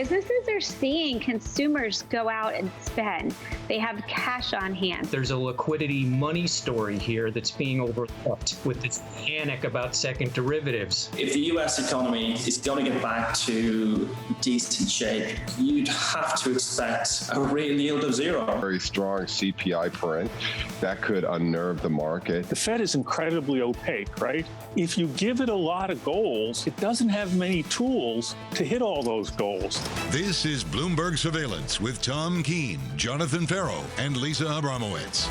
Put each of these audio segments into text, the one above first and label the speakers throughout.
Speaker 1: Businesses are seeing consumers go out and spend. They have cash on hand.
Speaker 2: There's a liquidity money story here that's being overlooked with this panic about second derivatives.
Speaker 3: If the US economy is going to get back to decent shape, you'd have to expect a real yield of zero.
Speaker 4: Very strong CPI print that could unnerve the market.
Speaker 5: The Fed is incredibly opaque, right? If you give it a lot of goals, it doesn't have many tools to hit all those goals.
Speaker 6: This is Bloomberg Surveillance with Tom Keene, Jonathan Ferro, and Lisa Abramowicz.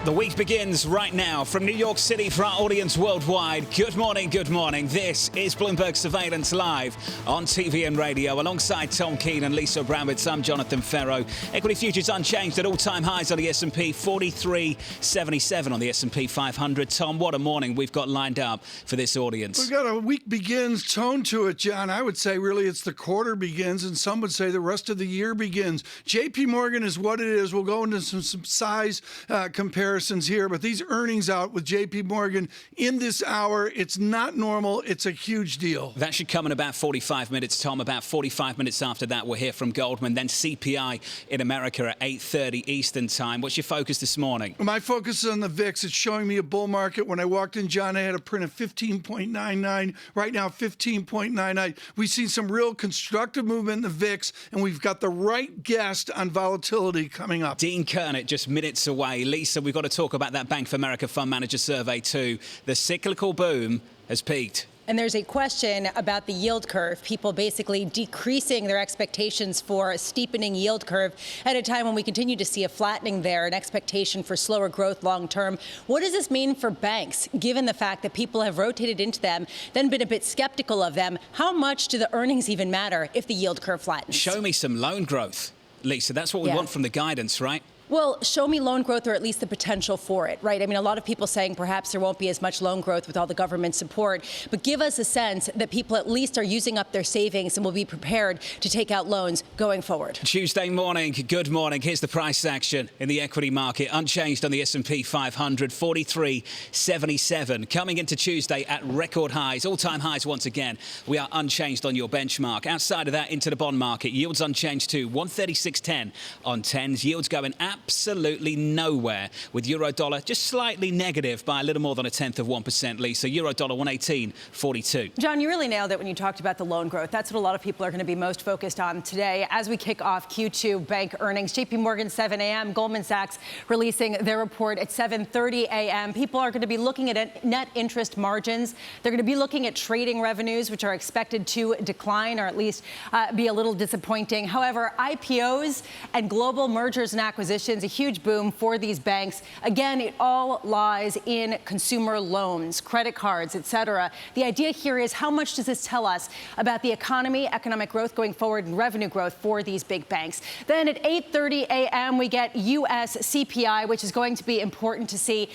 Speaker 7: The week begins right now from New York City for our audience worldwide. Good morning, good morning. This is Bloomberg Surveillance Live on TV and radio. Alongside Tom Keene and Lisa Abramowicz, I'm Jonathan Ferro. Equity futures unchanged at all-time highs on the S&P, 43.77 on the S&P 500. Tom, what a morning we've got lined up for this audience.
Speaker 8: We've got a week begins tone to it, John. I would say really it's the quarter begins, and some would say the rest of the year begins. JPMorgan is what it is. We'll go into some size comparisons here, but these earnings out with JPMorgan in this hour, it's not normal. It's a huge deal.
Speaker 7: That should come in about 45 minutes, Tom. About 45 minutes after that, we'll hear from Goldman. Then CPI in America at 8:30 Eastern time. What's your focus this morning?
Speaker 8: My focus is on the VIX. It's showing me a bull market. When I walked in, John, I had a print of 15.99. Right now, 15.99. We've seen some real constructive movement in the VIX, and we've got the right guest on volatility coming up.
Speaker 7: Dean Kernet just minutes away. Lisa, we've got to talk about that Bank of America Fund Manager Survey too. The cyclical boom has peaked.
Speaker 9: And there's a question about the yield curve, people basically decreasing their expectations for a steepening yield curve at a time when we continue to see a flattening there, an expectation for slower growth long term. What does this mean for banks, given the fact that people have rotated into them, then been a bit skeptical of them? How much do the earnings even matter if the yield curve flattens?
Speaker 7: Show me some loan growth, Lisa. That's what we want from the guidance, right?
Speaker 9: Well, show me loan growth, or at least the potential for it, right? I mean, a lot of people saying perhaps there won't be as much loan growth with all the government support, but give us a sense that people at least are using up their savings and will be prepared to take out loans going forward.
Speaker 7: Tuesday morning, good morning. Here's the price action in the equity market. Unchanged on the S&P 500, 43.77. Coming into Tuesday at record highs, all-time highs once again. We are unchanged on your benchmark. Outside of that, into the bond market, yields unchanged too. 136.10 on 10s. Yields going absolutely nowhere, with euro-dollar just slightly negative by a little more than 0.1%, Lisa. Euro-dollar 118.42.
Speaker 9: John, you really nailed it when you talked about the loan growth. That's what a lot of people are going to be most focused on today as we kick off Q2 bank earnings. JPMorgan 7 a.m., Goldman Sachs releasing their report at 7:30 a.m. People are going to be looking at net interest margins. They're going to be looking at trading revenues, which are expected to decline or at least be a little disappointing. However, IPOs and global mergers and acquisitions, a huge boom for these banks. Again, it all lies in consumer loans, credit cards, et cetera. The idea here is, how much does this tell us about the economy, economic growth going forward, and revenue growth for these big banks? Then at 8:30 a.m., we get U.S. CPI, which is going to be important to see,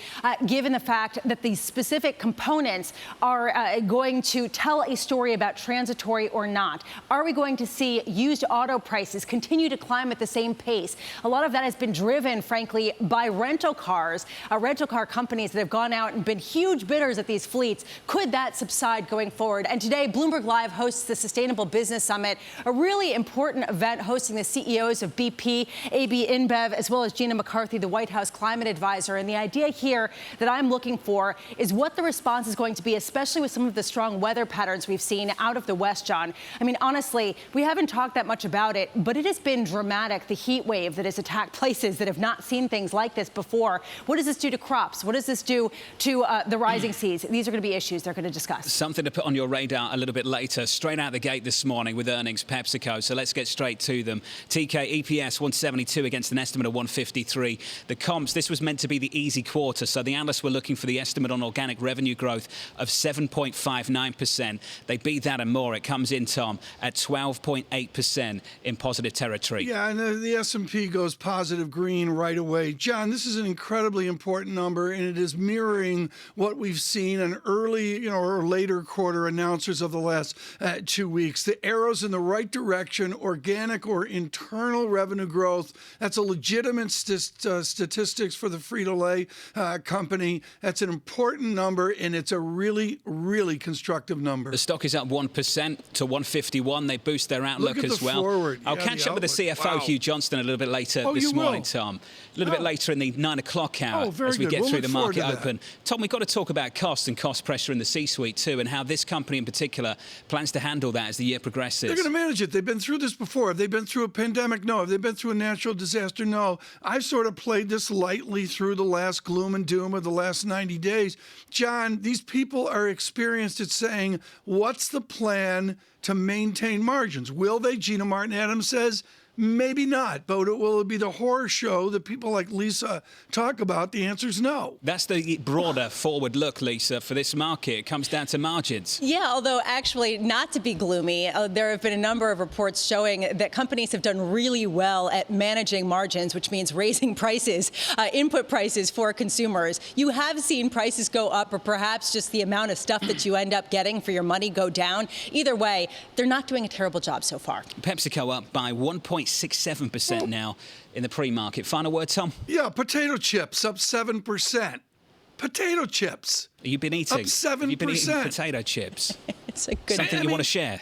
Speaker 9: given the fact that these specific components are going to tell a story about transitory or not. Are we going to see used auto prices continue to climb at the same pace? A lot of that has been driven, frankly, by rental cars, rental car companies that have gone out and been huge bidders at these fleets. Could that subside going forward? And today, Bloomberg Live hosts the Sustainable Business Summit, a really important event hosting the CEOs of BP, AB InBev, as well as Gina McCarthy, the White House climate advisor. And the idea here that I'm looking for is what the response is going to be, especially with some of the strong weather patterns we've seen out of the West, John. I mean, honestly, we haven't talked that much about it, but it has been dramatic, the heat wave that has attacked places that have not seen things like this before. What does this do to crops? What does this do to the rising seas? These are going to be issues they're going to discuss.
Speaker 7: Something to put on your radar a little bit later. Straight out the gate this morning with earnings, Pepsico. So let's get straight to them. TK EPS 172 against an estimate of 153. The comps, this was meant to be the easy quarter. So the analysts were looking for the estimate on organic revenue growth of 7.59%. They beat that and more. It comes in, Tom, at 12.8% in positive territory.
Speaker 8: Yeah, and the S&P goes positive growth green right away. John, this is an incredibly important number, and it is mirroring what we've seen in early, or later quarter announcers of the last 2 weeks. The arrow's in the right direction, organic or internal revenue growth. That's a legitimate statistics for the Frito-Lay company. That's an important number, and it's a really, really constructive number.
Speaker 7: The stock is up 1% to 151. They boost their outlook as well.
Speaker 8: Forward.
Speaker 7: I'll catch up with the CFO, Hugh Johnston, a little bit later this morning, Tom. A little bit later in the 9 o'clock hour as we get through the market open. Tom, we've got to talk about cost and cost pressure in the C-suite too, and how this company in particular plans to handle that as the year progresses.
Speaker 8: They're going to manage it. They've been through this before. Have they been through a pandemic? No. Have they been through a natural disaster? No. I've sort of played this lightly through the last gloom and doom of the last 90 days. John, these people are experienced at saying, what's the plan to maintain margins? Will they? Gina Martin Adams says, maybe not, but will it be the horror show that people like Lisa talk about? The answer is no.
Speaker 7: That's the broader forward look, Lisa, for this market. It comes down to margins.
Speaker 9: Yeah, although actually not to be gloomy, there have been a number of reports showing that companies have done really well at managing margins, which means raising prices, input prices for consumers. You have seen prices go up, or perhaps just the amount of stuff that you end up getting for your money go down. Either way, they're not doing a terrible job so far.
Speaker 7: Pepsico up by 1.67% now in the pre-market. Final word, Tom?
Speaker 8: Yeah, potato chips up 7%. Potato chips.
Speaker 7: You've been eating?
Speaker 8: Up 7%.
Speaker 7: You've been eating potato chips.
Speaker 9: It's a good
Speaker 7: Something you want to share?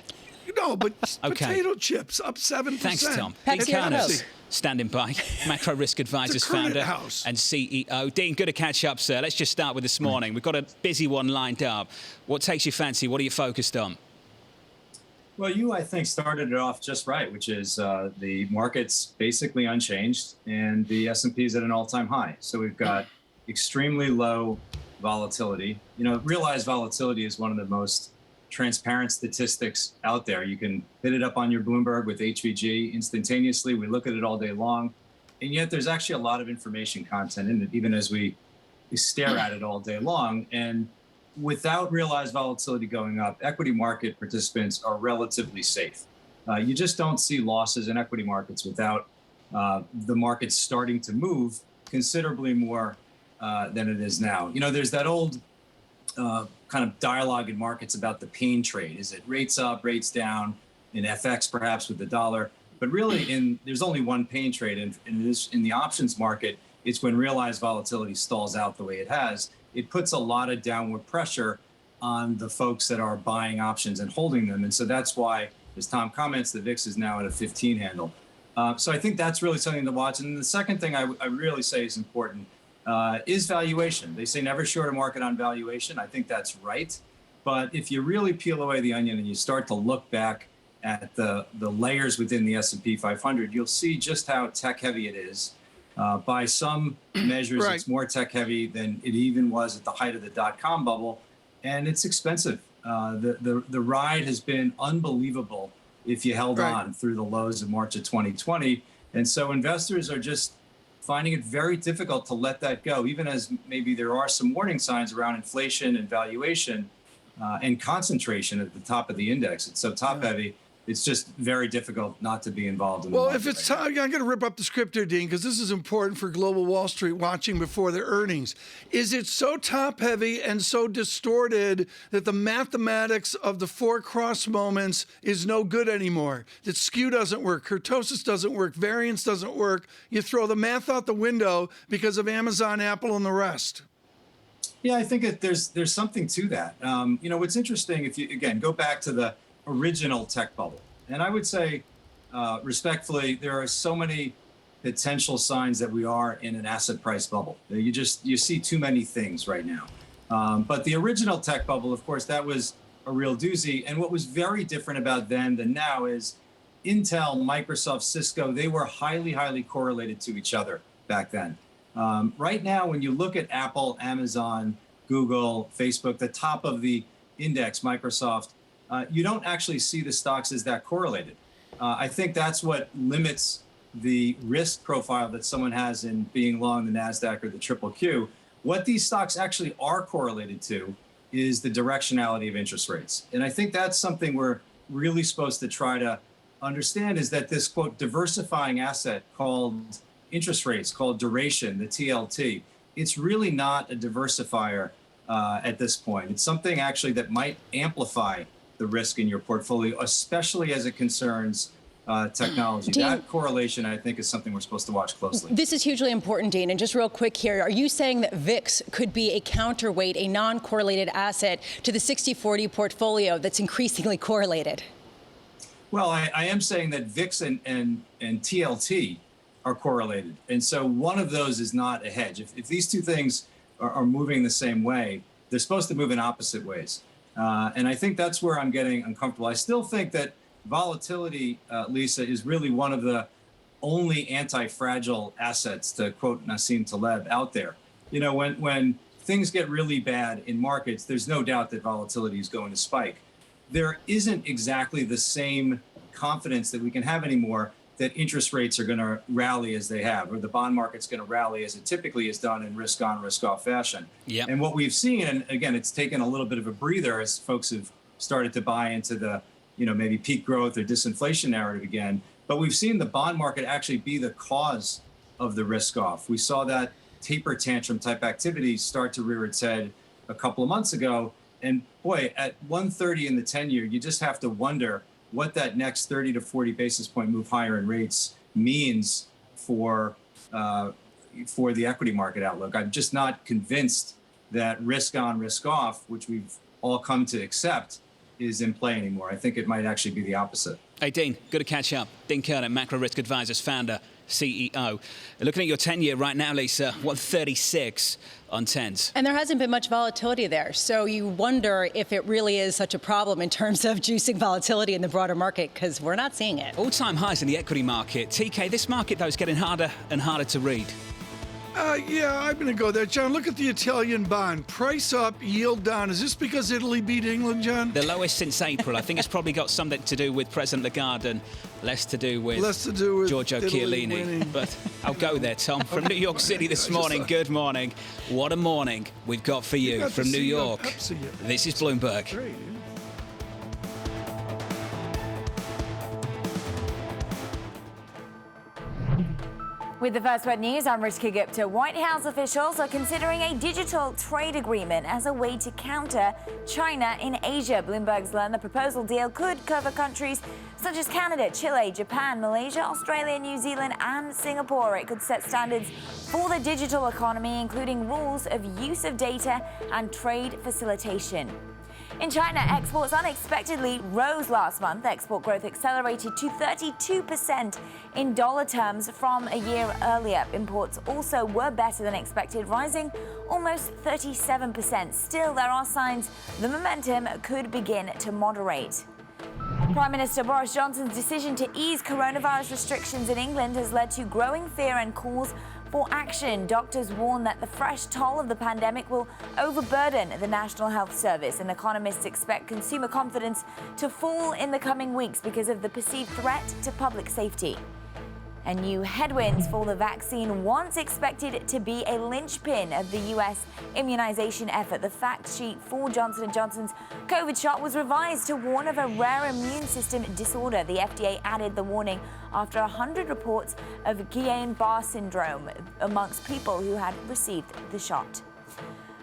Speaker 8: No, but potato chips up 7%.
Speaker 7: Thanks, Tom.
Speaker 9: Pepsi
Speaker 7: Dean Carnes, standing by, Macro Risk Advisors founder and CEO. Dean, good to catch up, sir. Let's just start with this morning. We've got a busy one lined up. What takes your fancy? What are you focused on?
Speaker 10: Well, you, I think, started it off just right, which is the market's basically unchanged and the S&P is at an all-time high. So we've got extremely low volatility. Realized volatility is one of the most transparent statistics out there. You can hit it up on your Bloomberg with HVG instantaneously. We look at it all day long. And yet there's actually a lot of information content in it, even as we stare at it all day long. And without realized volatility going up, equity market participants are relatively safe. You just don't see losses in equity markets without the market starting to move considerably more than it is now. There's that old kind of dialogue in markets about the pain trade. Is it rates up, rates down, in FX perhaps with the dollar? But really, there's only one pain trade, and it is in the options market. It's when realized volatility stalls out the way it has. It puts a lot of downward pressure on the folks that are buying options and holding them. And so that's why, as Tom comments, the VIX is now at a 15 handle. So I think that's really something to watch. And the second thing I really say is important is valuation. They say never short a market on valuation. I think that's right. But if you really peel away the onion and you start to look back at the layers within the S&P 500, you'll see just how tech heavy it is. By some measures, it's more tech heavy than it even was at the height of the dot-com bubble, and it's expensive. The ride has been unbelievable if you held on through the lows of March of 2020. And so investors are just finding it very difficult to let that go, even as maybe there are some warning signs around inflation and valuation and concentration at the top of the index. It's so top heavy. It's just very difficult not to be involved in the market.
Speaker 8: Well, if it's time, I'm going to rip up the script here, Dean, because this is important for global Wall Street watching before their earnings. Is it so top-heavy and so distorted that the mathematics of the 4 cross moments is no good anymore? That skew doesn't work, kurtosis doesn't work, variance doesn't work. You throw the math out the window because of Amazon, Apple, and the rest.
Speaker 10: Yeah, I think that there's something to that. What's interesting, if you, again, go back to the original tech bubble. And I would say, respectfully, there are so many potential signs that we are in an asset price bubble. You see too many things right now. But the original tech bubble, of course, that was a real doozy. And what was very different about then than now is Intel, Microsoft, Cisco, they were highly, highly correlated to each other back then. Right now, when you look at Apple, Amazon, Google, Facebook, the top of the index, Microsoft, you don't actually see the stocks as that correlated. I think that's what limits the risk profile that someone has in being long the NASDAQ or the QQQ. What these stocks actually are correlated to is the directionality of interest rates. And I think that's something we're really supposed to try to understand, is that this, quote, diversifying asset called interest rates called duration, the TLT. It's really not a diversifier at this point. It's something actually that might amplify the risk in your portfolio, especially as it concerns technology.
Speaker 9: Dean,
Speaker 10: that correlation, I think, is something we're supposed to watch closely.
Speaker 9: This is hugely important, Dean. And just real quick here, are you saying that VIX could be a counterweight, a non-correlated asset to the 60-40 portfolio that's increasingly correlated?
Speaker 10: Well, I am saying that VIX and TLT are correlated. And so one of those is not a hedge. If these two things are moving the same way, they're supposed to move in opposite ways. And I think that's where I'm getting uncomfortable. I still think that volatility, Lisa, is really one of the only anti-fragile assets, to quote Nassim Taleb, out there. You know, when things get really bad in markets, there's no doubt that volatility is going to spike. There isn't exactly the same confidence that we can have anymore that interest rates are going to rally as they have, or the bond market's going to rally as it typically is done in risk-on, risk-off fashion.
Speaker 7: Yep.
Speaker 10: And what we've seen, and again, it's taken a little bit of a breather as folks have started to buy into the, maybe peak growth or disinflation narrative again. But we've seen the bond market actually be the cause of the risk off. We saw that taper tantrum type activity start to rear its head a couple of months ago. And boy, at 130 in the 10-year, you just have to wonder what that next 30 to 40 basis point move higher in rates means for the equity market outlook. I'm just not convinced that risk on, risk off, which we've all come to accept, is in play anymore. I think it might actually be the opposite.
Speaker 7: Hey, Dean, good to catch up. Dean Kerner, Macro Risk Advisors founder, CEO. Looking at your 10-year right now, Lisa, 136 on 10s.
Speaker 9: And there hasn't been much volatility there. So you wonder if it really is such a problem in terms of juicing volatility in the broader market, because we're not seeing it.
Speaker 7: All-time highs in the equity market. TK, this market, though, is getting harder and harder to read.
Speaker 8: Yeah, I'm going to go there. John, look at the Italian bond. Price up, yield down. Is this because Italy beat England, John?
Speaker 7: The lowest since April. I think it's probably got something to do with President Lagarde and less to do with Giorgio Chiellini.
Speaker 8: Winning.
Speaker 7: But I'll go there, Tom. From New York City this morning. Good morning. What a morning we've got for you from New York. This is Bloomberg.
Speaker 8: Great.
Speaker 11: With the First Word News, I'm Rishka Gupta. White House officials are considering a digital trade agreement as a way to counter China in Asia. Bloomberg's learned the proposal deal could cover countries such as Canada, Chile, Japan, Malaysia, Australia, New Zealand and Singapore. It could set standards for the digital economy, including rules of use of data and trade facilitation. In China, exports unexpectedly rose last month. Export growth accelerated to 32% in dollar terms from a year earlier. Imports also were better than expected, rising almost 37%. Still, there are signs the momentum could begin to moderate. Prime Minister Boris Johnson's decision to ease coronavirus restrictions in England has led to growing fear and calls for action. Doctors warn that the fresh toll of the pandemic will overburden the National Health Service, and economists expect consumer confidence to fall in the coming weeks because of the perceived threat to public safety. And new headwinds for the vaccine, once expected to be a linchpin of the U.S. immunization effort. The fact sheet for Johnson & Johnson's COVID shot was revised to warn of a rare immune system disorder. The FDA added the warning after 100 reports of Guillain-Barré syndrome amongst people who had received the shot.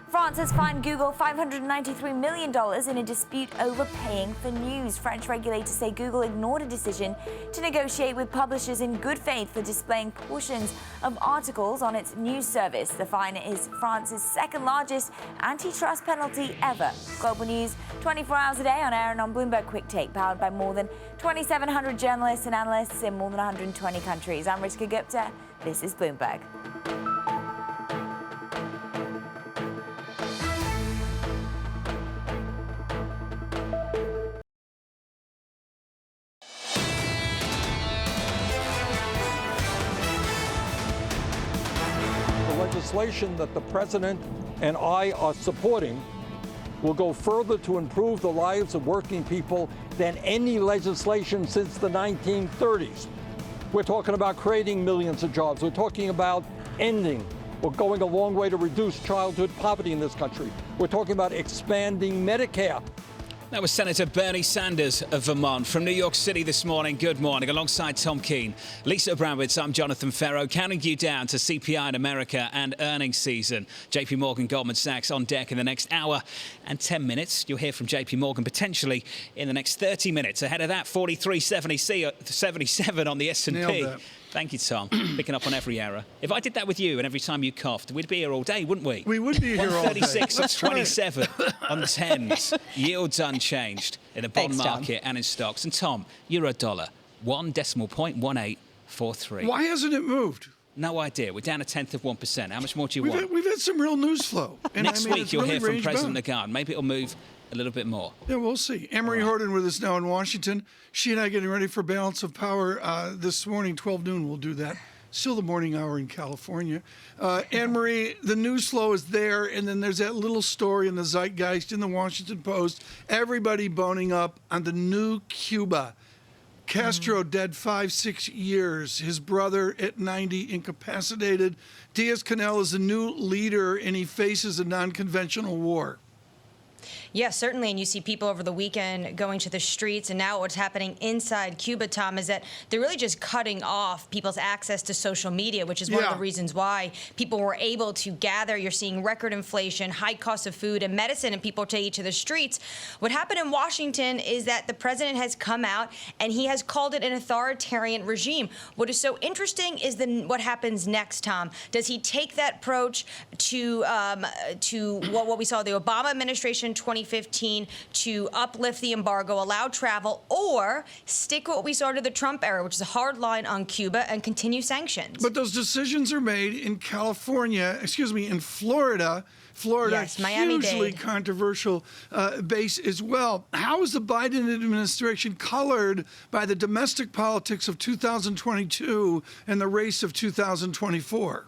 Speaker 11: France has fined Google $593 million in a dispute over paying for news. French regulators say Google ignored a decision to negotiate with publishers in good faith for displaying portions of articles on its news service. The fine is France's second largest antitrust penalty ever. Global news 24 hours a day on air and on Bloomberg Quick Take, powered by more than 2,700 journalists and analysts in more than 120 countries. I'm Rishka Gupta. This is Bloomberg.
Speaker 12: Legislation that the president and I are supporting will go further to improve the lives of working people than any legislation since the 1930s. We're talking about creating millions of jobs. We're talking about ending or going a long way to reduce childhood poverty in this country. We're talking about expanding Medicare.
Speaker 7: That was Senator Bernie Sanders of Vermont from New York City this morning. Good morning. Alongside Tom Keene, Lisa Abramowicz, I'm Jonathan Ferro, counting you down to CPI in America and earnings season. JPMorgan, Goldman Sachs on deck in the next hour and 10 minutes. You'll hear from JPMorgan potentially in the next 30 minutes. Ahead of that, 43.77 on the S&P. Thank you, Tom. Picking up on every error. If I did that with you and every time you coughed, we'd be here all day, wouldn't we?
Speaker 8: We would be here all day.
Speaker 7: 136.27 on the 10s. Yields unchanged in the bond market and in stocks. And Tom, euro dollar, 1.1843.
Speaker 8: Why hasn't it moved?
Speaker 7: No idea. We're down 1/10%. How much more do you want?
Speaker 8: We've had some real news flow.
Speaker 7: Next week, you'll hear from President Lagarde. Maybe it'll move a little bit more.
Speaker 8: Yeah, we'll see. Anne-Marie Horton with us now in Washington. She and I getting ready for Balance of Power this morning, 12 noon. We'll do that. Still the morning hour in California. Anne-Marie, the news flow is there, and then there's that little story in the Zeitgeist in the Washington Post. Everybody boning up on the new Cuba. Castro dead 5-6 years. His brother at 90 incapacitated. Diaz-Canel is the new leader, and he faces a non-conventional war.
Speaker 13: Yes, certainly. And you see people over the weekend going to the streets. And now what's happening inside Cuba, Tom, is that they're really just cutting off people's access to social media, which is one of the reasons why people were able to gather. You're seeing record inflation, high costs of food and medicine, and people take to the streets. What happened in Washington is that the president has come out and he has called it an authoritarian regime. What is so interesting is what happens next, Tom. Does he take that approach to what we saw the Obama administration 2015 to uplift the embargo, allow travel, or stick what we saw to the Trump era, which is a hard line on Cuba, and continue sanctions?
Speaker 8: But those decisions are made in in Florida. Florida,
Speaker 13: yes, Miami-Dade.
Speaker 8: Hugely controversial base as well. How is the Biden administration colored by the domestic politics of 2022 and the race of 2024?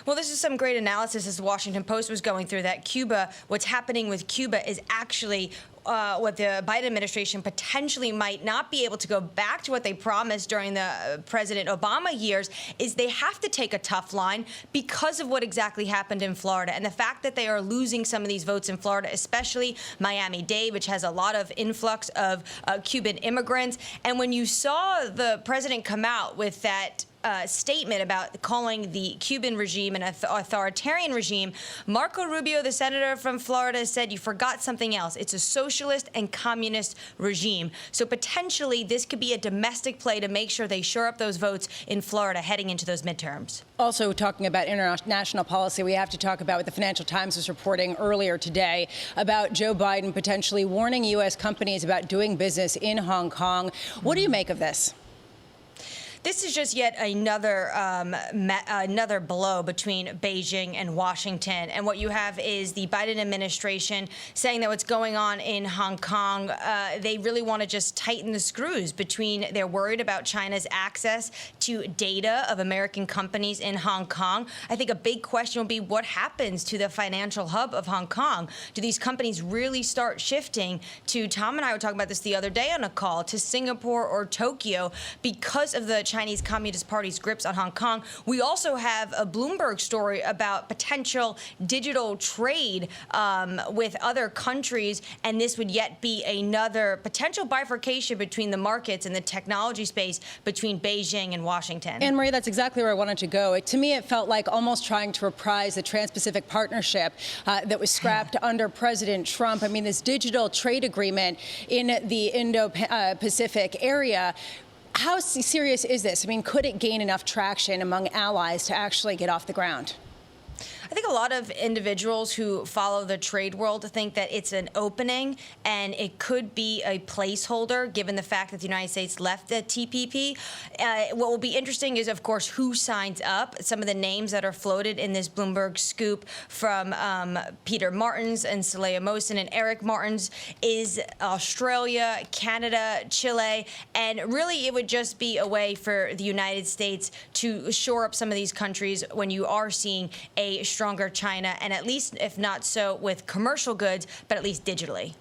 Speaker 13: Well, this is some great analysis as the Washington Post was going through that Cuba, what's happening with Cuba is actually what the Biden administration potentially might not be able to go back to what they promised during the President Obama years, is they have to take a tough line because of what exactly happened in Florida. And the fact that they are losing some of these votes in Florida, especially Miami-Dade, which has a lot of influx of Cuban immigrants. And when you saw the president come out with that statement about calling the Cuban regime an authoritarian regime, Marco Rubio, the senator from Florida, said you forgot something else. It's a socialist and communist regime. So potentially this could be a domestic play to make sure they shore up those votes in Florida heading into those midterms.
Speaker 9: Also talking about international policy, we have to talk about what the Financial Times was reporting earlier today about Joe Biden potentially warning U.S. companies about doing business in Hong Kong. What do you make of this?
Speaker 13: This is just yet another blow between Beijing and Washington. And what you have is the Biden administration saying that what's going on in Hong Kong, they really want to just tighten the screws between. They're worried about China's access to data of American companies in Hong Kong. I think a big question will be what happens to the financial hub of Hong Kong? Do these companies really start shifting to, Tom and I were talking about this the other day on a call, to Singapore or Tokyo because of the Chinese Communist Party's grips on Hong Kong? We also have a Bloomberg story about potential digital trade with other countries, and this would yet be another potential bifurcation between the markets and the technology space between Beijing and Washington.
Speaker 9: Anne-Marie, that's exactly where I wanted to go. To me, it felt like almost trying to reprise the Trans-Pacific Partnership that was scrapped under President Trump. I mean, this digital trade agreement in the Indo-Pacific area, how serious is this? I mean, could it gain enough traction among allies to actually get off the ground?
Speaker 13: I think a lot of individuals who follow the trade world think that it's an opening and it could be a placeholder given the fact that the United States left the TPP. What will be interesting is, of course, who signs up. Some of the names that are floated in this Bloomberg scoop from Peter Martins and Saleha Mohsen and Eric Martins is Australia, Canada, Chile, and really it would just be a way for the United States to shore up some of these countries when you are seeing a stronger China, and at least, if not so with commercial goods, but at least digitally.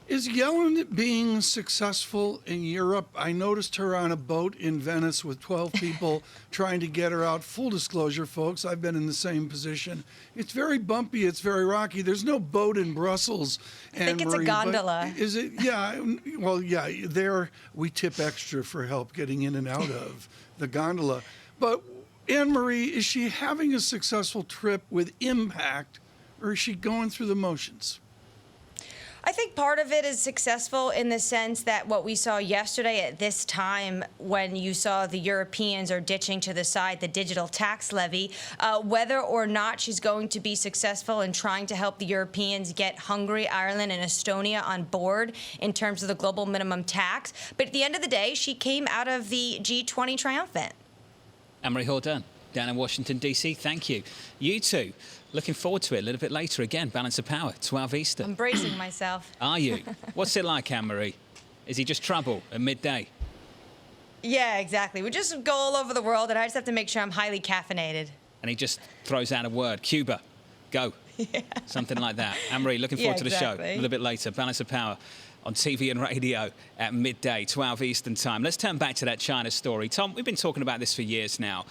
Speaker 8: Is Yellen being successful in Europe? I noticed her on a boat in Venice with 12 people trying to get her out. Full disclosure, folks, I've been in the same position. It's very bumpy. It's very rocky. There's no boat in Brussels.
Speaker 13: I think it's a gondola.
Speaker 8: Is it? Yeah. Well, yeah, there we tip extra for help getting in and out of the gondola. But Anne-Marie, is she having a successful trip with impact, or is she going through the motions?
Speaker 13: I think part of it is successful in the sense that what we saw yesterday at this time, when you saw the Europeans are ditching to the side the digital tax levy, whether or not she's going to be successful in trying to help the Europeans get Hungary, Ireland, and Estonia on board in terms of the global minimum tax. But at the end of the day, she came out of the G20 triumphant.
Speaker 7: Anne-Marie Hordern, down in Washington, D.C., thank you. You two, looking forward to it a little bit later. Again, Balance of Power, 12 Eastern.
Speaker 13: I'm bracing myself.
Speaker 7: Are you? What's it like, Anne-Marie? Is he just trouble at midday?
Speaker 13: Yeah, exactly. We just go all over the world, and I just have to make sure I'm highly caffeinated.
Speaker 7: And he just throws out a word. Cuba, go. Yeah. Something like that. Anne-Marie, looking forward to the show a little bit later. Balance of Power on TV and radio at midday, 12 Eastern time. Let's turn back to that China story. Tom, we've been talking about this for years now.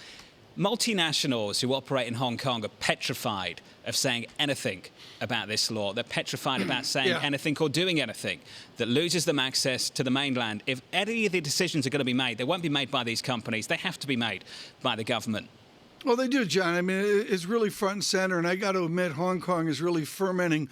Speaker 7: Multinationals who operate in Hong Kong are petrified of saying anything about this law. They're petrified about saying anything or doing anything that loses them access to the mainland. If any of the decisions are going to be made, they won't be made by these companies. They have to be made by the government.
Speaker 8: Well, they do, John. I mean, it's really front and center, and I got to admit, Hong Kong is really fermenting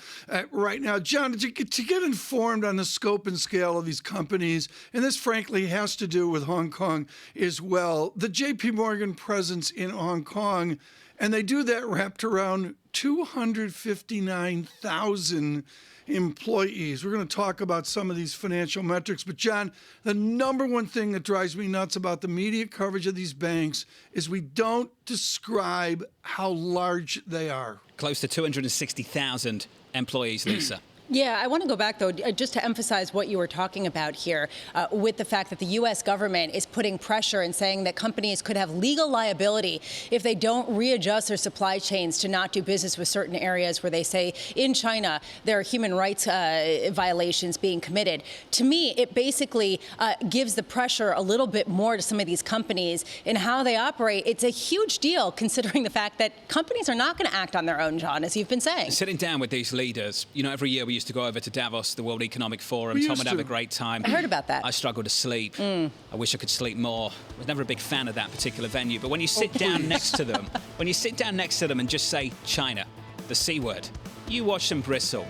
Speaker 8: right now. John, to get informed on the scope and scale of these companies, and this, frankly, has to do with Hong Kong as well, the JPMorgan presence in Hong Kong, and they do that wrapped around 259,000 employees. We're going to talk about some of these financial metrics. But, John, the number one thing that drives me nuts about the media coverage of these banks is we don't describe how large they are.
Speaker 7: Close to 260,000 employees, Lisa.
Speaker 9: Yeah, I want to go back, though, just to emphasize what you were talking about here with the fact that the U.S. government is putting pressure and saying that companies could have legal liability if they don't readjust their supply chains to not do business with certain areas where they say in China there are human rights violations being committed. To me, it basically gives the pressure a little bit more to some of these companies in how they operate. It's a huge deal considering the fact that companies are not going to act on their own, John, as you've been saying.
Speaker 7: Sitting down with these leaders, you know, every year we used to go over to Davos, the World Economic Forum. Tom would have a great time.
Speaker 9: I heard about that.
Speaker 7: I struggle to sleep. I wish I could sleep more. I was never a big fan of that particular venue. But when you sit down next to them, and just say China, the C word, you watch them bristle.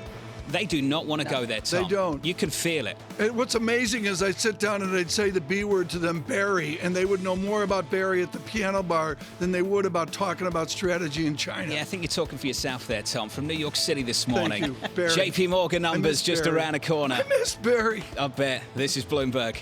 Speaker 7: They do not want to go there, Tom.
Speaker 8: They don't.
Speaker 7: You can feel it.
Speaker 8: And what's amazing is I'd sit down and I'd say the B word to them, Barry, and they would know more about Barry at the piano bar than they would about talking about strategy in China.
Speaker 7: Yeah, I think you're talking for yourself there, Tom. From New York City this morning.
Speaker 8: Thank you, Barry.
Speaker 7: JPMorgan numbers just
Speaker 8: Barry.
Speaker 7: around the corner.
Speaker 8: I miss Barry.
Speaker 7: I bet. This is Bloomberg.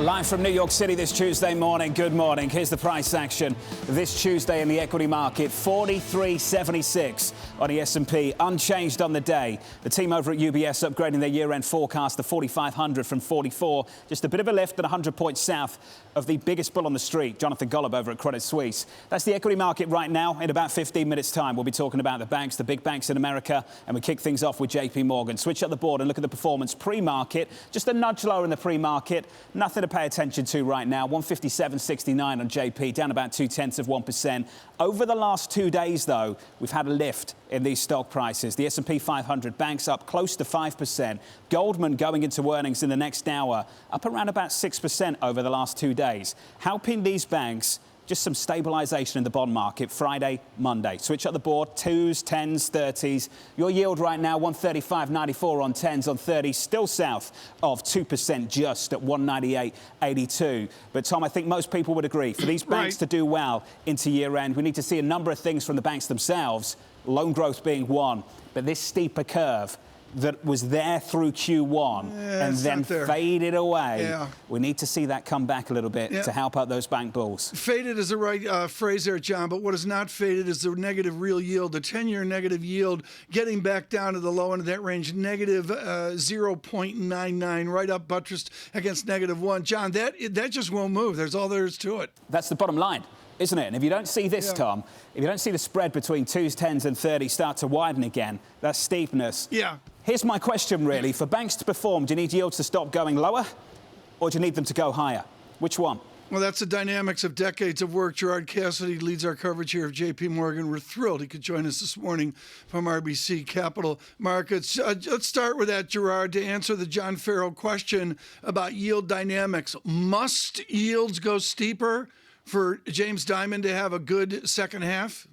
Speaker 7: Live from New York City this Tuesday morning. Good morning. Here's the price action this Tuesday in the equity market. 43.76 on the S&P, unchanged on the day. The team over at UBS upgrading their year-end forecast to 4,500 from 44. Just a bit of a lift and 100 points south of the biggest bull on the street, Jonathan Golub over at Credit Suisse. That's the equity market right now. In about 15 minutes' time, we'll be talking about the banks, the big banks in America, and we kick things off with JPMorgan. Switch up the board and look at the performance pre-market. Just a nudge lower in the pre-market. Nothing to pay attention to right now. 157.69 on JP, down about 0.2%. Over the last 2 days, though, we've had a lift in these stock prices. The S&P 500 banks up close to 5%. Goldman going into earnings in the next hour, up around about 6% over the last 2 days. Helping these banks, just some stabilization in the bond market Friday, Monday. Switch up the board, 2s, 10s, 30s. Your yield right now, 135.94 on 10s, on 30s, still south of 2%, just at 198.82. But, Tom, I think most people would agree, for these banks to do well into year-end, we need to see a number of things from the banks themselves, loan growth being one. But this steeper curve that was there through Q1 and then faded away. Yeah. We need to see that come back a little bit to help out those bank bulls.
Speaker 8: Faded is the right phrase there, John, but what is not faded is the negative real yield, the 10-year negative yield getting back down to the low end of that range, negative 0.99, right up buttressed against -1. John, that just won't move. There's all there is to it.
Speaker 7: That's the bottom line, isn't it? And if you don't see this, Tom, if you don't see the spread between 2s, 10s and 30s start to widen again, that steepness.
Speaker 8: Yeah.
Speaker 7: Here's my question, really. For banks to perform, do you need yields to stop going lower or do you need them to go higher? Which one?
Speaker 8: Well, that's the dynamics of decades of work. Gerard Cassidy leads our coverage here of JPMorgan. We're thrilled he could join us this morning from RBC Capital Markets. Let's start with that, Gerard, to answer the John Ferro question about yield dynamics. Must yields go steeper for James Dimon to have a good second half?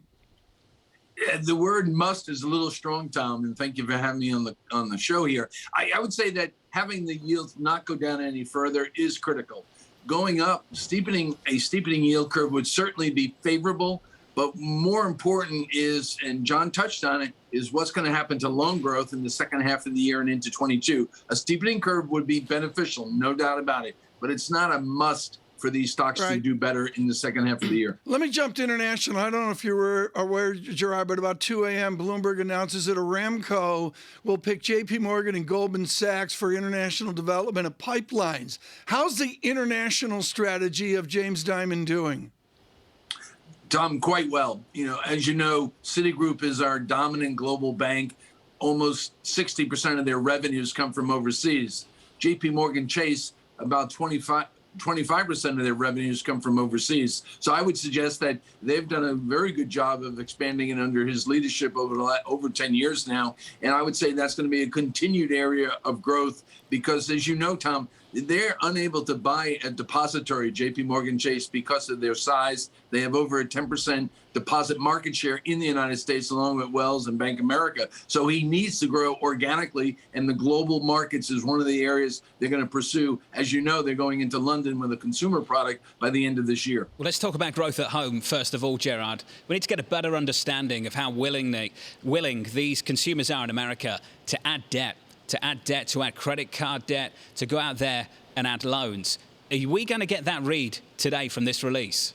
Speaker 14: The word "must" is a little strong, Tom, and thank you for having me on the show here. I would say that having the yields not go down any further is critical. Going up, a steepening yield curve would certainly be favorable, but more important is, and John touched on it, is what's going to happen to loan growth in the second half of the year and into 22. A steepening curve would be beneficial, no doubt about it, but it's not a must for these stocks to do better in the second half of the year.
Speaker 8: Let me jump to international. I don't know if you were aware, Gerard, but about 2 a.m., Bloomberg announces that Aramco will pick JPMorgan and Goldman Sachs for international development of pipelines. How's the international strategy of James Dimon doing?
Speaker 14: Tom, quite well. As you know, Citigroup is our dominant global bank. Almost 60% of their revenues come from overseas. JPMorgan Chase, about 25% of their revenues come from overseas. So I would suggest that they've done a very good job of expanding it under his leadership over 10 years now. And I would say that's going to be a continued area of growth because, as you know, Tom, they're unable to buy a depository, JPMorgan Chase, because of their size. They have over a 10% deposit market share in the United States, along with Wells and Bank of America. So he needs to grow organically, and the global markets is one of the areas they're going to pursue. As you know, they're going into London with a consumer product by the end of this year.
Speaker 7: Well, let's talk about growth at home, first of all, Gerard. We need to get a better understanding of how willing these consumers are in America to add debt, to add credit card debt, to go out there and add loans. Are we going to get that read today from this release?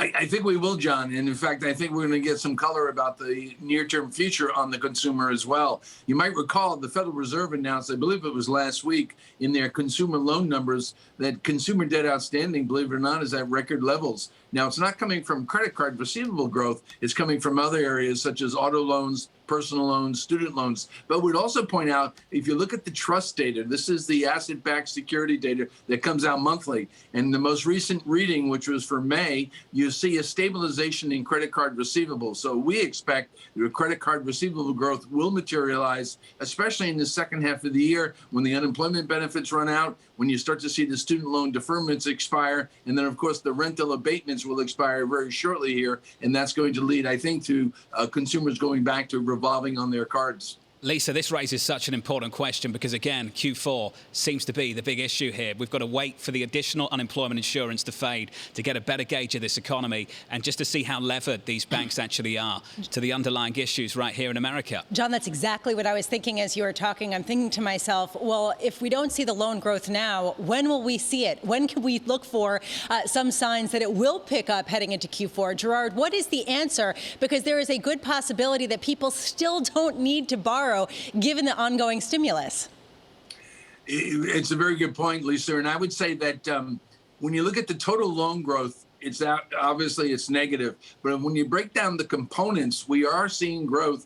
Speaker 14: I think we will, John. And in fact, I think we're going to get some color about the near-term future on the consumer as well. You might recall the Federal Reserve announced, I believe it was last week, in their consumer loan numbers that consumer debt outstanding, believe it or not, is at record levels. Now, it's not coming from credit card receivable growth. It's coming from other areas such as auto loans, personal loans, student loans. But we'd also point out, if you look at the trust data, this is the asset-backed security data that comes out monthly. And the most recent reading, which was for May, you see a stabilization in credit card receivables. So we expect the credit card receivable growth will materialize, especially in the second half of the year when the unemployment benefits run out, when you start to see the student loan deferments expire, and then, of course, the rental abatements will expire very shortly here. And that's going to lead, I think, to consumers going back to revolving on their cards.
Speaker 7: Lisa, this raises such an important question because, again, Q4 seems to be the big issue here. We've got to wait for the additional unemployment insurance to fade to get a better gauge of this economy and just to see how levered these banks actually are to the underlying issues right here in America.
Speaker 9: John, that's exactly what I was thinking as you were talking. I'm thinking to myself, well, if we don't see the loan growth now, when will we see it? When can we look for some signs that it will pick up heading into Q4? Gerard, what is the answer? Because there is a good possibility that people still don't need to borrow given the ongoing stimulus.
Speaker 14: It's a very good point, Lisa. And I would say that when you look at the total loan growth, obviously it's negative. But when you break down the components, we are seeing growth.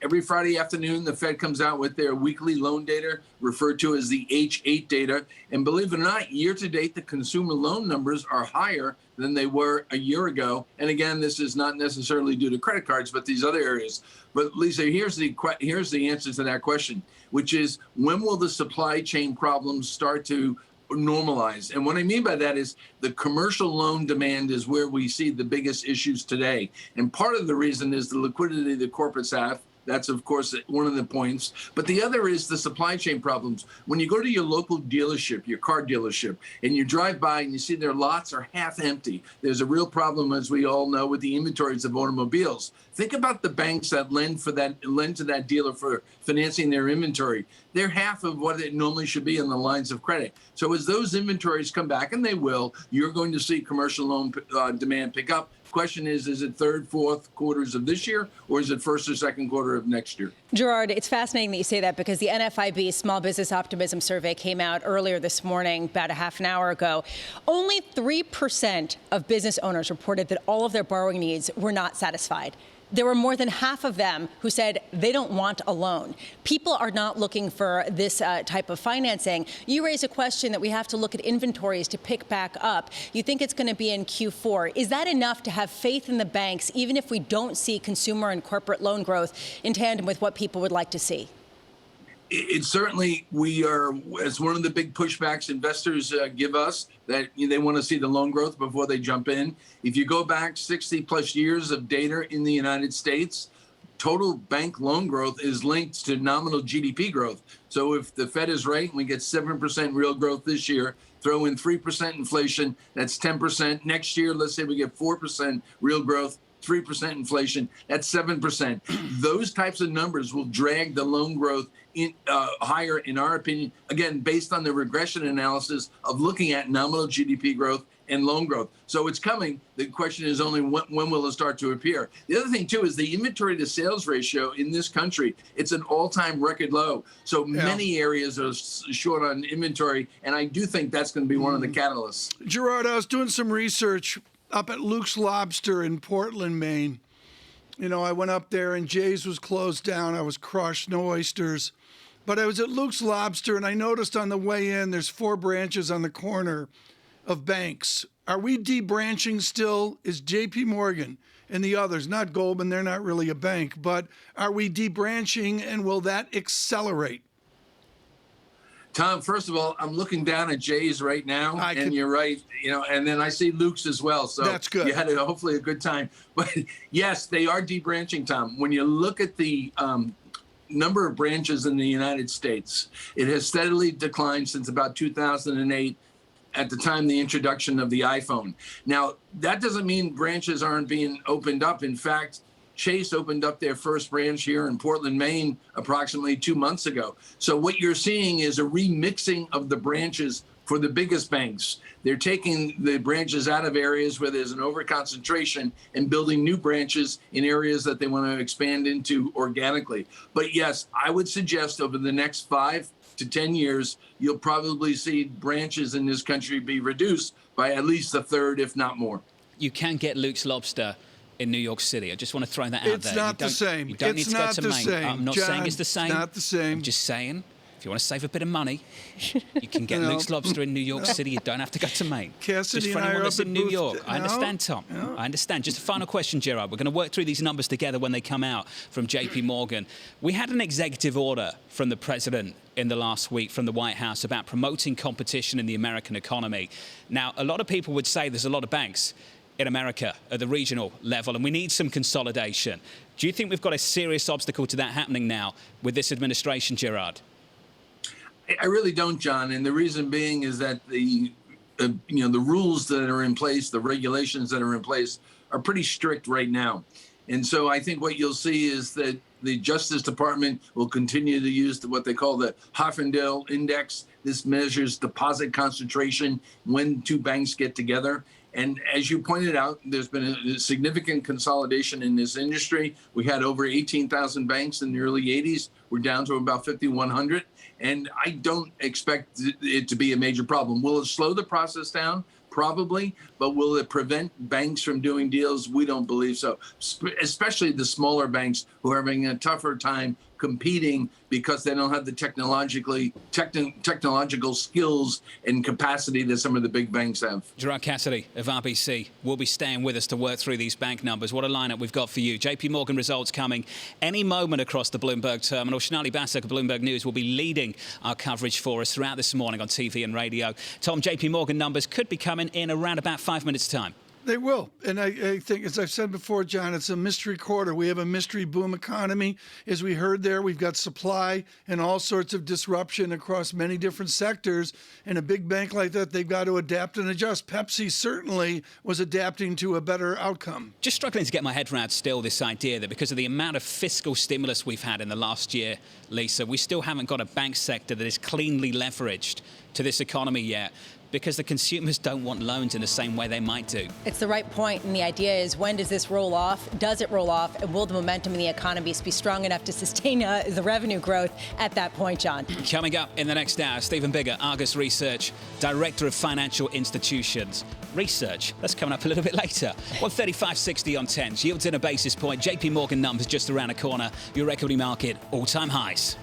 Speaker 14: Every Friday afternoon, the Fed comes out with their weekly loan data, referred to as the H8 data. And believe it or not, year to date, the consumer loan numbers are higher than they were a year ago. And again, this is not necessarily due to credit cards, but these other areas. But Lisa, here's the answer to that question, which is when will the supply chain problems start to normalize? And what I mean by that is the commercial loan demand is where we see the biggest issues today. And part of the reason is the liquidity the corporates have. That's, of course, one of the points. But the other is the supply chain problems. When you go to your local dealership, your car dealership, and you drive by and you see their lots are half empty, there's a real problem, as we all know, with the inventories of automobiles. Think about the banks that lend to that dealer for financing their inventory. They're half of what it normally should be in the lines of credit. So as those inventories come back, and they will, you're going to see commercial loan demand pick up. Question is it third, fourth quarters of this year, or is it first or second quarter of next year?
Speaker 9: Gerard, it's fascinating that you say that, because the NFIB Small Business Optimism Survey came out earlier this morning, about a half an hour ago. Only 3% of business owners reported that all of their borrowing needs were not satisfied. There were more than half of them who said they don't want a loan. People are not looking for this type of financing. You raise a question that we have to look at inventories to pick back up. You think it's going to be in Q4. Is that enough to have faith in the banks, even if we don't see consumer and corporate loan growth in tandem with what people would like to see?
Speaker 14: It certainly, it's one of the big pushbacks investors give us, that they want to see the loan growth before they jump in. If you go back 60 plus years of data in the United States, total bank loan growth is linked to nominal GDP growth. So if the Fed is right and we get 7% real growth this year, throw in 3% inflation, that's 10%. Next year, let's say we get 4% real growth, 3% inflation, that's 7%. Those types of numbers will drag the loan growth higher, in our opinion, again, based on the regression analysis of looking at nominal GDP growth and loan growth. So it's coming. The question is only when will it start to appear? The other thing, too, is the inventory to sales ratio in this country. It's an all-time record low. So many areas are short on inventory, and I do think that's going to be one of the catalysts.
Speaker 8: Gerard, I was doing some research up at Luke's Lobster in Portland, Maine. You know, I went up there and Jay's was closed down. I was crushed, no oysters. But I was at Luke's Lobster and I noticed on the way in, there's 4 branches on the corner of banks. Are we debranching still? Is JPMorgan and the others, not Goldman, they're not really a bank, but are we debranching, and will that accelerate?
Speaker 14: Tom, first of all, I'm looking down at Jay's right now, and you're right, and then I see Luke's as well. So
Speaker 8: that's good.
Speaker 14: You had hopefully a good time. But yes, they are debranching, Tom. When you look at the number of branches in the United States, it has steadily declined since about 2008, at the time the introduction of the iPhone. Now, that doesn't mean branches aren't being opened up. In fact, Chase opened up their first branch here in Portland, Maine, approximately 2 months ago. So what you're seeing is a remixing of the branches for the biggest banks. They're taking the branches out of areas where there's an overconcentration and building new branches in areas that they want to expand into organically. But yes, I would suggest over the next 5 to 10 years, you'll probably see branches in this country be reduced by at least a third, if not more.
Speaker 7: You can get Luke's Lobster in New York City. I just want to throw that out there.
Speaker 8: It's not the same.
Speaker 7: You don't need to go to Maine. I'm not saying it's the same.
Speaker 8: It's not the same.
Speaker 7: I'm just saying, if you want to save a bit of money, you can get Luke's Lobster in New York City. You don't have to go to Maine.
Speaker 8: Cassidy
Speaker 7: just for anyone that's in New York. I understand, Tom.
Speaker 8: No.
Speaker 7: I understand. Just a final question, Gerard. We're going to work through these numbers together when they come out from JPMorgan. We had an executive order from the president in the last week from the White House about promoting competition in the American economy. Now, a lot of people would say there's a lot of banks in America at the regional level, and we need some consolidation. Do you think we've got a serious obstacle to that happening now with this administration, Gerard?
Speaker 14: I really don't, John, and the reason being is that the rules that are in place, the regulations that are in place, are pretty strict right now. And so I think what you'll see is that the Justice Department will continue to use what they call the Hoffendale Index. This measures deposit concentration when 2 banks get together. And as you pointed out, there's been a significant consolidation in this industry. We had over 18,000 banks in the early 80s. We're down to about 5,100. And I don't expect it to be a major problem. Will it slow the process down? Probably. But will it prevent banks from doing deals? We don't believe so, especially the smaller banks who are having a tougher time competing because they don't have the technological skills and capacity that some of the big banks have.
Speaker 7: Gerard Cassidy of RBC will be staying with us to work through these bank numbers. What a lineup we've got for you. JPMorgan results coming any moment across the Bloomberg terminal. Shanali Basak of Bloomberg News will be leading our coverage for us throughout this morning on TV and radio. Tom, JPMorgan numbers could be coming in around about 5 minutes' time.
Speaker 8: They will. And I think, as I've said before, John, it's a mystery quarter. We have a mystery boom economy. As we heard there, we've got supply and all sorts of disruption across many different sectors. And a big bank like that, they've got to adapt and adjust. Pepsi certainly was adapting to a better outcome.
Speaker 7: Just struggling to get my head around still this idea that because of the amount of fiscal stimulus we've had in the last year, Lisa, we still haven't got a bank sector that is cleanly leveraged to this economy yet, because the consumers don't want loans in the same way they might do.
Speaker 9: It's the right point, and the idea is, when does this roll off? Does it roll off? And will the momentum in the economy be strong enough to sustain the revenue growth at that point, John?
Speaker 7: Coming up in the next hour, Stephen Bigger, Argus Research, Director of Financial Institutions. Research, that's coming up a little bit later. 135.60 on 10s, yields in a basis point. JPMorgan numbers just around the corner. Your equity market, all-time highs.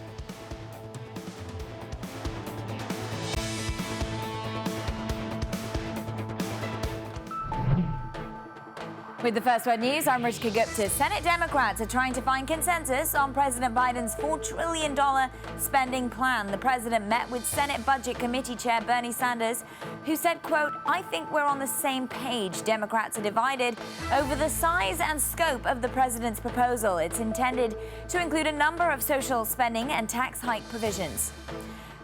Speaker 11: With the First Word News, I'm Rich Gupta. Senate Democrats are trying to find consensus on President Biden's $4 trillion spending plan. The president met with Senate Budget Committee Chair Bernie Sanders, who said, quote, "I think we're on the same page. Democrats are divided over the size and scope of the president's proposal. It's intended to include a number of social spending and tax hike provisions."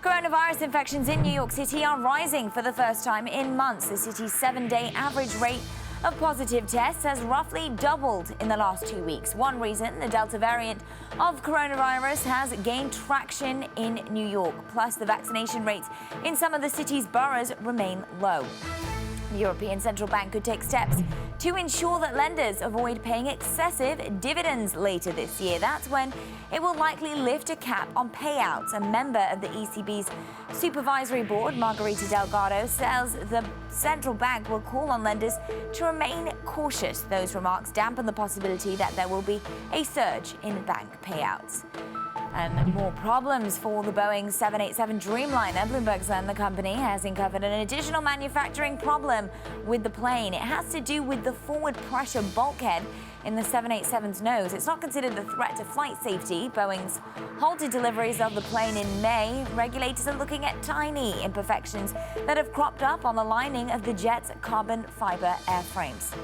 Speaker 11: Coronavirus infections in New York City are rising for the first time in months. The city's 7-day average rate of positive tests has roughly doubled in the last 2 weeks. One reason, the Delta variant of coronavirus has gained traction in New York. Plus, the vaccination rates in some of the city's boroughs remain low. The European Central Bank could take steps to ensure that lenders avoid paying excessive dividends later this year. That's when it will likely lift a cap on payouts. A member of the ECB's supervisory board, Margarita Delgado, says the central bank will call on lenders to remain cautious. Those remarks dampen the possibility that there will be a surge in bank payouts. And more problems for the Boeing 787 Dreamliner. Bloomberg's learned the company has uncovered an additional manufacturing problem with the plane. It has to do with the forward pressure bulkhead in the 787's nose. It's not considered a threat to flight safety. Boeing's halted deliveries of the plane in May. Regulators are looking at tiny imperfections that have cropped up on the lining of the jet's carbon fiber airframes.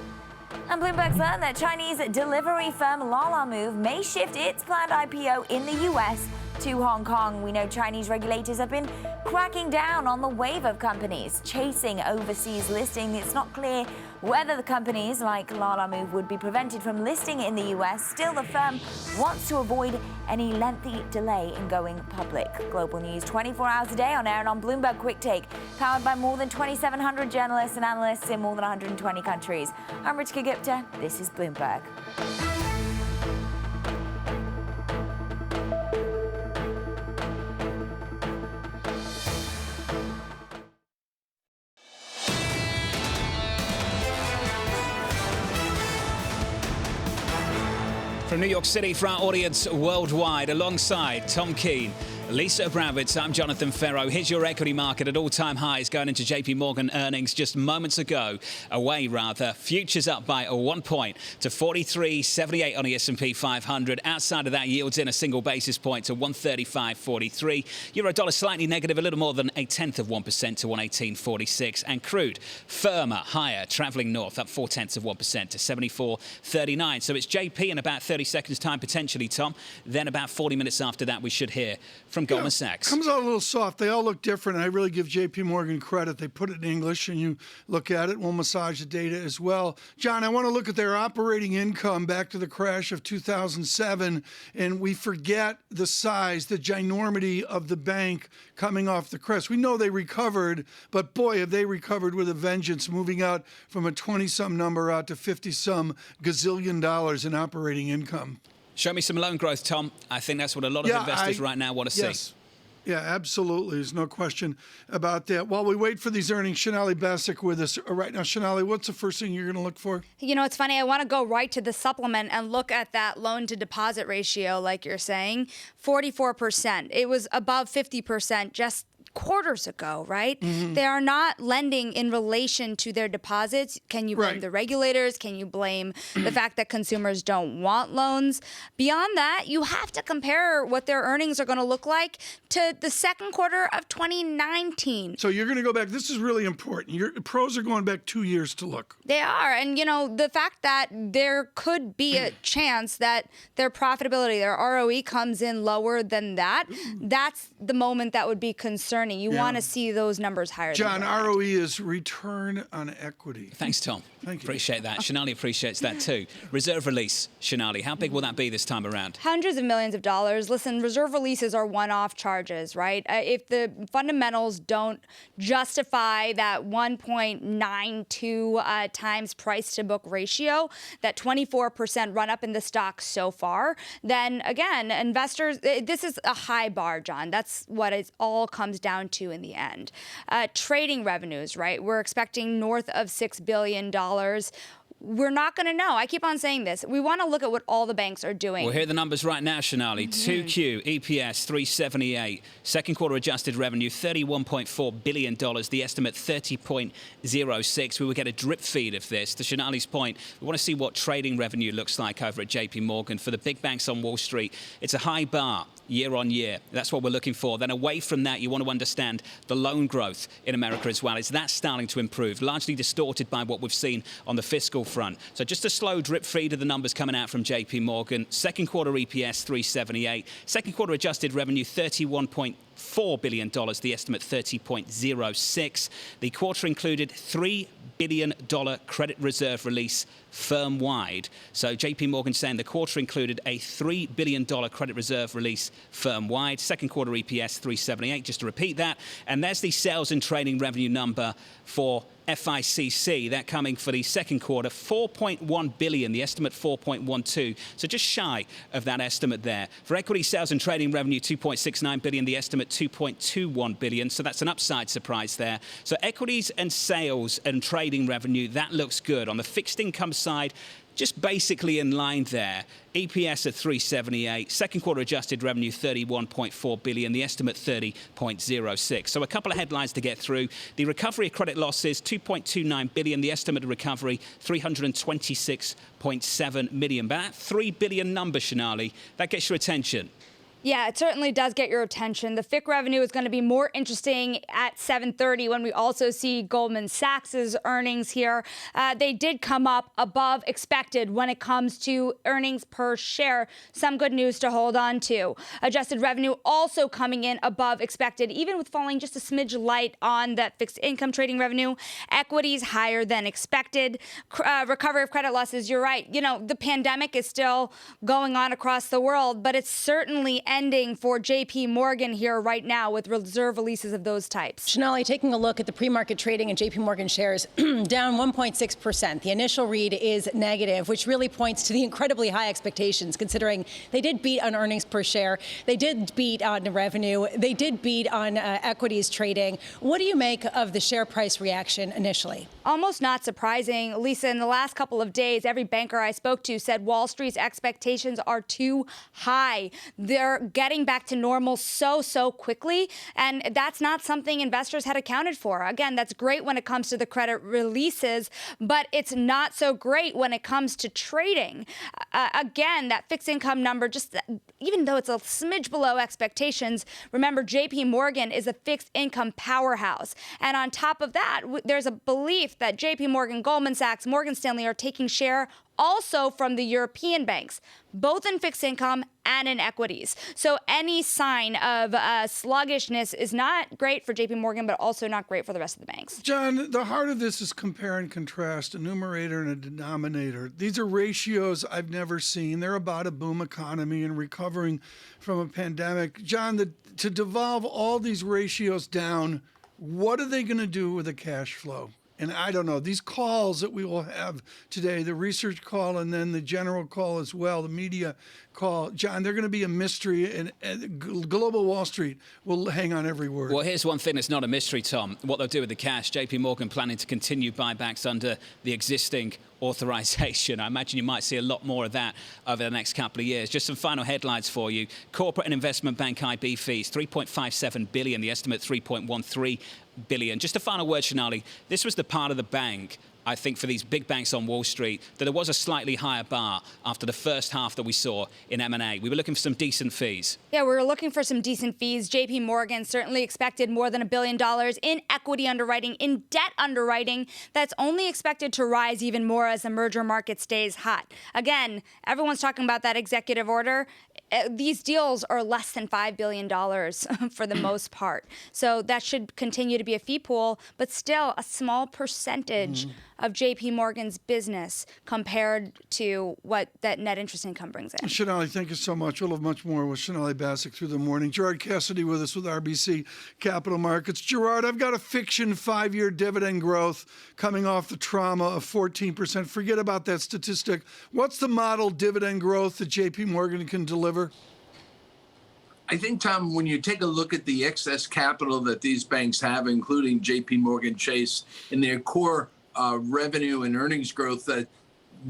Speaker 11: And Bloomberg's learned that Chinese delivery firm Lalamove may shift its planned IPO in the U.S. to Hong Kong. We know Chinese regulators have been cracking down on the wave of companies chasing overseas listing. It's not clear whether the companies like Lalamove would be prevented from listing in the U.S. Still, the firm wants to avoid any lengthy delay in going public. Global news 24 hours a day on air and on Bloomberg Quick Take, powered by more than 2,700 journalists and analysts in more than 120 countries. I'm Rich Gupta. This is Bloomberg.
Speaker 7: From New York City for our audience worldwide, alongside Tom Keene, Lisa Abramowicz, I'm Jonathan Ferro. Here's your equity market at all-time highs going into JPMorgan earnings just moments ago. Futures up by 1 point to 43.78 on the S&P 500. Outside of that, yields in a single basis point to 135.43. Euro dollar slightly negative, a little more than 0.1% to 118.46. And crude firmer, higher, traveling north, up 0.4% to 74.39. So it's JP in about 30 seconds time potentially, Tom. Then about 40 minutes after that, we should hear from Goldman Sachs.
Speaker 8: Comes out a little soft. They all look different. I really give JPMorgan credit. They put it in English, and you look at it. We'll massage the data as well. John, I want to look at their operating income back to the crash of 2007, and we forget the size, the ginormity of the bank coming off the crest. We know they recovered, but boy, have they recovered with a vengeance, moving out from a 20-some number out to 50-some gazillion dollars in operating income.
Speaker 7: Show me some loan growth, Tom. I think that's what a lot of investors right now want to see.
Speaker 8: Yeah, absolutely. There's no question about that. While we wait for these earnings, Shonali Bassick with us right now. Shonali, what's the first thing you're going to look for?
Speaker 15: You know, it's funny. I want to go right to the supplement and look at that loan-to-deposit ratio, like you're saying, 44%. It was above 50% just quarters ago, right? They are not lending in relation to their deposits. Can you blame the regulators? Can you blame the fact that consumers don't want loans? Beyond that, you have to compare what their earnings are going to look like to the second quarter of 2019.
Speaker 8: So you're going to go back. This is really important. Your pros are going back 2 years to look.
Speaker 15: They are. And, the fact that there could be a chance that their profitability, their ROE comes in lower than that, that's the moment that would be concerning. You want to see those numbers higher.
Speaker 8: John, ROE is return on equity.
Speaker 7: Thanks, Tom.
Speaker 8: Thank you.
Speaker 7: Appreciate that. Shanali appreciates that too. Reserve release, Shanali, how big will that be this time around?
Speaker 15: Hundreds of millions of dollars. Listen, reserve releases are one-off charges, right? If the fundamentals don't justify that 1.92 times price-to-book ratio, that 24% run-up in the stock so far, then again, investors, this is a high bar, John. That's what it all comes down to in the end. Trading revenues, right? We're expecting north of $6 billion. We're not going to know. I keep on saying this. We want to look at what all the banks are doing.
Speaker 7: We'll hear the numbers right now, Shanali. 2Q, EPS, 378. Second quarter adjusted revenue, $31.4 billion. The estimate, 30.06. We will get a drip feed of this. To Shanali's point, we want to see what trading revenue looks like over at JPMorgan. For the big banks on Wall Street, it's a high bar year on year. That's what we're looking for. Then away from that, you want to understand the loan growth in America as well. Is that starting to improve? Largely distorted by what we've seen on the fiscal front. So just a slow drip feed of the numbers coming out from JPMorgan. Second quarter EPS, 378. Second quarter adjusted revenue, $31.4 billion. The estimate, 30.06. The quarter included $3 billion credit reserve release firm-wide. So JPMorgan saying the quarter included a $3 billion credit reserve release firm-wide. Second quarter EPS, 378, just to repeat that. And there's the sales and trading revenue number for FICC, that coming for the second quarter, $4.1 billion, the estimate $4.12, so just shy of that estimate there. For equity sales and trading revenue, $2.69 billion, the estimate $2.21 billion, so that's an upside surprise there. So equities and sales and trading revenue, that looks good. On the fixed income side, just basically in line there. EPS at 378, second quarter adjusted revenue 31.4 billion, the estimate 30.06. So a couple of headlines to get through. The recovery of credit losses 2.29 billion, the estimate of recovery 326.7 million. But that 3 billion number, Shanali, that gets your attention.
Speaker 15: Yeah, it certainly does get your attention. The FICC revenue is going to be more interesting at 7:30 when we also see Goldman Sachs' earnings here. They did come up above expected when it comes to earnings per share. Some good news to hold on to. Adjusted revenue also coming in above expected, even with falling just a smidge light on that fixed income trading revenue. Equities higher than expected. Recovery of credit losses, you're right. The pandemic is still going on across the world, but it's certainly ending for JPMorgan here right now with reserve releases of those types.
Speaker 9: Shanali, taking a look at the pre-market trading in JPMorgan shares, down 1.6%. The initial read is negative, which really points to the incredibly high expectations, considering they did beat on earnings per share. They did beat on revenue. They did beat on equities trading. What do you make of the share price reaction initially?
Speaker 15: Almost not surprising. Lisa, in the last couple of days, every banker I spoke to said Wall Street's expectations are too high. They're getting back to normal so quickly, and that's not something investors had accounted for. Again, that's great when it comes to the credit releases, but it's not so great when it comes to trading. Again, that fixed income number, just even though it's a smidge below expectations, remember JPMorgan is a fixed income powerhouse. And on top of that, there's a belief that JPMorgan, Goldman Sachs, Morgan Stanley are taking share also from the European banks, both in fixed income and in equities. So any sign of sluggishness is not great for JPMorgan, but also not great for the rest of the banks.
Speaker 8: John, the heart of this is compare and contrast, a numerator and a denominator. These are ratios I've never seen. They're about a boom economy and recovering from a pandemic. John, to devolve all these ratios down, what are they going to do with the cash flow? And I don't know, these calls that we will have today, the research call and then the general call as well, the media call, John, they're going to be a mystery, and global Wall Street will hang on every word.
Speaker 7: Well, here's one thing that's not a mystery, Tom. What they'll do with the cash. JPMorgan planning to continue buybacks under the existing authorization. I imagine you might see a lot more of that over the next couple of years. Just some final headlines for you. Corporate and investment bank IB fees, $3.57 billion. The estimate, $3.13 billion. Just a final word, Shanali. This was the part of the bank, I think, for these big banks on Wall Street, that there was a slightly higher bar after the first half that we saw in M&A. We were looking for some decent fees.
Speaker 15: Yeah, we were looking for some decent fees. JPMorgan certainly expected more than $1 billion in equity underwriting, in debt underwriting. That's only expected to rise even more as the merger market stays hot. Again, everyone's talking about that executive order. These deals are less than $5 billion for the most part. So that should continue to be a fee pool, but still a small percentage of JPMorgan's business compared to what that net interest income brings in.
Speaker 8: Shanali, thank you so much. We'll have much more with Shanali Bassick through the morning. Gerard Cassidy with us with RBC Capital Markets. Gerard, I've got a fiction 5-year dividend growth coming off the trauma of 14%. Forget about that statistic. What's the model dividend growth that JPMorgan can deliver?
Speaker 14: I think, Tom, when you take a look at the excess capital that these banks have, including JPMorgan Chase, and their core revenue and earnings growth, that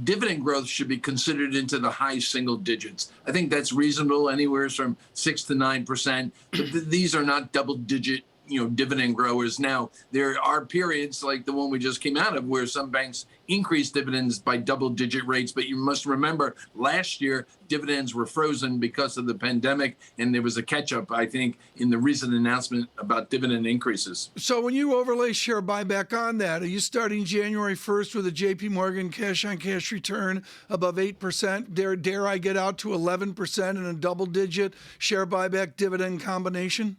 Speaker 14: dividend growth should be considered into the high single digits. I think that's reasonable, anywhere from 6 to 9%. But these are not double-digit, dividend growers. Now, there are periods like the one we just came out of where some banks increase dividends by double-digit rates. But you must remember, last year, dividends were frozen because of the pandemic, and there was a catch-up, I think, in the recent announcement about dividend increases.
Speaker 8: So when you overlay share buyback on that, are you starting January 1st with a JPMorgan cash-on-cash return above 8%? Dare I get out to 11% in a double-digit share buyback dividend combination?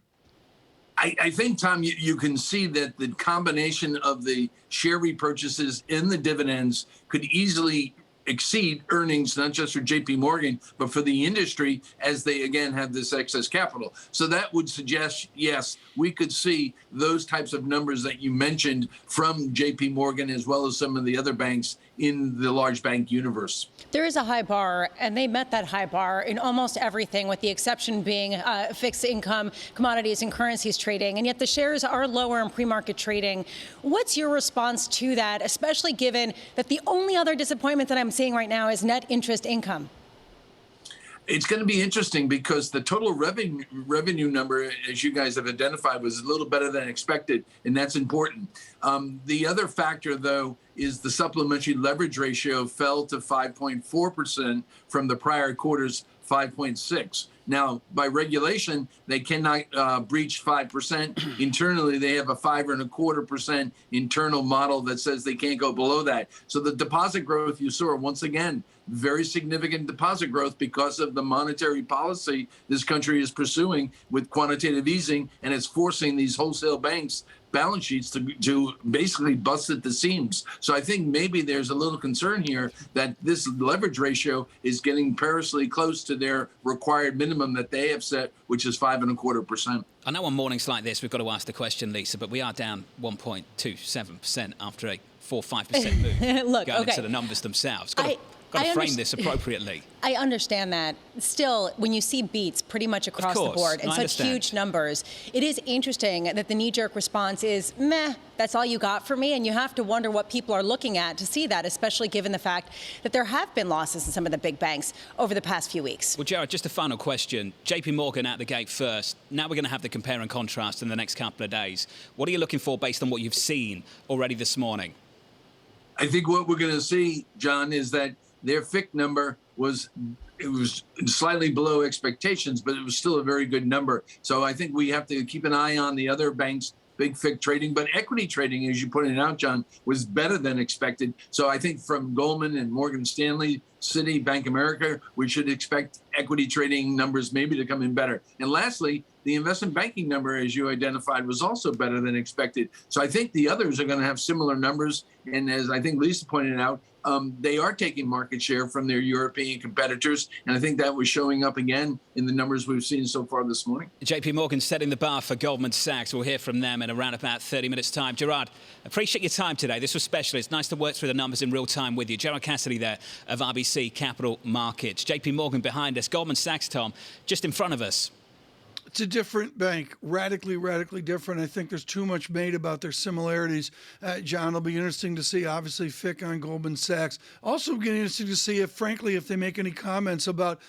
Speaker 14: I think, Tom, you can see that the combination of the share repurchases and the dividends could easily exceed earnings, not just for JPMorgan, but for the industry, as they, again, have this excess capital. So that would suggest, yes, we could see those types of numbers that you mentioned from JPMorgan, as well as some of the other banks in the large bank universe.
Speaker 9: There is a high bar, and they met that high bar in almost everything, with the exception being fixed income, commodities, and currencies trading. And yet the shares are lower in pre-market trading. What's your response to that, especially given that the only other disappointment that I'm seeing right now is net interest income?
Speaker 14: It's going to be interesting because the total revenue number, as you guys have identified, was a little better than expected, and that's important. The other factor, though, is the supplementary leverage ratio fell to 5.4% from the prior quarter's 5.6%. Now, by regulation, they cannot breach 5%. Internally, they have a 5.25% internal model that says they can't go below that. So the deposit growth you saw, once again, very significant deposit growth because of the monetary policy this country is pursuing with quantitative easing, and it's forcing these wholesale banks' balance sheets to basically bust at the seams. So I think maybe there's a little concern here that this leverage ratio is getting perilously close to their required minimum that they have set, which is 5.25%.
Speaker 7: I know on mornings like this we've got to ask the question, Lisa, but we are down 1.27% after a 4-5% move.
Speaker 9: Look,
Speaker 7: going
Speaker 9: okay.
Speaker 7: into the numbers themselves. Got to frame this appropriately.
Speaker 9: I understand that. Still, when you see beats pretty much across the board and such huge numbers, it is interesting that the knee-jerk response is, meh, that's all you got for me? And you have to wonder what people are looking at to see that, especially given the fact that there have been losses in some of the big banks over the past few weeks.
Speaker 7: Well, Jared, just a final question. JPMorgan out the gate first. Now we're going to have the compare and contrast in the next couple of days. What are you looking for based on what you've seen already this morning?
Speaker 14: I think what we're going to see, John, is that their FIC number was slightly below expectations, but it was still a very good number. So I think we have to keep an eye on the other banks' big FIC trading. But equity trading, as you pointed out, John, was better than expected. So I think from Goldman and Morgan Stanley, Citi, Bank of America, we should expect equity trading numbers maybe to come in better. And lastly, the investment banking number, as you identified, was also better than expected. So I think the others are going to have similar numbers. And as I think Lisa pointed out, they are taking market share from their European competitors. And I think that was showing up again in the numbers we've seen so far this morning.
Speaker 7: JPMorgan setting the bar for Goldman Sachs. We'll hear from them in around about 30 minutes' time. Gerard, appreciate your time today. This was special. It's nice to work through the numbers in real time with you. Gerard Cassidy there of RBC Capital Markets. JPMorgan behind us. Goldman Sachs, Tom, just in front of us.
Speaker 8: It's a different bank, radically different. I think there's too much made about their similarities. John, it'll be interesting to see, obviously, FIC on Goldman Sachs. Also be interesting to see if they make any comments about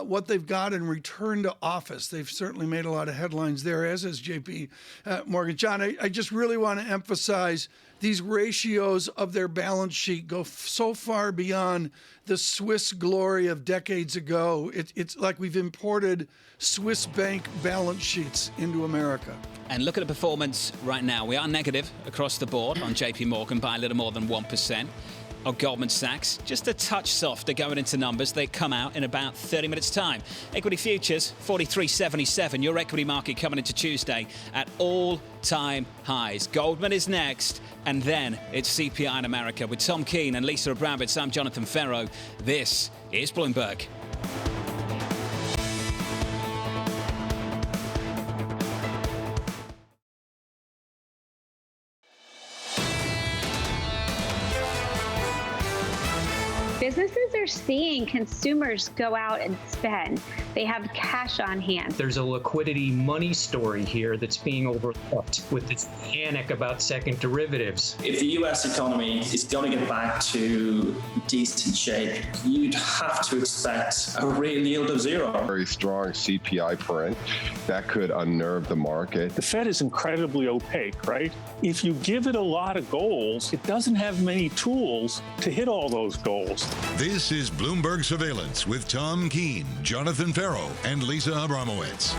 Speaker 8: what they've got in return to office. They've certainly made a lot of headlines there, as has JPMorgan. John, I just really want to emphasize these ratios of their balance sheet go so far beyond the Swiss glory of decades ago. It's like we've imported Swiss bank balance sheets into America.
Speaker 7: And look at the performance right now. We are negative across the board on JPMorgan by a little more than 1%. On Goldman Sachs, just a touch softer going into numbers. They come out in about 30 minutes' time. Equity futures, 43.77. Your equity market coming into Tuesday at all-time highs. Goldman is next, and then it's CPI in America. With Tom Keene and Lisa Abramowicz, I'm Jonathan Ferro. This is Bloomberg.
Speaker 1: Businesses are seeing consumers go out and spend. They have cash on hand.
Speaker 2: There's a liquidity money story here that's being overlooked with this panic about second derivatives.
Speaker 3: If the US economy is going to get back to decent shape, you'd have to expect a real yield of zero.
Speaker 4: Very strong CPI print that could unnerve the market.
Speaker 5: The Fed is incredibly opaque, right? If you give it a lot of goals, it doesn't have many tools to hit all those goals.
Speaker 6: This is Bloomberg Surveillance with Tom Keene, Jonathan Ferro, and Lisa Abramowicz.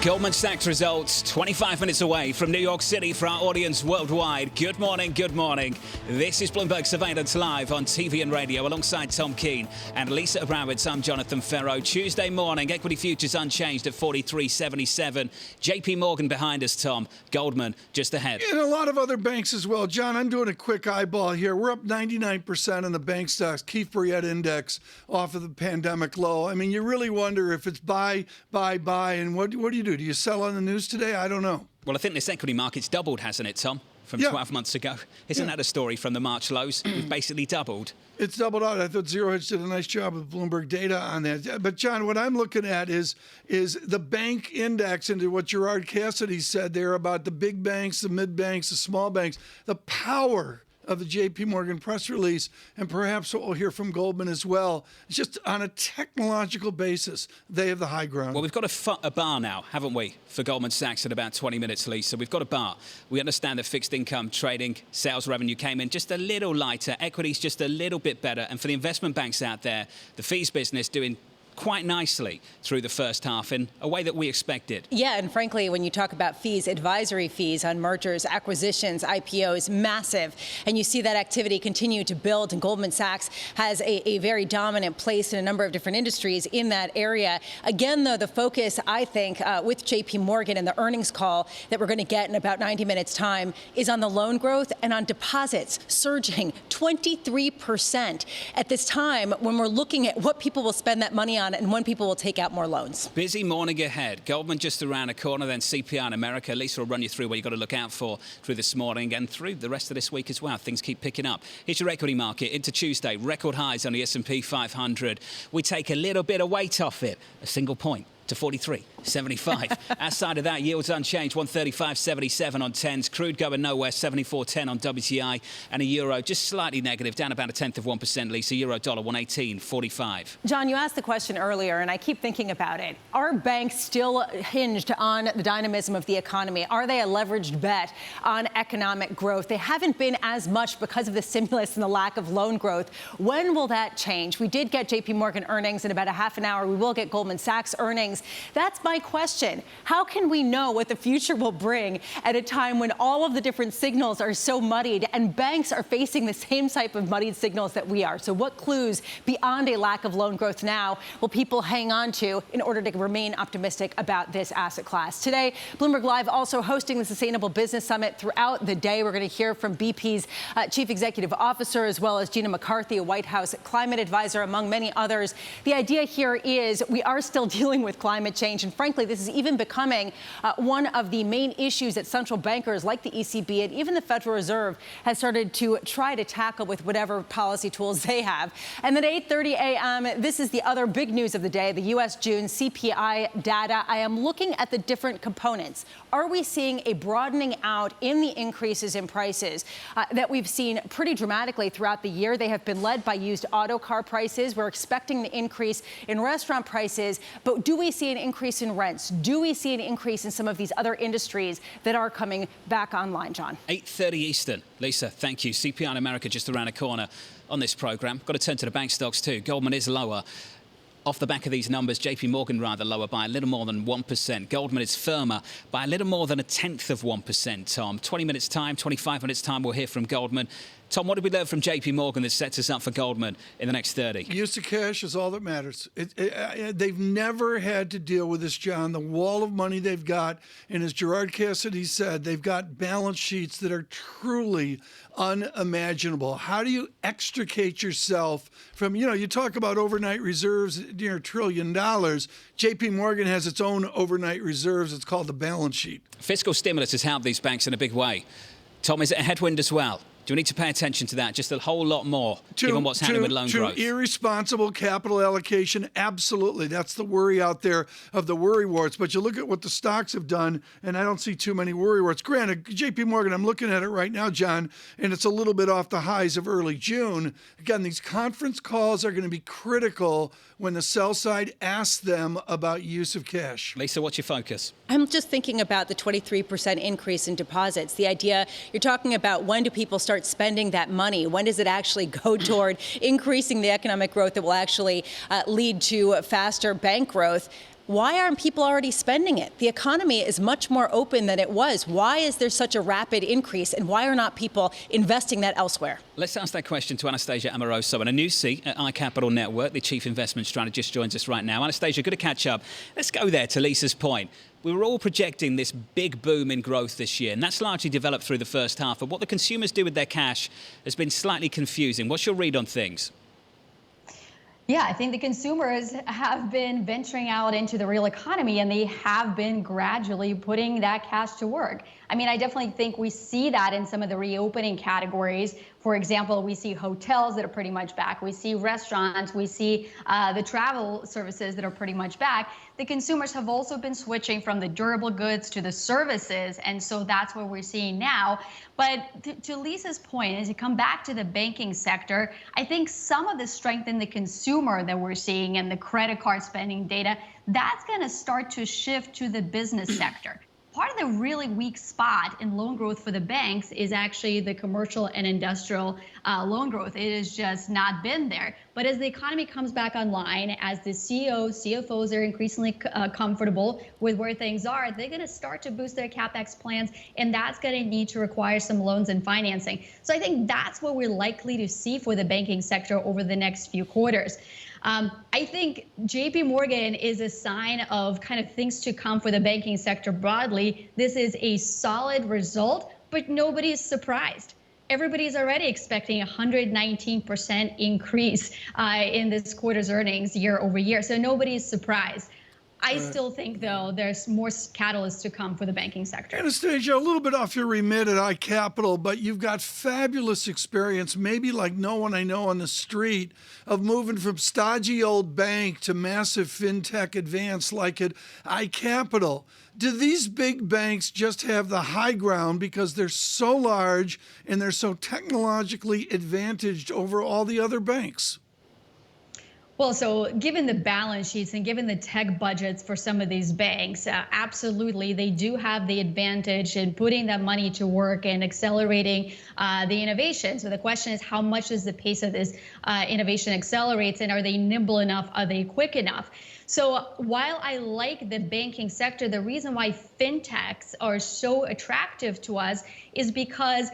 Speaker 7: Goldman Sachs results 25 minutes away from New York City for our audience worldwide. Good morning, good morning. This is Bloomberg Surveillance live on TV and radio alongside Tom Keene and Lisa Abramowicz. I'm Jonathan Ferro. Tuesday morning, equity futures unchanged at 43.77. JPMorgan behind us, Tom. Goldman just ahead.
Speaker 8: And a lot of other banks as well. John, I'm doing a quick eyeball here. We're up 99% in the bank stocks, Keefe Bruyette index off of the pandemic low. I mean, you really wonder if it's buy, and what do you do? Do you sell on the news today? I don't know.
Speaker 7: Well, I think this equity market's doubled, hasn't it, Tom, from 12 months ago? Isn't that a story from the March lows? It's basically doubled. It's
Speaker 8: doubled out. I thought Zero Hedge did a nice job with Bloomberg data on that. But, John, what I'm looking at is the bank index into what Gerard Cassidy said there about the big banks, the mid banks, the small banks, the power of the JPMorgan press release, and perhaps what we'll hear from Goldman as well. It's just on a technological basis, they have the high ground.
Speaker 7: Well, we've got a bar now, haven't we, for Goldman Sachs in about 20 minutes, Lisa. We've got a bar. We understand that fixed income trading, sales revenue came in just a little lighter, equities just a little bit better, and for the investment banks out there, the fees business doing quite nicely through the first half in a way that we expected.
Speaker 9: Yeah, and frankly, when you talk about fees, advisory fees on mergers, acquisitions, IPOs, massive. And you see that activity continue to build, and Goldman Sachs has a very dominant place in a number of different industries in that area. Again, though, the focus, I think, with JPMorgan and the earnings call that we're going to get in about 90 minutes' time is on the loan growth and on deposits surging 23% at this time when we're looking at what people will spend that money on and when people will take out more loans.
Speaker 7: Busy morning ahead. Goldman just around the corner, then CPI in America. Lisa will run you through what you've got to look out for through this morning and through the rest of this week as well. Things keep picking up. Here's your equity market into Tuesday. Record highs on the S&P 500. We take a little bit of weight off it. A single point to 43.75. Outside of that, yields unchanged, 135.77 on 10s. Crude going nowhere, 74.10 on WTI. And a euro just slightly negative, down about 0.1%, Lisa. Euro dollar, 118.45.
Speaker 9: John, you asked the question earlier, and I keep thinking about it. Are banks still hinged on the dynamism of the economy? Are they a leveraged bet on economic growth? They haven't been as much because of the stimulus and the lack of loan growth. When will that change? We did get JPMorgan earnings in about a half an hour. We will get Goldman Sachs earnings banks. That's my question. How can we know what the future will bring at a time when all of the different signals are so muddied and banks are facing the same type of muddied signals that we are? So what clues beyond a lack of loan growth now will people hang on to in order to remain optimistic about this asset class? Today, Bloomberg Live also hosting the Sustainable Business Summit throughout the day. We're going to hear from BP's Chief Executive Officer, as well as Gina McCarthy, a White House climate advisor, among many others. The idea here is we are still dealing with climate change. And frankly, this is even becoming one of the main issues that central bankers like the ECB and even the Federal Reserve has started to try to tackle with whatever policy tools they have. And then at 8:30 a.m., this is the other big news of the day, the U.S. June CPI data. I am looking at the different components. Are we seeing a broadening out in the increases in prices that we've seen pretty dramatically throughout the year? They have been led by used auto car prices. We're expecting the increase in restaurant prices, but do we see an increase in rents? Do we see an increase in some of these other industries that are coming back online, John?
Speaker 7: 8:30 Eastern. Lisa, thank you. CPI in America just around the corner on this program. Got to turn to the bank stocks too. Goldman is lower. Off the back of these numbers, JPMorgan rather lower by a little more than 1%. Goldman is firmer by a little more than 0.1%, Tom. 20 minutes time, 25 minutes time, we'll hear from Goldman. Tom, what did we learn from JPMorgan that sets us up for Goldman in the next 30?
Speaker 8: Use of cash is all that matters. They've never had to deal with this, John. The wall of money they've got, and as Gerard Cassidy said, they've got balance sheets that are truly unimaginable. How do you extricate yourself from, you talk about overnight reserves near $1 trillion. JPMorgan has its own overnight reserves. It's called the balance sheet.
Speaker 7: Fiscal stimulus has helped these banks in a big way. Tom, is it a headwind as well? Do we need to pay attention to that just a whole lot more, given what's happening with loan growth?
Speaker 8: Irresponsible capital allocation, absolutely. That's the worry out there of the worry warts. But you look at what the stocks have done, and I don't see too many worry warts. Granted, JPMorgan, I'm looking at it right now, John, and it's a little bit off the highs of early June. Again, these conference calls are going to be critical when the sell side asks them about use of cash.
Speaker 7: Lisa, what's your focus?
Speaker 9: I'm just thinking about the 23% increase in deposits. The idea, you're talking about when do people start spending that money? When does it actually go toward increasing the economic growth that will actually lead to faster bank growth? Why aren't people already spending it? The economy is much more open than it was. Why is there such a rapid increase, and why are not people investing that elsewhere?
Speaker 7: Let's ask that question to Anastasia Amoroso in a new seat at iCapital Network. The chief investment strategist joins us right now. Anastasia, good to catch up. Let's go there to Lisa's point. We were all projecting this big boom in growth this year, and that's largely developed through the first half. But what the consumers do with their cash has been slightly confusing. What's your read on things?
Speaker 16: Yeah, I think the consumers have been venturing out into the real economy, and they have been gradually putting that cash to work. I mean, I definitely think we see that in some of the reopening categories. For example, we see hotels that are pretty much back. We see restaurants. We see the travel services that are pretty much back. The consumers have also been switching from the durable goods to the services. And so that's what we're seeing now. But to Lisa's point, as you come back to the banking sector, I think some of the strength in the consumer that we're seeing and the credit card spending data, that's going to start to shift to the business sector. Part of the really weak spot in loan growth for the banks is actually the commercial and industrial loan growth. It has just not been there. But as the economy comes back online, as the CEOs, CFOs are increasingly comfortable with where things are, they're going to start to boost their CapEx plans, and that's going to need to require some loans and financing. So I think that's what we're likely to see for the banking sector over the next few quarters. I think JPMorgan is a sign of kind of things to come for the banking sector broadly. This is a solid result, but nobody's surprised. Everybody's already expecting a 119% increase in this quarter's earnings year over year. So nobody's surprised. I still think, though, there's more catalysts to come for the banking sector.
Speaker 8: Anastasia, a little bit off your remit at iCapital, but you've got fabulous experience, maybe like no one I know on the street, of moving from stodgy old bank to massive fintech advance like at iCapital. Do these big banks just have the high ground because they're so large and they're so technologically advantaged over all the other banks?
Speaker 16: Well, so given the balance sheets and given the tech budgets for some of these banks, absolutely, they do have the advantage in putting that money to work and accelerating the innovation. So the question is, how much does the pace of this innovation accelerates, and are they nimble enough? Are they quick enough? So while I like the banking sector, the reason why fintechs are so attractive to us is because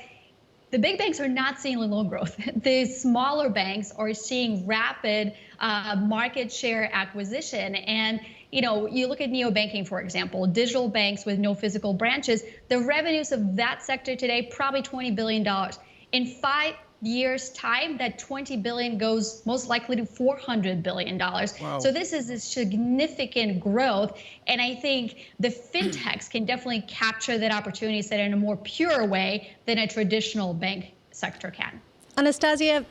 Speaker 16: the big banks are not seeing loan growth. The smaller banks are seeing rapid market share acquisition. And, you know, you look at neobanking, for example, digital banks with no physical branches, the revenues of that sector today, probably $20 billion. In 5 years' time, that $20 billion goes most likely to $400 billion.
Speaker 8: Wow.
Speaker 16: So this is a significant growth. And I think the fintechs can definitely capture that opportunity set in a more pure way than a traditional bank sector can.
Speaker 9: Anastasia,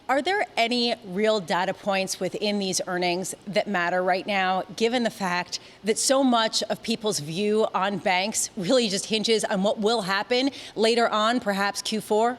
Speaker 9: are there any real data points within these earnings that matter right now, given the fact that so much of people's view on banks really just hinges on what will happen later on, perhaps Q4?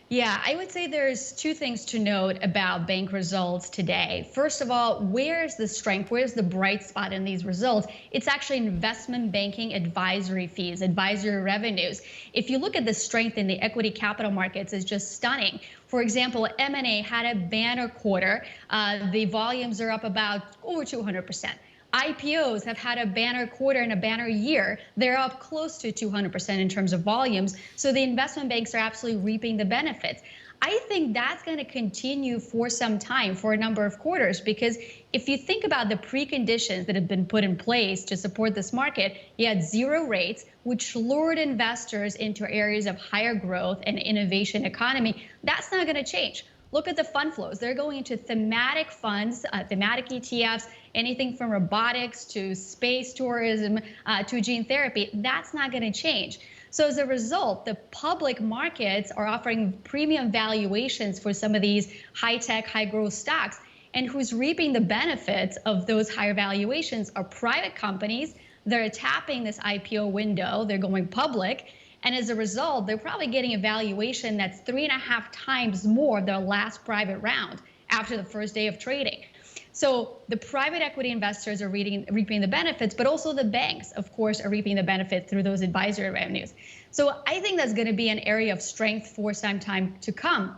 Speaker 16: Yeah, I would say there's two things to note about bank results today. First of all, where's the strength? Where's the bright spot in these results? It's actually investment banking advisory fees, advisory revenues. If you look at the strength in the equity capital markets, it's just stunning. For example, M&A had a banner quarter. The volumes are up about over 200%. IPOs have had a banner quarter and a banner year. They're up close to 200% in terms of volumes. So the investment banks are absolutely reaping the benefits. I think that's going to continue for some time, for a number of quarters, because if you think about the preconditions that have been put in place to support this market, you had zero rates, which lured investors into areas of higher growth and innovation economy. That's not going to change. Look at the fund flows. They're going into thematic funds, thematic ETFs, anything from robotics to space tourism to gene therapy. That's not going to change. So as a result, the public markets are offering premium valuations for some of these high-tech, high-growth stocks. And who's reaping the benefits of those higher valuations are private companies. They're tapping this IPO window. They're going public. And as a result, they're probably getting a valuation that's 3.5 times more their last private round after the first day of trading. So the private equity investors are reaping the benefits, but also the banks, of course, are reaping the benefits through those advisory revenues. So I think that's going to be an area of strength for some time to come.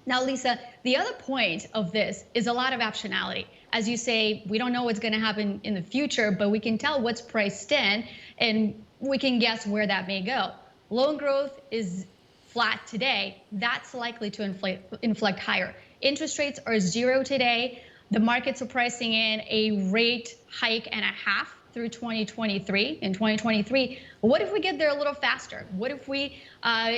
Speaker 16: Now, Lisa, the other point of this is a lot of optionality. As you say, we don't know what's going to happen in the future, but we can tell what's priced in, and we can guess where that may go. Loan growth is flat today. That's likely to inflect higher. Interest rates are zero today. The markets are pricing in a rate hike and a half through 2023. In 2023, what if we get there a little faster? What if we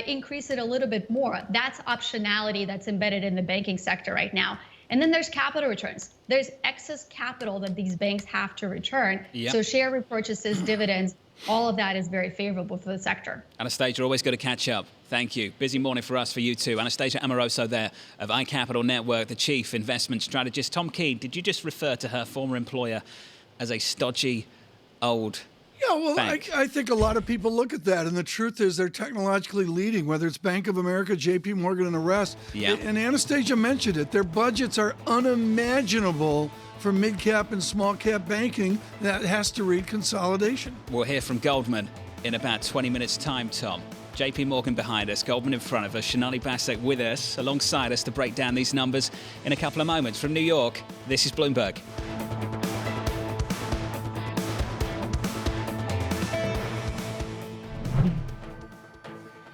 Speaker 16: increase it a little bit more? That's optionality that's embedded in the banking sector right now. And then there's capital returns. There's excess capital that these banks have to return. Yep. So share repurchases, dividends, all of that is very favorable for the sector.
Speaker 7: Anastasia, always good to catch up. Thank you. Busy morning for us, for you too. Anastasia Amoroso there of iCapital Network, the Chief Investment Strategist. Tom Keene, did you just refer to her former employer as a stodgy old bank?
Speaker 8: I think a lot of people look at that, and the truth is they're technologically leading, whether it's Bank of America, JPMorgan, and the rest.
Speaker 7: Yeah.
Speaker 8: And Anastasia mentioned it. Their budgets are unimaginable for mid-cap and small-cap banking. That has to read consolidation.
Speaker 7: We'll hear from Goldman in about 20 minutes' time, Tom. JPMorgan behind us, Goldman in front of us, Shonali Basak with us, alongside us to break down these numbers in a couple of moments. From New York, this is Bloomberg.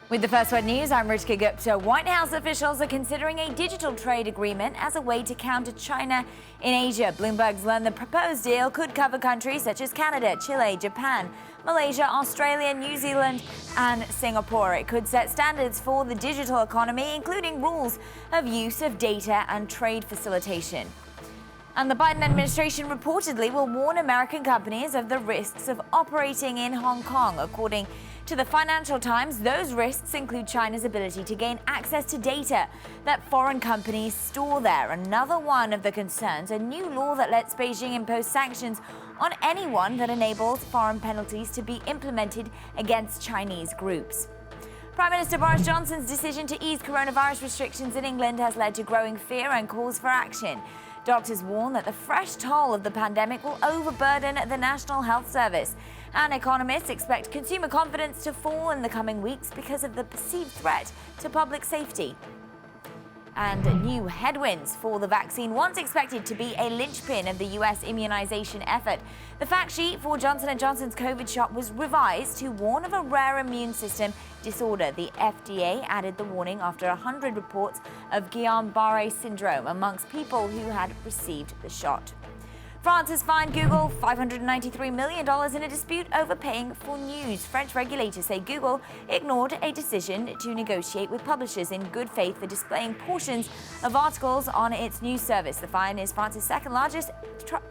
Speaker 11: With the First Word News, I'm Ritika Gupta. White House officials are considering a digital trade agreement as a way to counter China in Asia. Bloomberg's learned the proposed deal could cover countries such as Canada, Chile, Japan, Malaysia, Australia, New Zealand and Singapore. It could set standards for the digital economy, including rules of use of data and trade facilitation. And the Biden administration reportedly will warn American companies of the risks of operating in Hong Kong. According to the Financial Times, those risks include China's ability to gain access to data that foreign companies store there. Another one of the concerns, a new law that lets Beijing impose sanctions on anyone that enables foreign penalties to be implemented against Chinese groups. Prime Minister Boris Johnson's decision to ease coronavirus restrictions in England has led to growing fear and calls for action. Doctors warn that the fresh toll of the pandemic will overburden the National Health Service. And economists expect consumer confidence to fall in the coming weeks because of the perceived threat to public safety. And new headwinds for the vaccine, once expected to be a linchpin of the U.S. immunization effort. The fact sheet for Johnson & Johnson's COVID shot was revised to warn of a rare immune system disorder. The FDA added the warning after 100 reports of Guillain-Barré syndrome amongst people who had received the shot. France has fined Google $593 million in a dispute over paying for news. French regulators say Google ignored a decision to negotiate with publishers in good faith for displaying portions of articles on its news service. The fine is France's second largest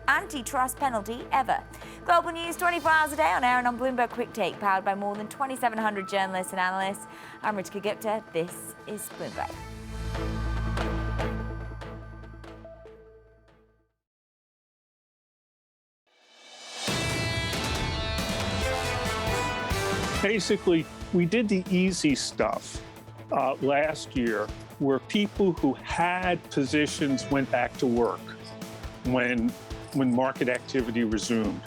Speaker 11: antitrust penalty ever. Global news 24 hours a day on air and on Bloomberg Quick Take, powered by more than 2,700 journalists and analysts. I'm Ritika Gupta. This is Bloomberg.
Speaker 5: Basically, we did the easy stuff last year where people who had positions went back to work when market activity resumed.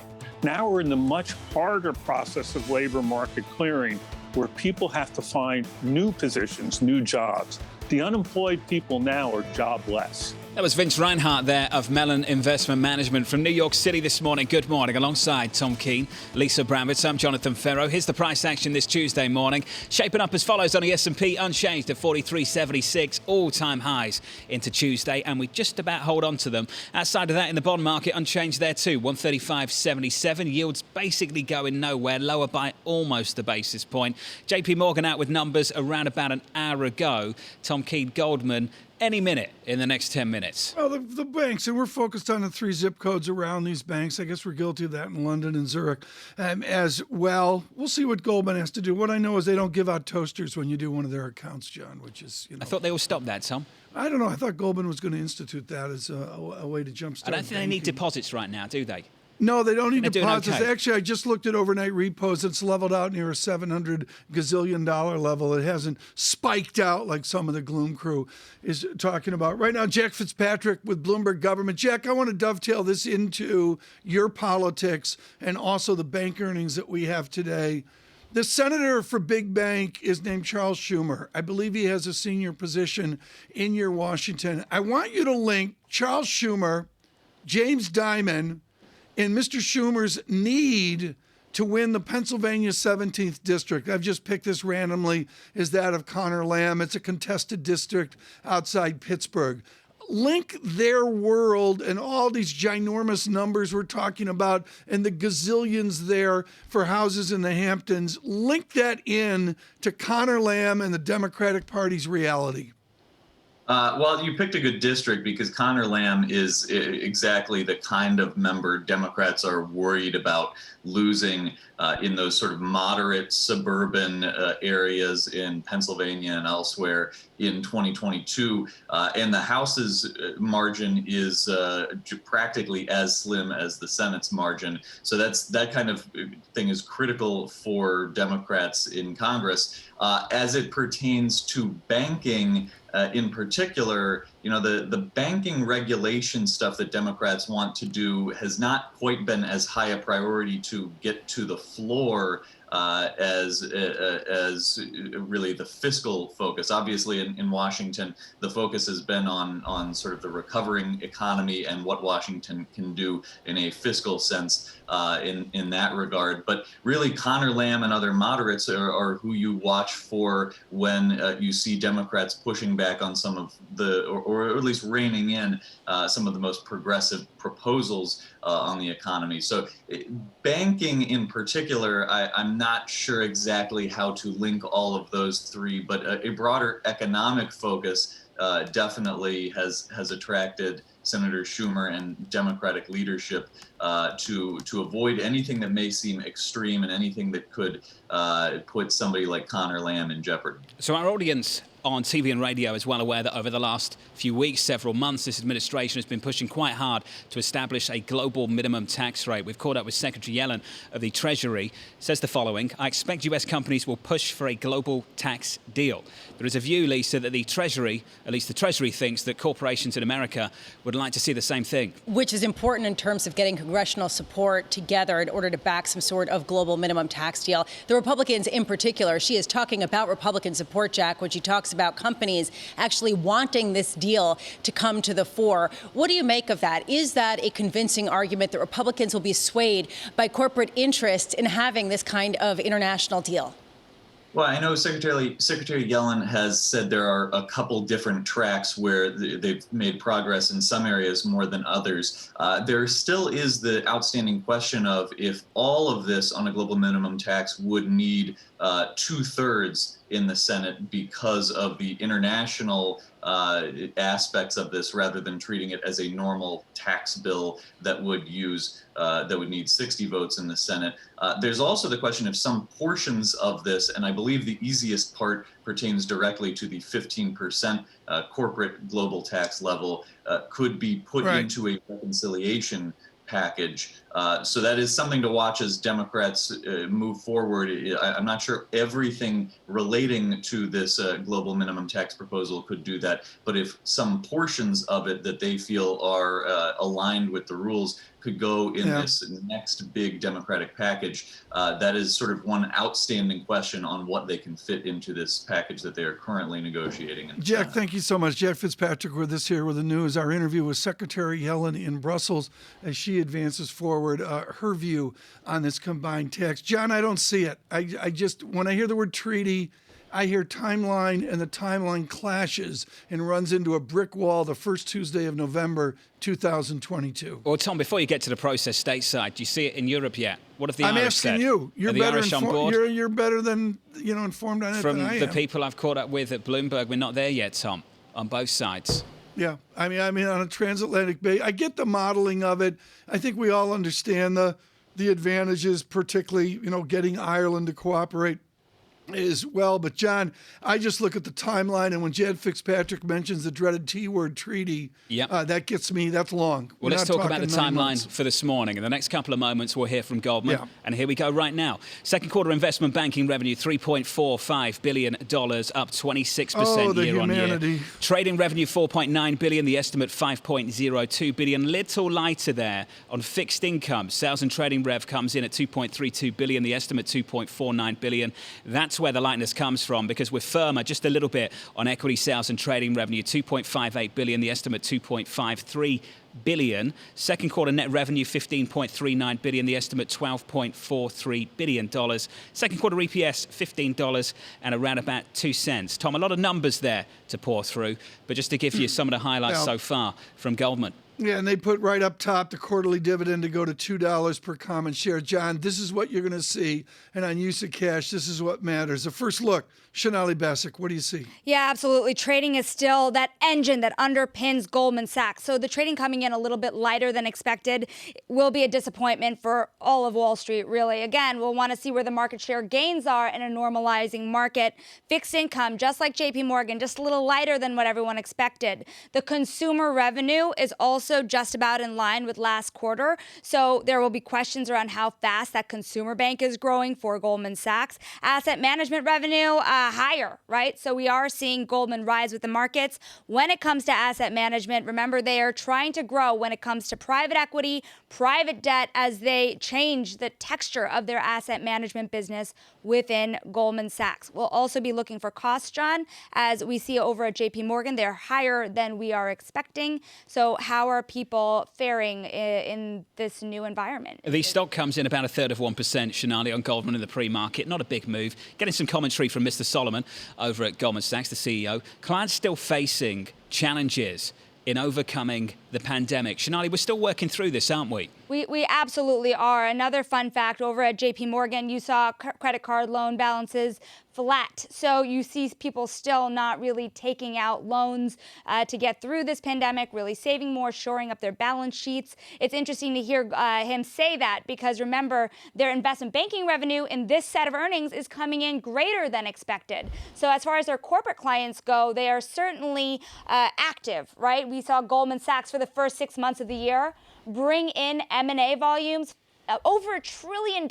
Speaker 5: Now we're in the much harder process of labor market clearing where people have to find new positions, new jobs. The unemployed people now are jobless.
Speaker 7: That was Vince Reinhardt there of Mellon Investment Management from New York City this morning. Good morning. Alongside Tom Keene, Lisa Abramowicz, I'm Jonathan Ferro. Here's the price action this Tuesday morning. Shaping up as follows on the S&P, unchanged at 43.76, all-time highs into Tuesday, and we just about hold on to them. Outside of that, in the bond market, unchanged there too, 135.77. Yields basically going nowhere, lower by almost a basis point. JPMorgan out with numbers around about an hour ago. Tom Keene, Goldman, any minute in the next 10 minutes.
Speaker 8: Well, the banks, and we're focused on the 3 zip codes around these banks. I guess we're guilty of that in London and Zurich as well. We'll see what Goldman has to do. What I know is they don't give out toasters when you do one of their accounts, John, which is,
Speaker 7: I thought they all stopped that, Tom.
Speaker 8: I don't know. I thought Goldman was going to institute that as a way to jumpstart.
Speaker 7: I don't think they need deposits right now, do they?
Speaker 8: No, they don't need deposits.
Speaker 7: Okay.
Speaker 8: Actually, I just looked at overnight repos. It's leveled out near a $700 gazillion level. It hasn't spiked out like some of the gloom crew is talking about. Right now, Jack Fitzpatrick with Bloomberg Government. Jack, I want to dovetail this into your politics and also the bank earnings that we have today. The senator for Big Bank is named Charles Schumer. I believe he has a senior position in your Washington. I want you to link Charles Schumer, James Dimon, and Mr. Schumer's need to win the Pennsylvania 17th district. I've just picked this randomly, is that of Connor Lamb. It's a contested district outside Pittsburgh. Link their world and all these ginormous numbers we're talking about and the gazillions there for houses in the Hamptons. Link that in to Connor Lamb and the Democratic Party's reality.
Speaker 17: Well, you picked a good district because Connor Lamb is exactly the kind of member Democrats are worried about losing in those sort of moderate suburban areas in Pennsylvania and elsewhere in 2022. And the House's margin is practically as slim as the Senate's margin. So that kind of thing is critical for Democrats in Congress. As it pertains to banking, in particular, the banking regulation stuff that Democrats want to do has not quite been as high a priority to get to the floor as really the fiscal focus. Obviously, in Washington, the focus has been on sort of the recovering economy and what Washington can do in a fiscal sense in that regard. But really, Connor Lamb and other moderates are who you watch for when you see Democrats pushing back on some of or at least reining in some of the most progressive proposals on the economy. So banking in particular, I'm not sure exactly how to link all of those three, but a broader economic focus definitely has attracted Senator Schumer and Democratic leadership to avoid anything that may seem extreme and anything that could put somebody like Connor Lamb in jeopardy.
Speaker 7: So our audience on TV and radio as well aware that over the last few weeks, several months, this administration has been pushing quite hard to establish a global minimum tax rate. We've caught up with Secretary Yellen of the Treasury. Says the following: I expect U.S. companies will push for a global tax deal. There is a view, Lisa, that the Treasury, at least the Treasury, thinks that corporations in America would like to see the same thing.
Speaker 9: Which is important in terms of getting congressional support together in order to back some sort of global minimum tax deal. The Republicans in particular, she is talking about Republican support, Jack, when she talks about companies actually wanting this deal to come to the fore. What do you make of that? Is that a convincing argument that Republicans will be swayed by corporate interests in having this kind of international deal?
Speaker 17: Well, I know Secretary Yellen has said there are a couple different tracks where they've made progress in some areas more than others. There still is the outstanding question of if all of this on a global minimum tax would need 2/3 in the Senate because of the international aspects of this, rather than treating it as a normal tax bill that would need 60 votes in the Senate. There's also the question of some portions of this, and I believe the easiest part pertains directly to the 15% corporate global tax level, could be put into a reconciliation package. So that is something to watch as Democrats move forward. I'm not sure everything relating to this global minimum tax proposal could do that, but if some portions of it that they feel are aligned with the rules could go in this next big Democratic package, that is sort of one outstanding question on what they can fit into this package that they are currently negotiating.
Speaker 8: Jack, thank you so much. Jack Fitzpatrick with us here with the news. Our interview with Secretary Yellen in Brussels as she advances forward her view on this combined tax. John, I don't see it. I just, when I hear the word treaty, I hear timeline, and the timeline clashes and runs into a brick wall the first Tuesday of November, 2022.
Speaker 7: Well, Tom, before you get to the process stateside, do you see it in Europe yet? What have the
Speaker 8: I'm
Speaker 7: Irish said?
Speaker 8: asking you. You're
Speaker 7: Are the
Speaker 8: better
Speaker 7: Irish on
Speaker 8: informed.
Speaker 7: board?
Speaker 8: You're better than informed on it
Speaker 7: From
Speaker 8: than I
Speaker 7: the
Speaker 8: am.
Speaker 7: people I've caught up with at Bloomberg, we're not there yet, Tom, on both sides.
Speaker 8: Yeah, I mean, on a transatlantic base, I get the modeling of it. I think we all understand the advantages, particularly getting Ireland to cooperate as well. But John, I just look at the timeline, and when Jed Fitzpatrick mentions the dreaded T word treaty, that gets me. That's long.
Speaker 7: Well, let's talk about the timeline for this morning. In the next couple of moments, we'll hear from Goldman. And here we go right now. Second quarter investment banking revenue, $3.45 billion, up 26% year on year. Trading revenue, $4.9 billion. The estimate, $5.02 billion. Little lighter there on fixed income. Sales and trading rev comes in at $2.32 billion. The estimate, $2.49 billion. That's where the lightness comes from, because we're firmer just a little bit on equity sales and trading revenue, $2.58 billion. The estimate, $2.53 billion. Second quarter net revenue, $15.39 billion. The estimate, $12.43 billion. Second quarter EPS, $15 and around about 2 cents. Tom, a lot of numbers there to pour through, but just to give you some of the highlights so far from Goldman.
Speaker 8: Yeah, and they put right up top the quarterly dividend to go to $2 per common share. John, this is what you're going to see. And on use of cash, this is what matters. The first look, Shonali Bassick, what do you see?
Speaker 15: Yeah, absolutely. Trading is still that engine that underpins Goldman Sachs. So the trading coming in a little bit lighter than expected will be a disappointment for all of Wall Street, really. Again, we'll want to see where the market share gains are in a normalizing market. Fixed income, just like JPMorgan, just a little lighter than what everyone expected. The consumer revenue is also just about in line with last quarter. So there will be questions around how fast that consumer bank is growing for Goldman Sachs. Asset management revenue, higher, right? So we are seeing Goldman rise with the markets. When it comes to asset management, remember, they are trying to grow when it comes to private equity, private debt, as they change the texture of their asset management business within Goldman Sachs. We'll also be looking for costs, John, as we see over at JPMorgan. They're higher than we are expecting. So how are people faring in this new environment?
Speaker 7: The stock comes in about 1/3 of 1%, Shonali, on Goldman in the pre-market. Not a big move. Getting some commentary from Mr. Solomon over at Goldman Sachs, the CEO. Clients still facing challenges in overcoming the pandemic. Shonali, we're still working through this, aren't we?
Speaker 15: We absolutely are. Another fun fact, over at JPMorgan, you saw credit card loan balances flat. So you see people still not really taking out loans to get through this pandemic, really saving more, shoring up their balance sheets. It's interesting to hear him say that because remember, their investment banking revenue in this set of earnings is coming in greater than expected. So as far as their corporate clients go, they are certainly active, right? We saw Goldman Sachs for the first 6 months of the year bring in M&A volumes over $1 trillion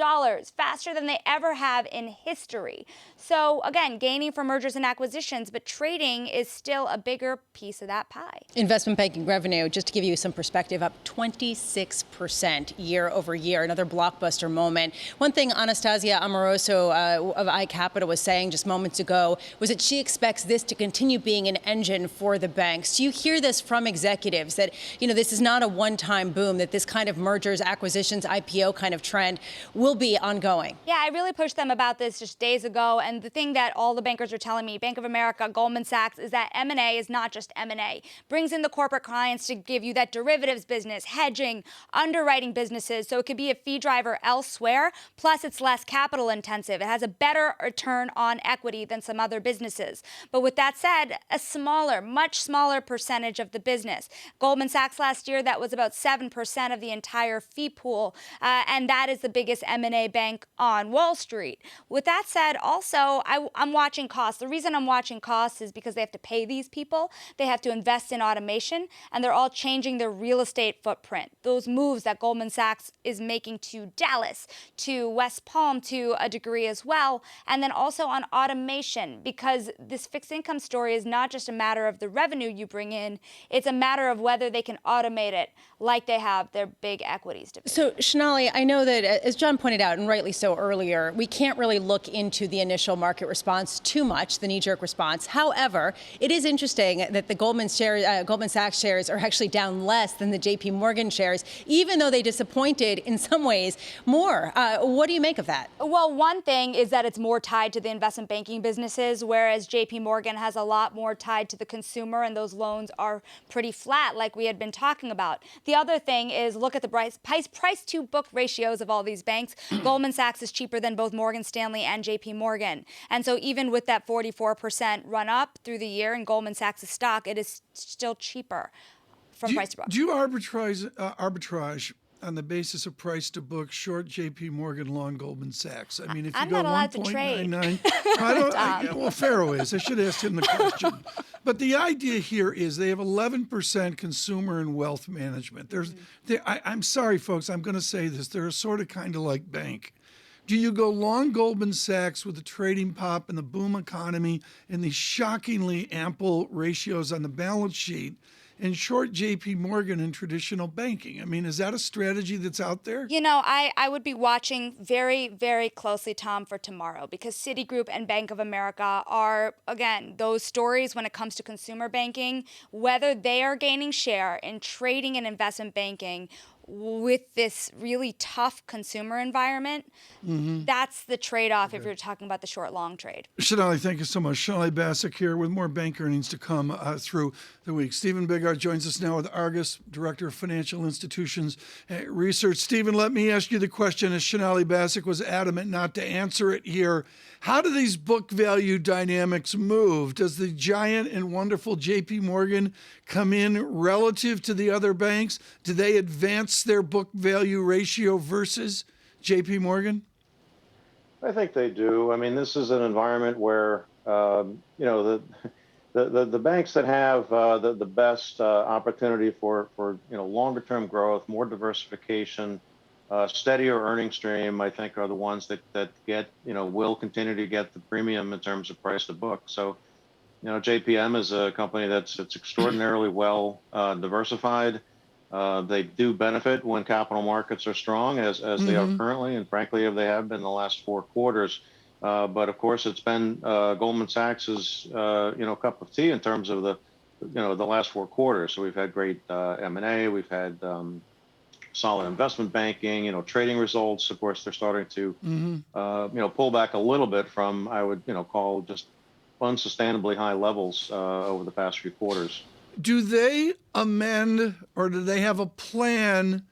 Speaker 15: faster than they ever have in history. So again, gaining from mergers and acquisitions, but trading is still a bigger piece of that pie. Investment banking revenue, just to give you some perspective, up 26% year over year. Another blockbuster moment. One thing Anastasia Amoroso of iCapital was saying just moments ago was that she expects this to continue being an engine for the banks. Do you hear this from executives that, this is not a one-time boom, that this kind of mergers, acquisitions, IPO kind of trend will be ongoing? Yeah, I really pushed them about this just days ago. And the thing that all the bankers are telling me, Bank of America, Goldman Sachs, is that M&A is not just M&A. Brings in the corporate clients to give you that derivatives business, hedging, underwriting businesses. So it could be a fee driver elsewhere. Plus, it's less capital intensive. It has a better return on equity than some other businesses. But with that said, a smaller, much smaller percentage of the business. Goldman Sachs last year, that was about 7% of the entire fee pool. And that is the biggest M&A bank on Wall Street. With that said, also, I'm watching costs. The reason I'm watching costs is because they have to pay these people. They have to invest in automation, and they're all changing their real estate footprint. Those moves that Goldman Sachs is making to Dallas, to West Palm to a degree as well, and then also on automation, because this fixed income story is not just a matter of the revenue you bring in, it's a matter of whether they can automate it like they have their big equities division. So, Sonali, I know that, as John pointed out, and rightly so earlier, we can't really look into the initial market response too much, the knee-jerk response. However, it is interesting that the Goldman Sachs shares are actually down less than the JPMorgan shares, even though they disappointed in some ways more. What do you make of that? Well, one thing is that it's more tied to the investment banking businesses, whereas JPMorgan has a lot more tied to the consumer, and those loans are pretty flat, like we had been talking about. The other thing is look at the price-to-book ratios of all these banks. Goldman Sachs is cheaper than both Morgan Stanley and JPMorgan. And so even with that 44% run up through the year in Goldman Sachs' stock, it is still cheaper from price to book.
Speaker 8: Do you arbitrage on the basis of price to book, short JPMorgan, long Goldman Sachs? I mean, if you go 1.99, well, Ferro is. I should have asked him the question. But the idea here is they have 11% consumer and wealth management. I'm sorry, folks, I'm going to say this. They're a sort of kind of like bank. Do you go long Goldman Sachs with the trading pop and the boom economy and the shockingly ample ratios on the balance sheet, and short JPMorgan in traditional banking? I mean, is that a strategy that's out there? I would be watching very, very closely, Tom, for tomorrow, because Citigroup and Bank of America are, again, those stories when it comes to consumer banking, whether they are gaining share in trading and investment banking with this really tough consumer environment. That's the trade-off if you're talking about the short-long trade. Sonali, thank you so much. Sonali Basak here with more bank earnings to come through the week. Stephen Bigart joins us now with Argus, Director of Financial Institutions Research. Stephen, let me ask you the question, as Sonali Basak was adamant not to answer it here. How do these book value dynamics move? Does the giant and wonderful JPMorgan come in relative to the other banks? Do they advance their book value ratio versus JPMorgan?
Speaker 18: I think they do. I mean, this is an environment where, the banks that have the best opportunity for longer term growth, more diversification, steadier earning stream, I think, are the ones that get, will continue to get the premium in terms of price to book. So, JPM is a company that's extraordinarily well diversified. They do benefit when capital markets are strong, as they are currently, and frankly, they have been the last 4 quarters. But of course, it's been Goldman Sachs's cup of tea in terms of the last 4 quarters. So we've had great M&A, we've had solid investment banking, trading results. Of course, they're starting to pull back a little bit from, I would call, just unsustainably high levels over the past few quarters.
Speaker 8: Do they amend, or do they have a plan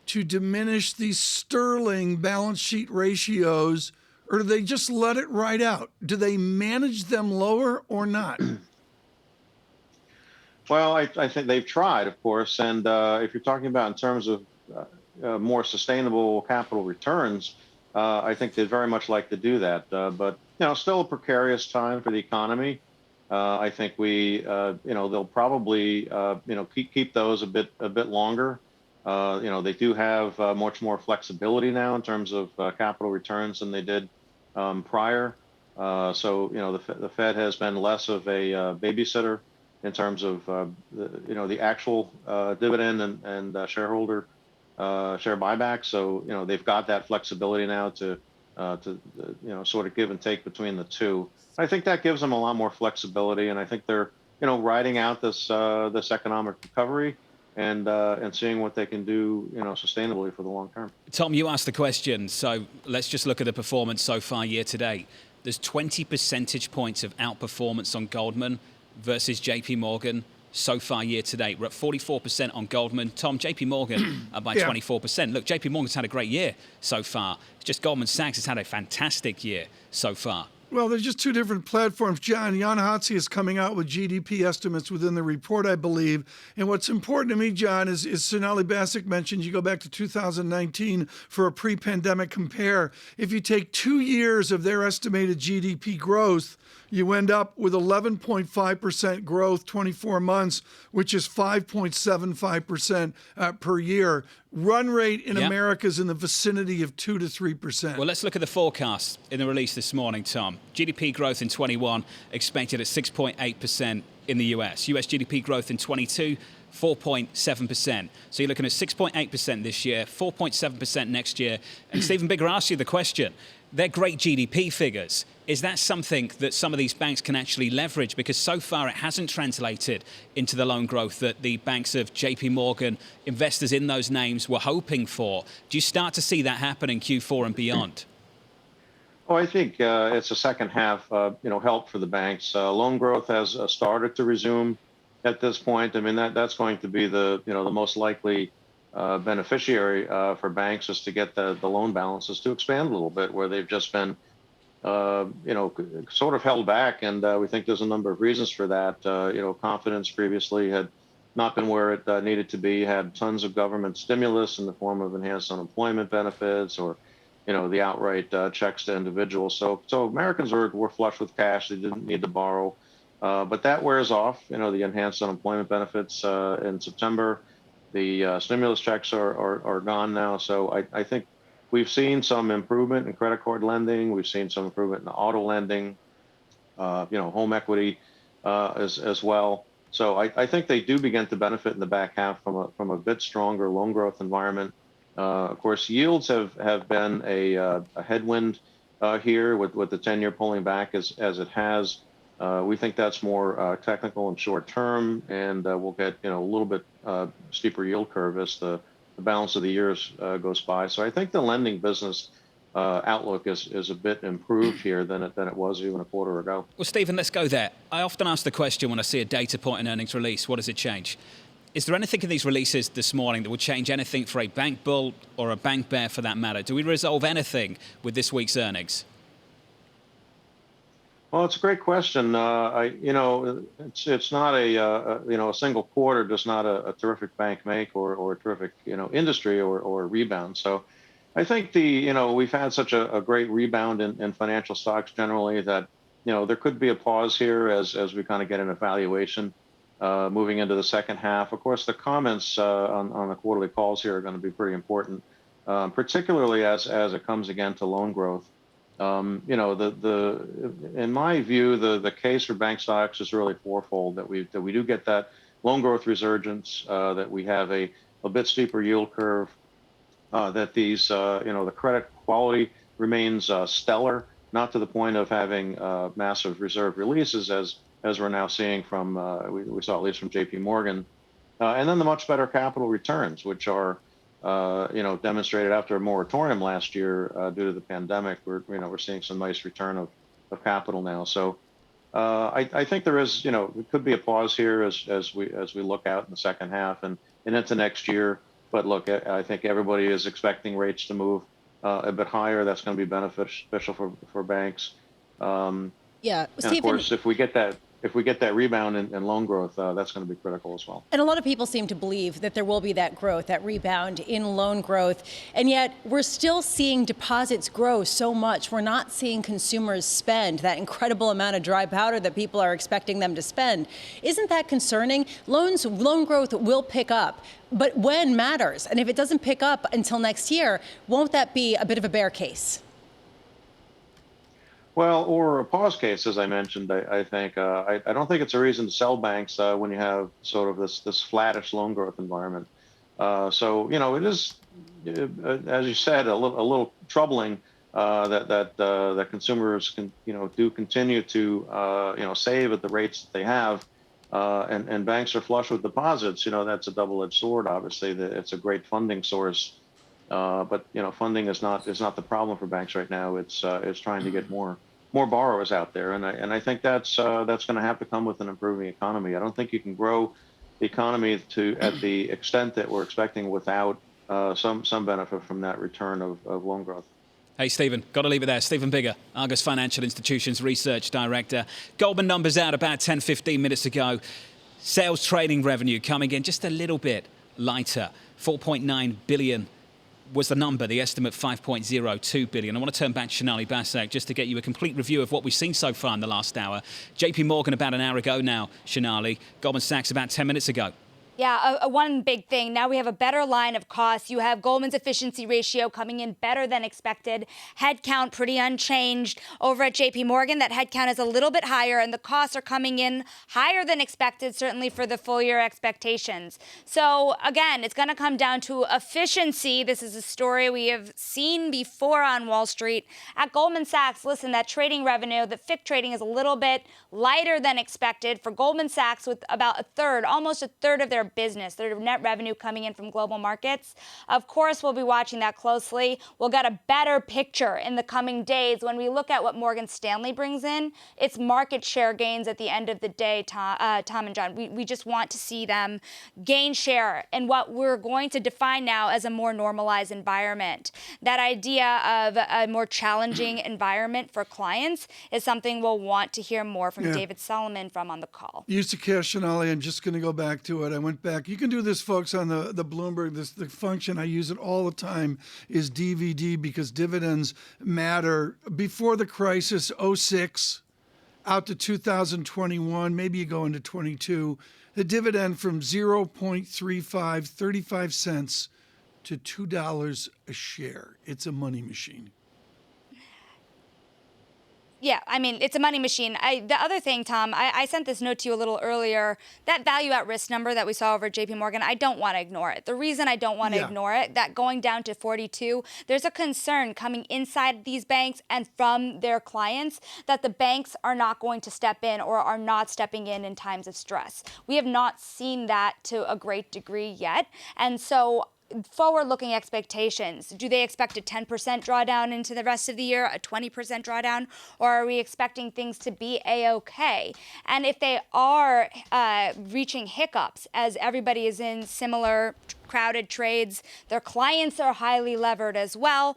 Speaker 8: to diminish these sterling balance sheet ratios, or do they just let it ride out? Do they manage them lower or not?
Speaker 18: Well, I think they've tried, of course. And if you're talking about in terms of more sustainable capital returns, I think they'd very much like to do that. But, still a precarious time for the economy. I think they'll probably, keep those a bit longer. They do have much more flexibility now in terms of capital returns than they did prior. So the Fed has been less of a babysitter in terms of the actual dividend and shareholder share buyback. So they've got that flexibility now to sort of give and take between the two. I think that gives them a lot more flexibility, and I think they're riding out this economic recovery and seeing what they can do sustainably for the long term.
Speaker 7: Tom, you asked the question, so let's just look at the performance so far year to date. There's 20 percentage points of outperformance on Goldman versus JPMorgan so far year to date. We're at 44% on Goldman. Tom, JPMorgan by 24%. Look, JPMorgan's had a great year so far. It's just Goldman Sachs has had a fantastic year so far.
Speaker 8: Well, they're just two different platforms. Jan Hatzius is coming out with GDP estimates within the report, I believe. And what's important to me, John, is Sonali Basak mentioned you go back to 2019 for a pre-pandemic compare. If you take 2 years of their estimated GDP growth, you end up with 11.5% growth, 24 months, which is 5.75% per year. Run rate in America is in the vicinity of 2 to 3%.
Speaker 7: Well, let's look at the forecast in the release this morning, Tom. GDP growth in 21 expected at 6.8% in the US. US GDP growth in 22, 4.7%. So you're looking at 6.8% this year, 4.7% next year. And Stephen Bigger asked you the question. They're great GDP figures. Is that something that some of these banks can actually leverage? Because so far it hasn't translated into the loan growth that the banks of JPMorgan, investors in those names, were hoping for. Do you start to see that happen in Q4 and beyond?
Speaker 18: Well, I think it's a second half, help for the banks. Loan growth has started to resume at this point. I mean, that's going to be the most likely beneficiary for banks is to get the loan balances to expand a little bit, where they've just been, sort of held back. And we think there's a number of reasons for that. Confidence previously had not been where it needed to be, had tons of government stimulus in the form of enhanced unemployment benefits or, the outright checks to individuals. So Americans were flush with cash. They didn't need to borrow. But that wears off, the enhanced unemployment benefits in September. The stimulus checks are gone now. So I think we've seen some improvement in credit card lending. We've seen some improvement in auto lending, home equity as well. So I think they do begin to benefit in the back half from a bit stronger loan growth environment. Of course, yields have been a headwind here with the 10-year pulling back as it has. We think that's more technical and short term, and we'll get a little bit steeper yield curve as the balance of the years goes by. So I think the lending business outlook is a bit improved here than it was even a quarter ago.
Speaker 7: Well, Stephen, let's go there. I often ask the question when I see a data point in earnings release, what does it change? Is there anything in these releases this morning that would change anything for a bank bull or a bank bear for that matter? Do we resolve anything with this week's earnings?
Speaker 18: Well, it's a great question. It's not a single quarter does not a terrific bank make or a terrific industry or a rebound. So I think we've had such a great rebound in financial stocks generally that there could be a pause here as we kind of get an evaluation moving into the second half. Of course, the comments on the quarterly calls here are going to be pretty important, particularly as it comes again to loan growth. In my view, the case for bank stocks is really fourfold: that we do get that loan growth resurgence, that we have a bit steeper yield curve, that these the credit quality remains stellar, not to the point of having massive reserve releases as we're now seeing from we saw at least from JPMorgan, and then the much better capital returns, which are demonstrated after a moratorium last year due to the pandemic. We're seeing some nice return of capital now. So I think there is, it could be a pause here as we look out in the second half and into next year. But look, I think everybody is expecting rates to move a bit higher. That's going to be beneficial for banks.
Speaker 9: Yeah,
Speaker 18: and
Speaker 9: Stephen,
Speaker 18: of course, if we get that rebound in loan growth, that's going to be critical as well.
Speaker 9: and a lot of people seem to believe that there will be that growth, that rebound in loan growth. And yet we're still seeing deposits grow so much. We're not seeing consumers spend that incredible amount of dry powder that people are expecting them to spend. Isn't that concerning? Loan growth will pick up, but when matters. And if it doesn't pick up until next year, won't that be a bit of a bear case?
Speaker 18: Well, or a pause case, as I mentioned. I think I don't think it's a reason to sell banks when you have sort of this flattish loan growth environment. So it is, as you said, a little troubling that consumers do continue to save at the rates that they have, and banks are flush with deposits. That's a double-edged sword. Obviously, it's a great funding source, but funding is not the problem for banks right now. It's trying to get more borrowers out there, and I think that's going to have to come with an improving economy. I don't think you can grow the economy at the extent that we're expecting without some benefit from that return of loan growth.
Speaker 7: Hey, Stephen, got to leave it there. Stephen Bigger, Argus Financial Institutions Research Director. Goldman numbers out about 10, 15 minutes ago. Sales trading revenue coming in just a little bit lighter. 4.9 billion was the number, the estimate 5.02 billion. I want to turn back to Sonali Basak just to get you a complete review of what we've seen so far in the last hour. JPMorgan about an hour ago now, Sonali. Goldman Sachs about 10 minutes ago.
Speaker 15: Yeah, one big thing. Now we have a better line of costs. You have Goldman's efficiency ratio coming in better than expected. Headcount pretty unchanged. Over at JPMorgan, that headcount is a little bit higher, and the costs are coming in higher than expected, certainly for the full year expectations. So again, it's going to come down to efficiency. This is a story we have seen before on Wall Street. At Goldman Sachs, listen, that trading revenue, the FICC trading is a little bit lighter than expected for Goldman Sachs, with about almost a third of their business, their net revenue coming in from global markets. Of course, we'll be watching that closely. We'll get a better picture in the coming days when we look at what Morgan Stanley brings in. It's market share gains at the end of the day, Tom and John. We just want to see them gain share in what we're going to define now as a more normalized environment. That idea of a more challenging environment for clients is something we'll want to hear more from David Solomon from on the call.
Speaker 8: Used to cash, Sonali. I'm just going to go back to it. I went back. You can do this, folks, on the Bloomberg. The function, I use it all the time, is DVD, because dividends matter. Before the crisis, 06, out to 2021, maybe you go into 22, the dividend from 0.35, 35 cents to $2 a share. It's a money machine.
Speaker 15: Yeah, I mean, it's a money machine. The other thing, Tom, I sent this note to you a little earlier. That value at risk number that we saw over at JPMorgan, I don't want to ignore it. The reason I don't want to ignore it, that going down to 42, there's a concern coming inside these banks and from their clients that the banks are not going to step in or are not stepping in times of stress. We have not seen that to a great degree yet. And so forward-looking expectations. Do they expect a 10% drawdown into the rest of the year, a 20% drawdown, or are we expecting things to be A-OK? And if they are reaching hiccups, as everybody is in similar crowded trades, their clients are highly levered as well,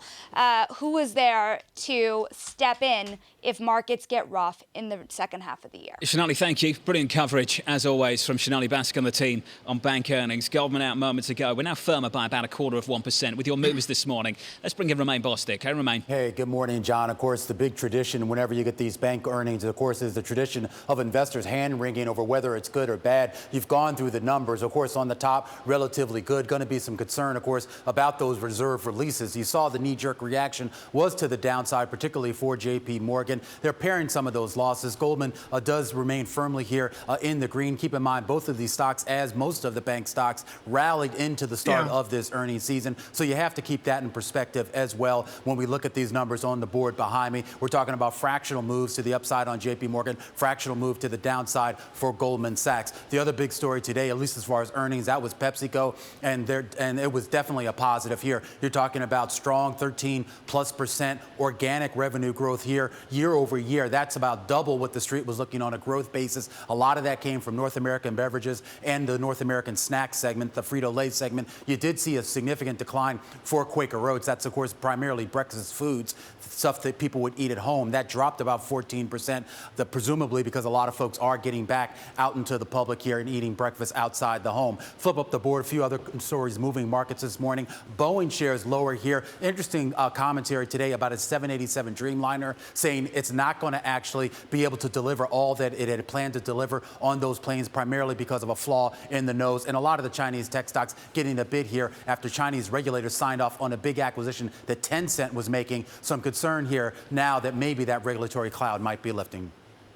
Speaker 15: who is there to step in if markets get rough in the second half of the year?
Speaker 7: Sonali, thank you. Brilliant coverage, as always, from Sonali Basak and the team on bank earnings. Goldman out moments ago. We're now firmer by about 0.25% with your movers this morning. Let's bring in Romain Bostic. Hey, Romain.
Speaker 19: Hey, good morning, John. Of course, the big tradition whenever you get these bank earnings, of course, is the tradition of investors hand-wringing over whether it's good or bad. You've gone through the numbers. Of course, on the top, relatively good. Going to be some concern, of course, about those reserve releases. You saw the knee-jerk reaction was to the downside, particularly for JPMorgan. They're pairing some of those losses. Goldman does remain firmly here in the green. Keep in mind, both of these stocks, as most of the bank stocks, rallied into the start of this earnings season. So you have to keep that in perspective as well when we look at these numbers on the board behind me. We're talking about fractional moves to the upside on JPMorgan, fractional move to the downside for Goldman Sachs. The other big story today, at least as far as earnings, that was Pepsico. and it was definitely a positive here. You're talking about strong 13+% organic revenue growth here year over year. That's about double what the street was looking on a growth basis. A lot of that came from North American beverages and the North American snack segment, the Frito-Lay segment. You did see a significant decline for Quaker Oats. That's, of course, primarily breakfast foods, stuff that people would eat at home. That dropped about 14%, presumably because a lot of folks are getting back out into the public here and eating breakfast outside the home. Flip up the board, a few other stories moving markets this morning. Boeing shares lower here. Interesting commentary today about a 787 Dreamliner saying it's not going to actually be able to deliver all that it had planned to deliver on those planes, primarily because of a flaw in the nose. And a lot of the Chinese tech stocks getting a bid here after Chinese regulators signed off on a big acquisition that Tencent was making. Some concern here now that maybe that regulatory cloud might be lifting.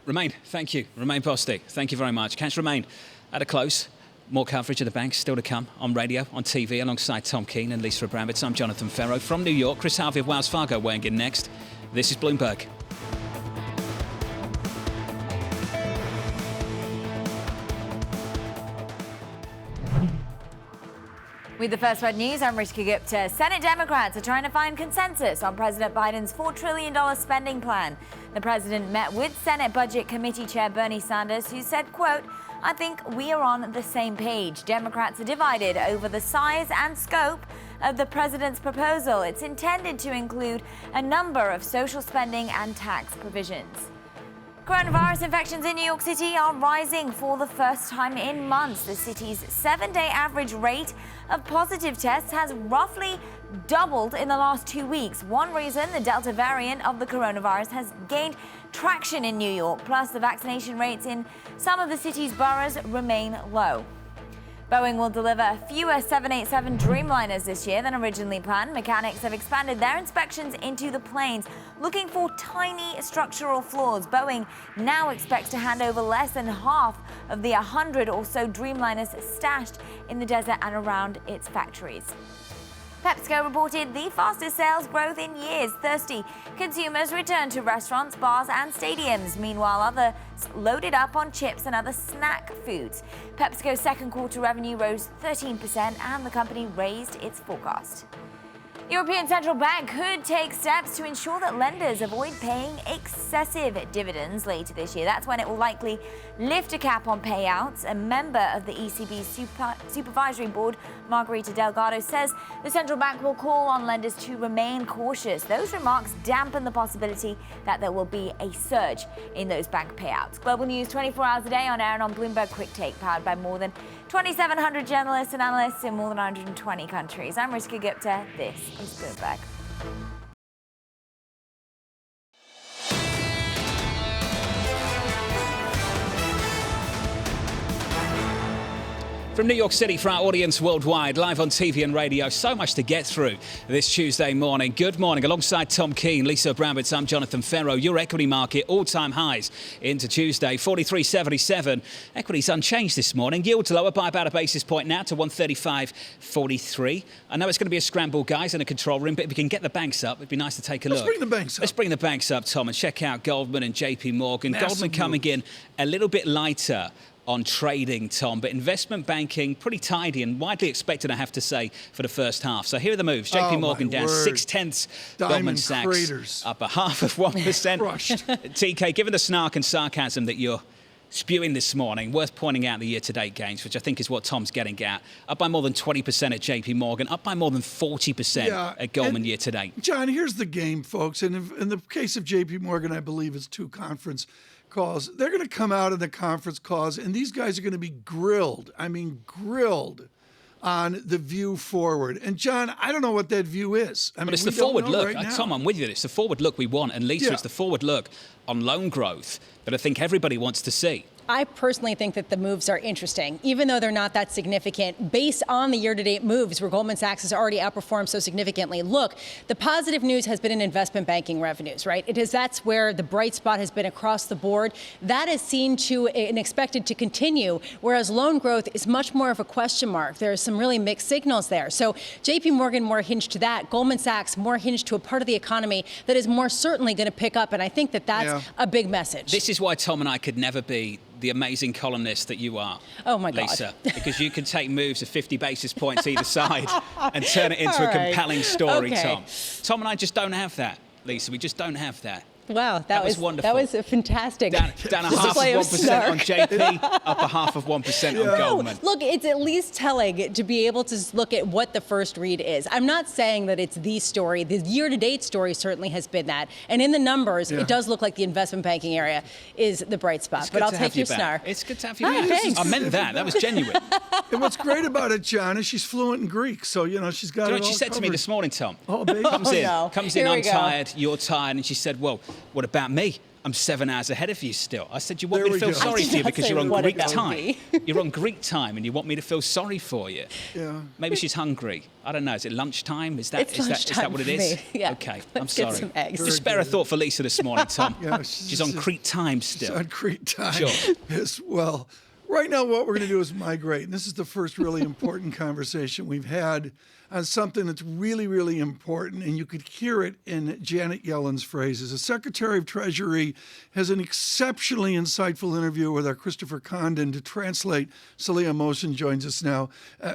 Speaker 7: Romain, thank you. Romain Posty, thank you very much. Catch Romain at a close. More coverage of the banks still to come on radio, on TV, alongside Tom Keene and Lisa Abramowicz. I'm Jonathan Ferro from New York. Chris Harvey of Wells Fargo weighing in next. This is Bloomberg.
Speaker 11: With the first word news, I'm Rishka Gupta. Senate Democrats are trying to find consensus on President Biden's $4 trillion spending plan. The president met with Senate Budget Committee Chair Bernie Sanders, who said, quote, "I think we are on the same page. Democrats are divided over the size and scope of the president's proposal. It's intended to include a number of social spending and tax provisions." Coronavirus infections in New York City are rising for the first time in months. The city's 7-day average rate of positive tests has roughly doubled in the last 2 weeks. One reason the Delta variant of the coronavirus has gained traction in New York, plus the vaccination rates in some of the city's boroughs remain low. Boeing will deliver fewer 787 Dreamliners this year than originally planned. Mechanics have expanded their inspections into the planes, looking for tiny structural flaws. Boeing now expects to hand over less than half of the 100 or so Dreamliners stashed in the desert and around its factories. Pepsico reported the fastest sales growth in years. Thirsty consumers returned to restaurants, bars, and stadiums. Meanwhile, others loaded up on chips and other snack foods. PepsiCo's second quarter revenue rose 13%, and the company raised its forecast. European Central Bank could take steps to ensure that lenders avoid paying excessive dividends later this year. That's when it will likely lift a cap on payouts. A member of the ECB's supervisory board, Margarita Delgado, says the central bank will call on lenders to remain cautious. Those remarks dampen the possibility that there will be a surge in those bank payouts. Global news 24 hours a day on air and on Bloomberg Quick Take, powered by more than 2,700 journalists and analysts in more than 120 countries. I'm Rishka Gupta. This is Bloomberg.
Speaker 7: From New York City for our audience worldwide, live on TV and radio. So much to get through this Tuesday morning. Good morning. Alongside Tom Keene, Lisa Abramowicz, I'm Jonathan Ferro. Your equity market, all-time highs into Tuesday, 43.77. Equities unchanged this morning. Yields lower by about a basis point now to 135.43. I know it's going to be a scramble, guys, in a control room, but if we can get the banks up, it'd be nice to take a look.
Speaker 8: Let's bring the banks up.
Speaker 7: Let's bring the banks up, Tom, and check out Goldman and JPMorgan.
Speaker 8: Massive
Speaker 7: Goldman coming
Speaker 8: moves.
Speaker 7: in a little bit lighter on trading, Tom, but investment banking pretty tidy and widely expected, I have to say, for the first half. So here are the moves. JPMorgan down 0.6. Goldman Sachs
Speaker 8: craters.
Speaker 7: up 0.5%.
Speaker 8: Crushed.
Speaker 7: TK, given the snark and sarcasm that you're spewing this morning, worth pointing out the year-to-date gains, which I think is what Tom's getting at. Up by more than 20% at JPMorgan, up by more than 40% at Goldman year-to-date.
Speaker 8: John, here's the game, folks. And in the case of JPMorgan, I believe it's 2 conference calls. They're going to come out of the conference calls, and these guys are going to be grilled. I mean, grilled on the view forward. And John, I don't know what that view is.
Speaker 7: But it's the forward look.
Speaker 8: Right
Speaker 7: Tom, I'm with you. It's the forward look we want. And Lisa, it's the forward look on loan growth that I think everybody wants to see.
Speaker 9: I personally think that the moves are interesting, even though they're not that significant, based on the year-to-date moves where Goldman Sachs has already outperformed so significantly. Look, the positive news has been in investment banking revenues, right? That's where the bright spot has been across the board. That is seen to and expected to continue, whereas loan growth is much more of a question mark. There are some really mixed signals there. So JPMorgan more hinged to that, Goldman Sachs more hinged to a part of the economy that is more certainly going to pick up, and I think that that's a big message.
Speaker 7: This is why Tom and I could never be the amazing columnist that you are.
Speaker 9: Oh, my God.
Speaker 7: Lisa, because you can take moves of 50 basis points either side and turn it into a compelling story, Tom. Tom and I just don't have that, Lisa. We just don't have that.
Speaker 9: Wow, that was
Speaker 7: wonderful.
Speaker 9: That was a fantastic.
Speaker 7: Down a half of 1% on JP, up a half of 1% on Goldman.
Speaker 9: Look, it's at least telling to be able to look at what the first read is. I'm not saying that it's the story. The year-to-date story certainly has been that. And in the numbers, it does look like the investment banking area is the bright spot. But I'll take your snark.
Speaker 7: It's good to have you back.
Speaker 9: Thanks.
Speaker 7: I meant that. That was genuine.
Speaker 8: And what's great about it, John, is she's fluent in Greek. So, you know, she's got
Speaker 7: Do you know
Speaker 8: it
Speaker 7: what she
Speaker 8: all
Speaker 7: said to me
Speaker 8: covered.
Speaker 7: this morning, Tom?
Speaker 8: Oh, baby.
Speaker 7: Comes in, I'm tired, you're tired. And she said, well, what about me? I'm 7 hours ahead of you still. I said, you want me to feel sorry for you because you're on Greek time. You're on Greek time and you want me to feel sorry for you.
Speaker 8: Yeah.
Speaker 7: Maybe she's hungry. I don't know. Is it lunchtime? Is that what it is?
Speaker 9: Yeah.
Speaker 7: Okay.
Speaker 9: Let's
Speaker 7: I'm sorry.
Speaker 9: get some eggs.
Speaker 7: Just spare a thought for Lisa this morning, Tom.
Speaker 8: Yeah,
Speaker 7: she's on Crete time still.
Speaker 8: She's on Crete time.
Speaker 7: Sure.
Speaker 8: Yes, well, right now what we're going to do is migrate. And this is the first really important conversation we've had on something that's really, really important. And you could hear it in Janet Yellen's phrases. The Secretary of Treasury has an exceptionally insightful interview with our Christopher Condon to translate. Saleha Mohsen joins us now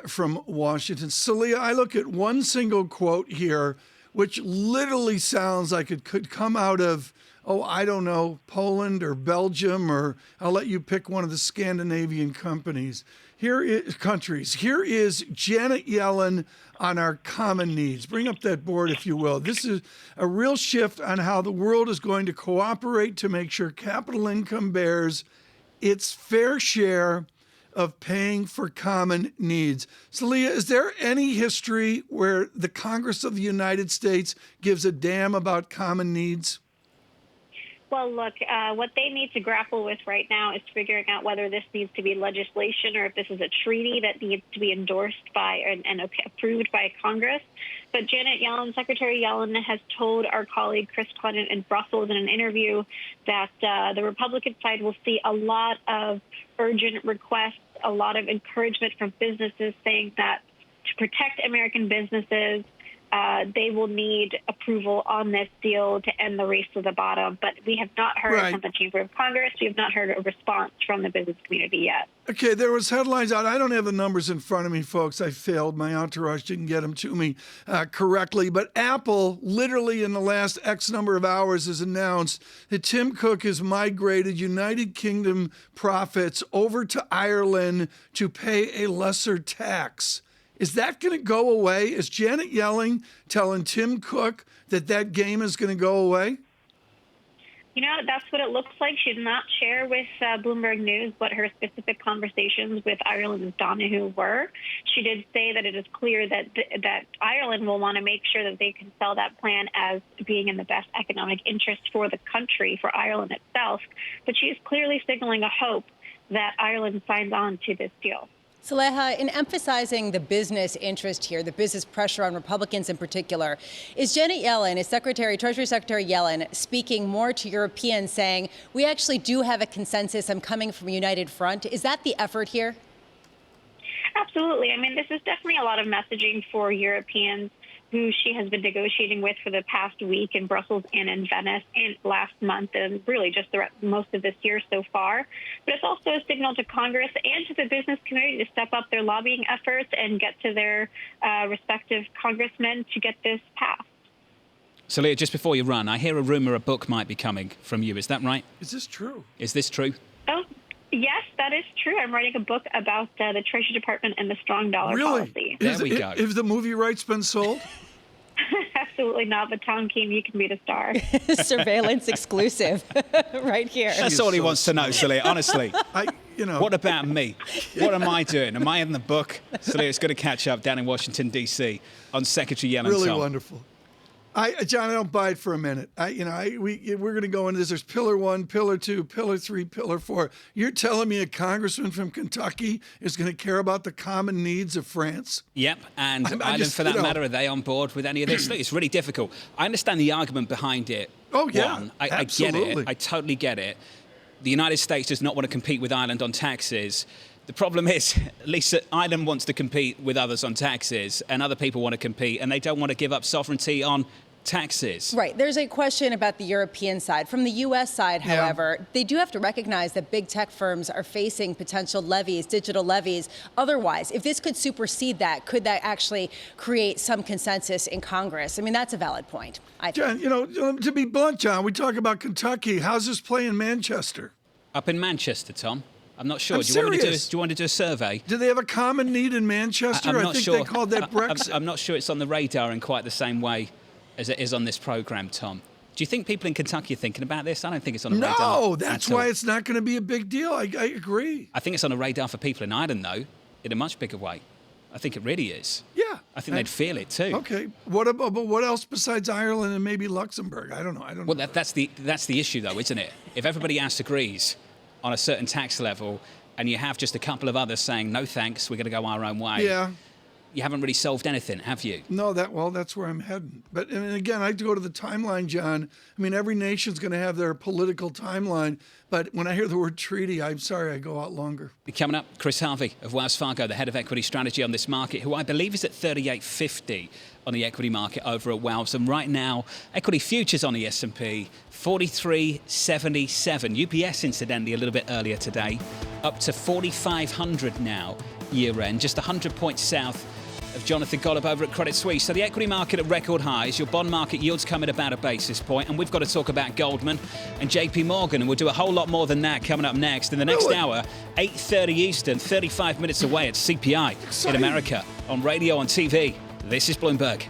Speaker 8: from Washington. Saleha, I look at one single quote here, which literally sounds like it could come out of, I don't know, Poland or Belgium, or I'll let you pick one of the Scandinavian countries. Here is Janet Yellen on our common needs. Bring up that board, if you will. This is a real shift on how the world is going to cooperate to make sure capital income bears its fair share of paying for common needs. Saleha, is there any history where the Congress of the United States gives a damn about common needs?
Speaker 20: Well, look, what they need to grapple with right now is figuring out whether this needs to be legislation or if this is a treaty that needs to be endorsed by and approved by Congress. But Janet Yellen, Secretary Yellen, has told our colleague Chris Condon in Brussels in an interview that the Republican side will see a lot of urgent requests, a lot of encouragement from businesses saying that to protect American businesses, they will need approval on this deal to end the race to the bottom. But we have not heard from the Chamber of Congress. We have not heard a response from the business community yet.
Speaker 8: Okay, there was headlines out. I don't have the numbers in front of me, folks. I failed. My entourage didn't get them to me correctly. But Apple, literally in the last X number of hours, has announced that Tim Cook has migrated United Kingdom profits over to Ireland to pay a lesser tax. Is that going to go away? Is Janet Yellen telling Tim Cook that game is going to go away?
Speaker 20: You know, that's what it looks like. She did not share with Bloomberg News what her specific conversations with Ireland's Donahue were. She did say that it is clear that Ireland will want to make sure that they can sell that plan as being in the best economic interest for the country, for Ireland itself. But she is clearly signaling a hope that Ireland signs on to this deal.
Speaker 9: Saleha, in emphasizing the business interest here, the business pressure on Republicans in particular, is Janet Yellen, Treasury Secretary Yellen, speaking more to Europeans saying, we actually do have a consensus, I'm coming from a united front? Is that the effort here?
Speaker 20: Absolutely. I mean, this is definitely a lot of messaging for Europeans who she has been negotiating with for the past week in Brussels and in Venice and last month and really just most of this year so far. But it's also a signal to Congress and to the business community to step up their lobbying efforts and get to their respective congressmen to get this passed.
Speaker 7: So, Leah, just before you run, I hear a rumor a book might be coming from you. Is that right?
Speaker 8: Is this true?
Speaker 7: Is this true?
Speaker 20: Oh, yes, that is true. I'm writing a book about the Treasury Department and the strong dollar policy.
Speaker 7: There we go.
Speaker 8: Have the movie rights been sold?
Speaker 20: Absolutely not, but Tom Keene, you can be the star.
Speaker 9: Surveillance exclusive right here.
Speaker 7: That's all he wants to know, Saleha, honestly. What about me? What am I doing? Am I in the book? Saleha's going to catch up down in Washington, D.C. on Secretary Yellen.
Speaker 8: Really wonderful. John, I don't buy it for a minute. We're going to go into this. There's pillar 1, pillar 2, pillar 3, pillar 4. You're telling me a congressman from Kentucky is going to care about the common needs of France?
Speaker 7: Yep, and Ireland, for that matter, are they on board with any of this? Look, it's really difficult. I understand the argument behind it.
Speaker 8: Oh, yeah,
Speaker 7: One, I get it. I totally get it. The United States does not want to compete with Ireland on taxes. The problem is, Lisa, Ireland wants to compete with others on taxes, and other people want to compete, and they don't want to give up sovereignty on taxes.
Speaker 9: Right. There's a question about the European side. From the U.S. side, however, they do have to recognize that big tech firms are facing potential levies, digital levies. Otherwise, if this could supersede that, could that actually create some consensus in Congress? I mean, that's a valid point.
Speaker 8: John, to be blunt, John, we talk about Kentucky. How's this play in Manchester?
Speaker 7: Up in Manchester, Tom? I'm not sure.
Speaker 8: I'm
Speaker 7: Do you
Speaker 8: serious.
Speaker 7: want to do a survey?
Speaker 8: Do they have a common need in Manchester?
Speaker 7: I'm not
Speaker 8: think
Speaker 7: sure.
Speaker 8: they called that Brexit.
Speaker 7: I'm not sure it's on the radar in quite the same way as it is on this program, Tom. Do you think people in Kentucky are thinking about this? I don't think it's on the radar.
Speaker 8: No, that's why it's not going to be a big deal. I agree.
Speaker 7: I think it's on the radar for people in Ireland, though, in a much bigger way. I think it really is.
Speaker 8: Yeah.
Speaker 7: I think they'd feel it too.
Speaker 8: Okay. But what else besides Ireland and maybe Luxembourg? I don't know.
Speaker 7: Well, that's the issue, though, isn't it? If everybody else agrees on a certain tax level, and you have just a couple of others saying, no thanks, we're going to go our own way.
Speaker 8: Yeah.
Speaker 7: You haven't really solved anything, have you?
Speaker 8: No, that's where I'm heading. But and again, I go to the timeline, John. I mean, every nation's going to have their political timeline. But when I hear the word treaty, I'm sorry, I go out longer.
Speaker 7: Coming up, Chris Harvey of Wells Fargo, the head of equity strategy on this market, who I believe is at 38.50 on the equity market over at Wells. And right now, equity futures on the S&P, 43.77. UPS, incidentally, a little bit earlier today, up to 4,500 now, year end, just 100 points south of Jonathan Golub over at Credit Suisse. So the equity market at record highs, your bond market yields come at about a basis point, and we've got to talk about Goldman and JPMorgan, and we'll do a whole lot more than that coming up next. In the next hour, 8:30 Eastern, 35 minutes away at CPI in America, on radio, on TV. This is Bloomberg.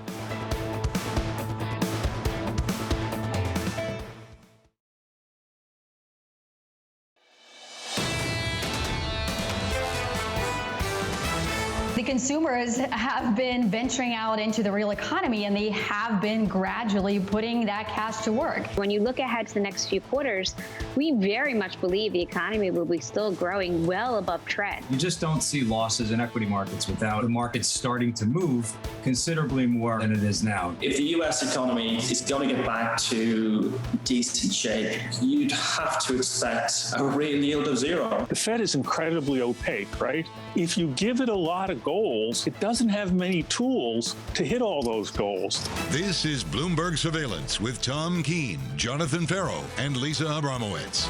Speaker 16: The consumers have been venturing out into the real economy, and they have been gradually putting that cash to work.
Speaker 1: When you look ahead to the next few quarters, we very much believe the economy will be still growing well above trend.
Speaker 10: You just don't see losses in equity markets without the market starting to move considerably more than it is now.
Speaker 3: If the U.S. economy is going to get back to decent shape, you'd have to expect a real yield of zero.
Speaker 5: The Fed is incredibly opaque, right? If you give it a lot of goals, it doesn't have many tools to hit all those goals.
Speaker 6: This is Bloomberg Surveillance with Tom Keene, Jonathan Ferro, and Lisa Abramowicz.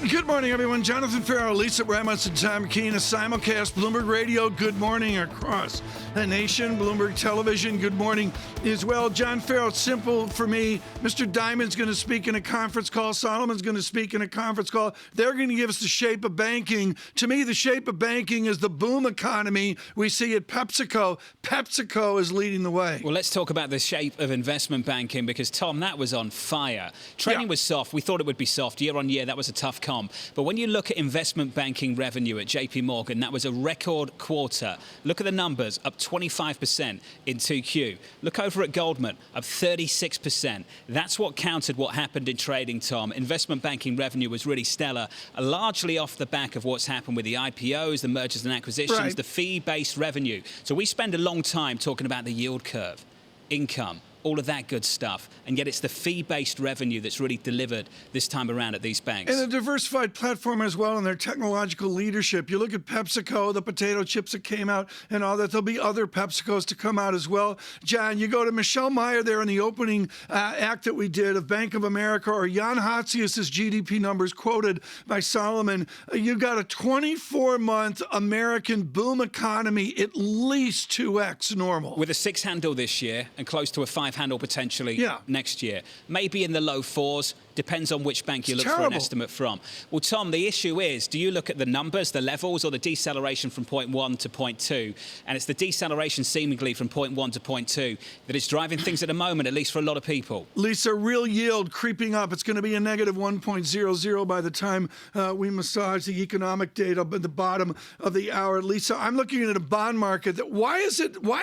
Speaker 8: Good morning, everyone. Jonathan Ferro, Lisa Abramowicz, and Tom Keene, a simulcast, Bloomberg Radio. Good morning across the nation. Bloomberg Television, good morning as well. John Ferro, simple for me. Mr. Diamond's going to speak in a conference call. Solomon's going to speak in a conference call. They're going to give us the shape of banking. To me, the shape of banking is the boom economy we see at Pepsico. Pepsico is leading the way.
Speaker 7: Well, let's talk about the shape of investment banking because, Tom, that was on fire. Trading was soft. We thought it would be soft. Year on year, that was a tough comp. But when you look at investment banking revenue at JPMorgan, that was a record quarter. Look at the numbers, up 25% in 2Q. Look over at Goldman, up 36%. That's what countered what happened in trading, Tom. Investment banking revenue was really stellar, largely off the back of what's happened with the IPOs, the mergers and acquisitions, the fee-based revenue. So we spend a long time talking about the yield curve, income, all of that good stuff. And yet it's the fee-based revenue that's really delivered this time around at these banks.
Speaker 8: And a diversified platform as well in their technological leadership. You look at PepsiCo, the potato chips that came out and all that. There'll be other PepsiCos to come out as well. John, you go to Michelle Meyer there in the opening act that we did of Bank of America, or Jan Hatzius's GDP numbers quoted by Solomon. You got a 24-month American boom economy, at least 2x normal.
Speaker 7: With a 6 handle this year and close to a 5 handle potentially next year. Maybe in the low 4s. Depends on which bank you look for an estimate from. Well, Tom, the issue is, do you look at the numbers, the levels, or the deceleration from 0.1 to 0.2? And it's the deceleration seemingly from 0.1 to 0.2 that is driving things at the moment, at least for a lot of people.
Speaker 8: Lisa, real yield creeping up. It's going to be a negative 1.00 by the time we massage the economic data at the bottom of the hour. Lisa, I'm looking at a bond market that why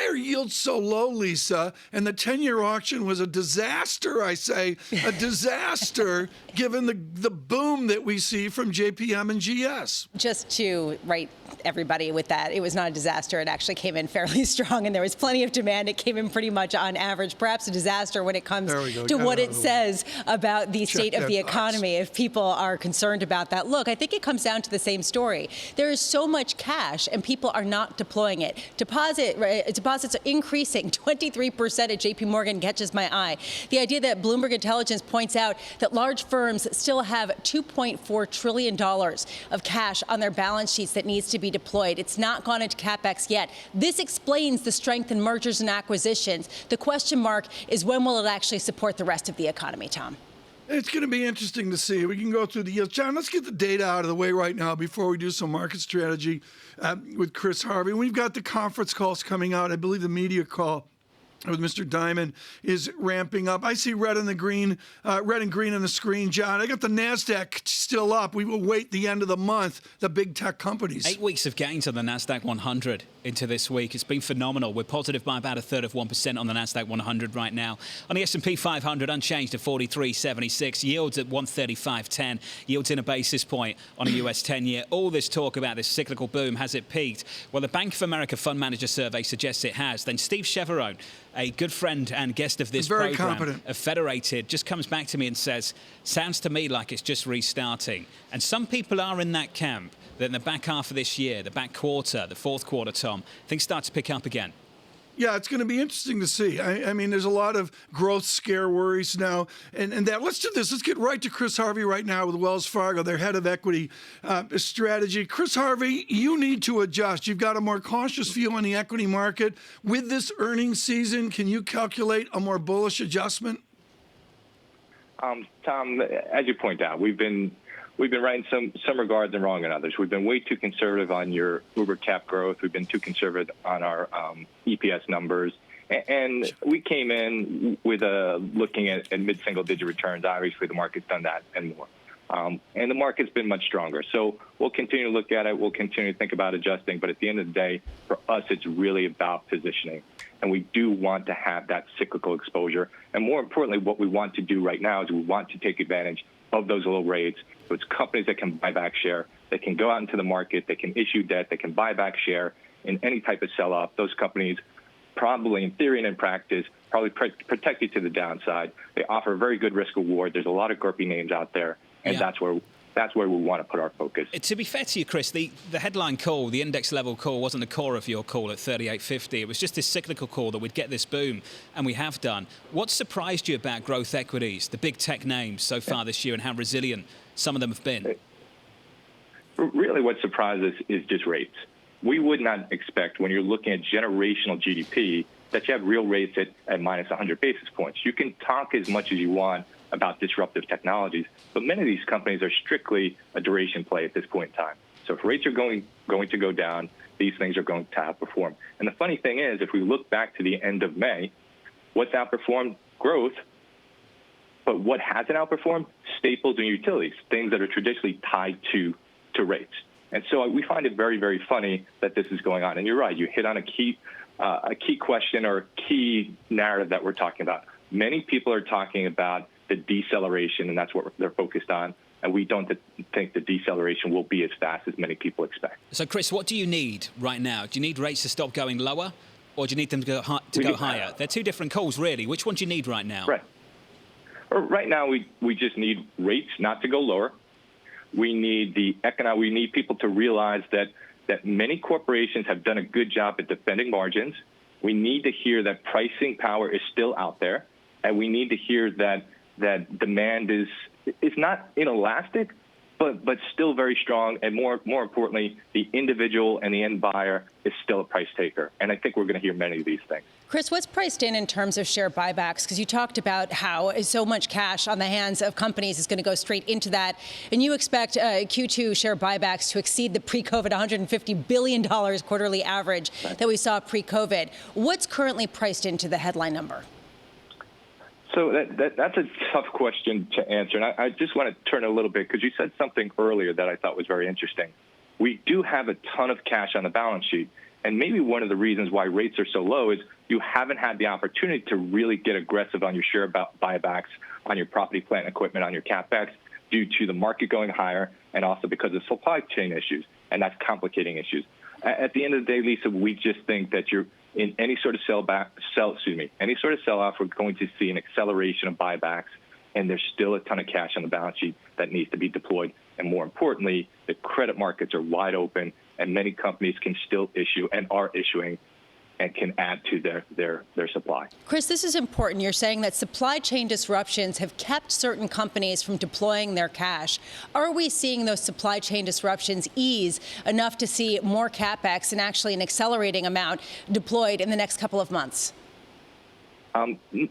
Speaker 8: are yields so low, Lisa? And the 10-year auction was a disaster, I say, a disaster. Given the boom that we see from JPM and GS.
Speaker 9: Just to everybody with that. It was not a disaster. It actually came in fairly strong, and there was plenty of demand. It came in pretty much on average, perhaps a disaster when it comes to what it says about the state of the economy. If people are concerned about that, look, I think it comes down to the same story. There is so much cash, and people are not deploying it. Deposits are increasing 23% at JPMorgan catches my eye. The idea that Bloomberg Intelligence points out that large firms still have $2.4 trillion of cash on their balance sheets that needs to be deployed. It's not gone into CapEx yet. This explains the strength in mergers and acquisitions. The question mark is when will it actually support the rest of the economy, Tom?
Speaker 8: It's going to be interesting to see. We can go through the yields. John, let's get the data out of the way right now before we do some market strategy with Chris Harvey. We've got the conference calls coming out. I believe the media call with Mr. Diamond is ramping up. I see red and green on the screen, John. I got the NASDAQ still up. We will wait the end of the month, the big tech companies.
Speaker 7: 8 weeks of gains on the NASDAQ 100 into this week. It's been phenomenal. We're positive by about 1/3 of 1% on the NASDAQ 100 right now. On the S&P 500, unchanged at 43.76. Yields at 135.10. Yields in a basis point on a US 10-year. All this talk about this cyclical boom, has it peaked? Well, the Bank of America Fund Manager Survey suggests it has. Then Steve Cheverone, a good friend and guest of this program, of Federated, just comes back to me and says, sounds to me like it's just restarting. And some people are in that camp that in the back half of this year, the back quarter, the fourth quarter, Tom, things start to pick up again.
Speaker 8: Yeah, it's going to be interesting to see. I mean, there's a lot of growth scare worries now. And that, let's do this. Let's get right to Chris Harvey right now with Wells Fargo, their head of equity strategy. Chris Harvey, you need to adjust. You've got a more cautious view on the equity market. With this earnings season, can you calculate a more bullish adjustment?
Speaker 2: Tom, as you point out, we've been right in some regards and wrong in others. We've been way too conservative on your Uber cap growth. We've been too conservative on our EPS numbers. And we came in with looking at mid-single-digit returns. Obviously, the market's done that and more. And the market's been much stronger. So we'll continue to look at it. We'll continue to think about adjusting. But at the end of the day, for us, it's really about positioning. And we do want to have that cyclical exposure. And more importantly, what we want to do right now is we want to take advantage of those low rates. So it's companies that can buy back share. They can go out into the market. They can issue debt. They can buy back share in any type of sell-off. Those companies probably, in theory and in practice, probably protect you to the downside. They offer a very good risk reward. There's a lot of GURPY names out there, and that's where we want to put our focus.
Speaker 7: To be fair to you, Chris, the headline call, the index level call, wasn't the core of your call at 38.50. It was just this cyclical call that we'd get this boom, and we have done. What surprised you about growth equities, the big tech names so far this year, and how resilient some of them have been?
Speaker 2: Really what surprised us is just rates. We would not expect, when you're looking at generational GDP, that you have real rates at minus 100 basis points. You can talk as much as you want about disruptive technologies, but many of these companies are strictly a duration play at this point in time. So if rates are going to go down, these things are going to outperform. And the funny thing is, if we look back to the end of May, what's outperformed? Growth. But what hasn't outperformed? Staples and utilities, things that are traditionally tied to rates. And so we find it very, very funny that this is going on. And you're right, you hit on a key question or a key narrative that we're talking about. Many people are talking about the deceleration, and that's what they're focused on. And we don't think the deceleration will be as fast as many people expect.
Speaker 7: So, Chris, what do you need right now? Do you need rates to stop going lower, or do you need them to go higher? They're two different calls, really. Which one do you need right now?
Speaker 2: Right. Right now, we just need rates not to go lower. We need we need people to realize that many corporations have done a good job at defending margins. We need to hear that pricing power is still out there, and we need to hear that demand is not inelastic, but still very strong. And more importantly, the individual and the end buyer is still a price taker. And I think we're going to hear many of these things.
Speaker 9: Chris, what's priced in terms of share buybacks? Because you talked about how so much cash on the hands of companies is going to go straight into that. And you expect Q2 share buybacks to exceed the pre-COVID $150 billion quarterly average that we saw pre-COVID. What's currently priced into the headline number?
Speaker 2: So that's a tough question to answer. And I just want to turn a little bit, because you said something earlier that I thought was very interesting. We do have a ton of cash on the balance sheet. And maybe one of the reasons why rates are so low is you haven't had the opportunity to really get aggressive on your share buybacks, on your property, plant, and equipment, on your CapEx, due to the market going higher and also because of supply chain issues. and that's complicating issues. At the end of the day, Lisa, we just think that you're in any sort of any sort of sell-off, we're going to see an acceleration of buybacks, and there's still a ton of cash on the balance sheet that needs to be deployed. And more importantly, the credit markets are wide open, and many companies can still issue and are issuing and can add to their supply.
Speaker 9: Chris, this is important. You're saying that supply chain disruptions have kept certain companies from deploying their cash. Are we seeing those supply chain disruptions ease enough to see more CapEx and actually an accelerating amount deployed in the next couple of months?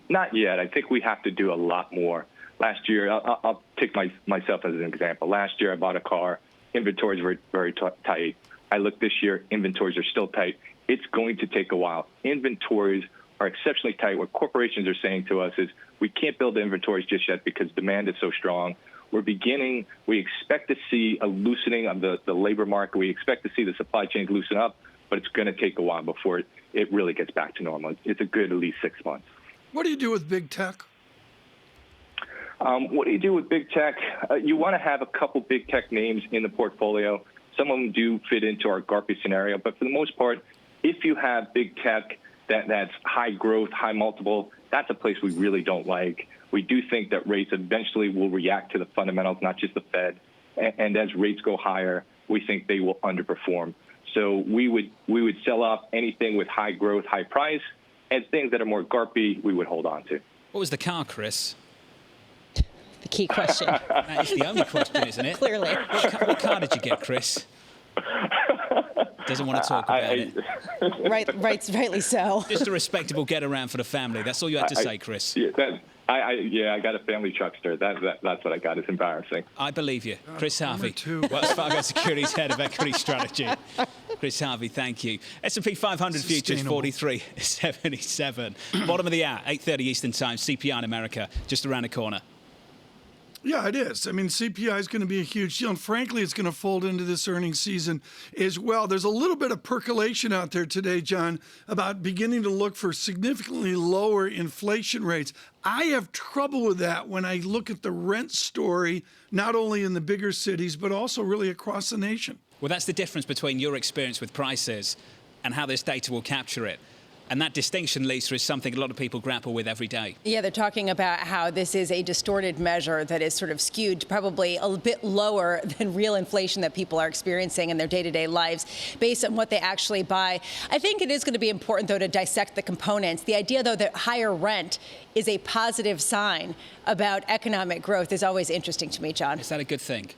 Speaker 2: Not yet. I think we have to do a lot more. Last year, I'll take myself as an example. Last year, I bought a car. Inventories were very tight. I look this year, inventories are still tight. It's going to take a while. Inventories are exceptionally tight. What corporations are saying to us is we can't build inventories just yet because demand is so strong. We expect to see a loosening of the labor market. We expect to see the supply chains loosen up, but it's going to take a while before it really gets back to normal. It's a good at least 6 months.
Speaker 8: What do you do with big tech?
Speaker 2: What do you do with big tech? You want to have a couple big tech names in the portfolio. Some of them do fit into our GARPy scenario, but for the most part, if you have big tech that's high growth, high multiple, that's a place we really don't like. We do think that rates eventually will react to the fundamentals, not just the Fed. And as rates go higher, we think they will underperform. So we would sell off anything with high growth, high price, and things that are more GARPy, we would hold on to.
Speaker 7: What was the car, Chris?
Speaker 9: The key question.
Speaker 7: That is the only question, isn't it?
Speaker 9: Clearly.
Speaker 7: What car did you get, Chris? Doesn't want to talk about it.
Speaker 9: Rightly so.
Speaker 7: Just a respectable get around for the family. That's all you had to say, Chris.
Speaker 2: I got a family truckster. That's what I got. It's embarrassing.
Speaker 7: I believe you. Chris Harvey, Wells Fargo Securities Head of Equity Strategy. Chris Harvey, thank you. S&P 500 futures 43.77. Bottom of the hour, 8:30 Eastern Time. CPI in America just around the corner.
Speaker 8: Yeah, it is. I mean, CPI is going to be a huge deal. And frankly, it's going to fold into this earnings season as well. There's a little bit of percolation out there today, John, about beginning to look for significantly lower inflation rates. I have trouble with that when I look at the rent story, not only in the bigger cities, but also really across the nation.
Speaker 7: Well, that's the difference between your experience with prices and how this data will capture it. And that distinction, Lisa, is something a lot of people grapple with every day.
Speaker 9: Yeah, they're talking about how this is a distorted measure that is sort of skewed probably a bit lower than real inflation that people are experiencing in their day-to-day lives based on what they actually buy. I think it is going to be important, though, to dissect the components. The idea, though, that higher rent is a positive sign about economic growth is always interesting to me, John.
Speaker 7: Is that a good thing?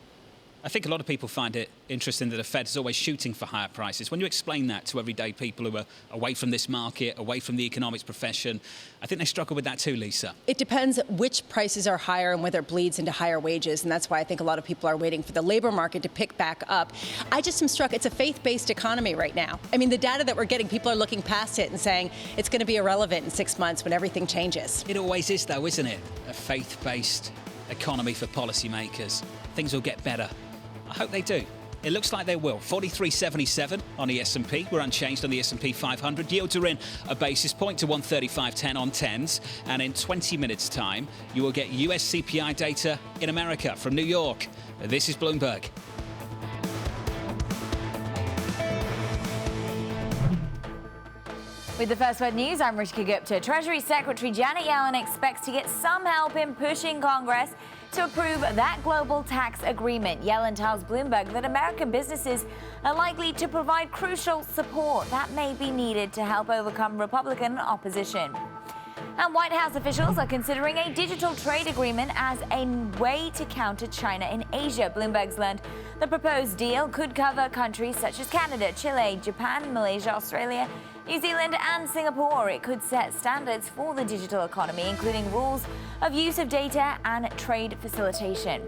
Speaker 7: I think a lot of people find it interesting that the Fed is always shooting for higher prices. When you explain that to everyday people who are away from this market, away from the economics profession, I think they struggle with that too, Lisa.
Speaker 9: It depends which prices are higher and whether it bleeds into higher wages. And that's why I think a lot of people are waiting for the labor market to pick back up. I just am struck. It's a faith-based economy right now. I mean, the data that we're getting, people are looking past it and saying it's going to be irrelevant in 6 months when everything changes.
Speaker 7: It always is, though, isn't it? A faith-based economy for policymakers. Things will get better. I hope they do. It looks like they will. 43.77 on the S&P. We're unchanged on the S&P 500. Yields are in a basis point to 135.10 on 10s. And in 20 minutes' time, you will get US CPI data in America from New York. This is Bloomberg.
Speaker 11: With the First Word News, I'm Rishika Gupta. Treasury Secretary Janet Yellen expects to get some help in pushing Congress to approve that global tax agreement. Yellen tells Bloomberg that American businesses are likely to provide crucial support that may be needed to help overcome Republican opposition. And White House officials are considering a digital trade agreement as a way to counter China in Asia. Bloomberg's learned the proposed deal could cover countries such as Canada, Chile, Japan, Malaysia, Australia, New Zealand and Singapore. It could set standards for the digital economy, including rules of use of data and trade facilitation.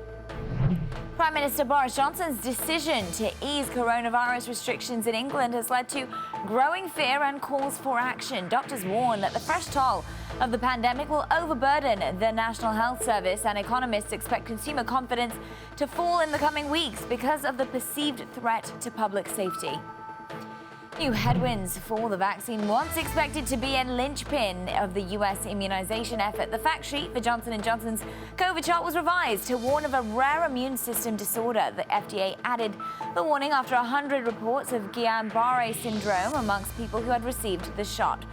Speaker 11: Prime Minister Boris Johnson's decision to ease coronavirus restrictions in England has led to growing fear and calls for action. Doctors warn that the fresh toll of the pandemic will overburden the National Health Service, and economists expect consumer confidence to fall in the coming weeks because of the perceived threat to public safety. New headwinds for the vaccine, once expected to be a linchpin of the U.S. immunization effort. The fact sheet for Johnson & Johnson's COVID shot was revised to warn of a rare immune system disorder. The FDA added the warning after 100 reports of Guillain-Barré syndrome amongst people who had received the shot.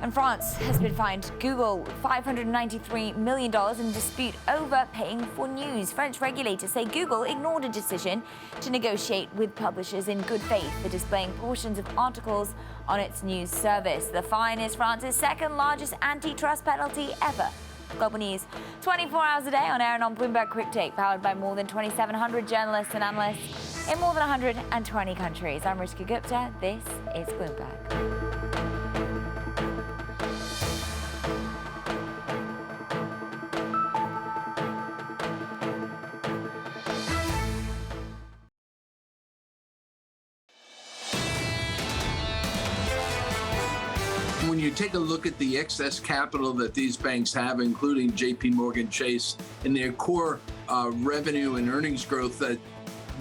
Speaker 11: And France has been fined Google $593 million in dispute over paying for news. French regulators say Google ignored a decision to negotiate with publishers in good faith for displaying portions of articles on its news service. The fine is France's second largest antitrust penalty ever. Global News, 24 hours a day on air and on Bloomberg Quick Take, powered by more than 2,700 journalists and analysts in more than 120 countries. I'm Rishka Gupta. This is Bloomberg.
Speaker 14: When you take a look at the excess capital that these banks have, including JPMorgan Chase, and their core revenue and earnings growth, that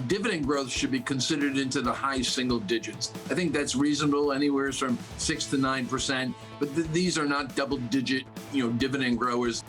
Speaker 14: dividend growth should be considered into the high single digits. I think that's reasonable, anywhere from 6 to 9%, but these are not double-digit, dividend growers.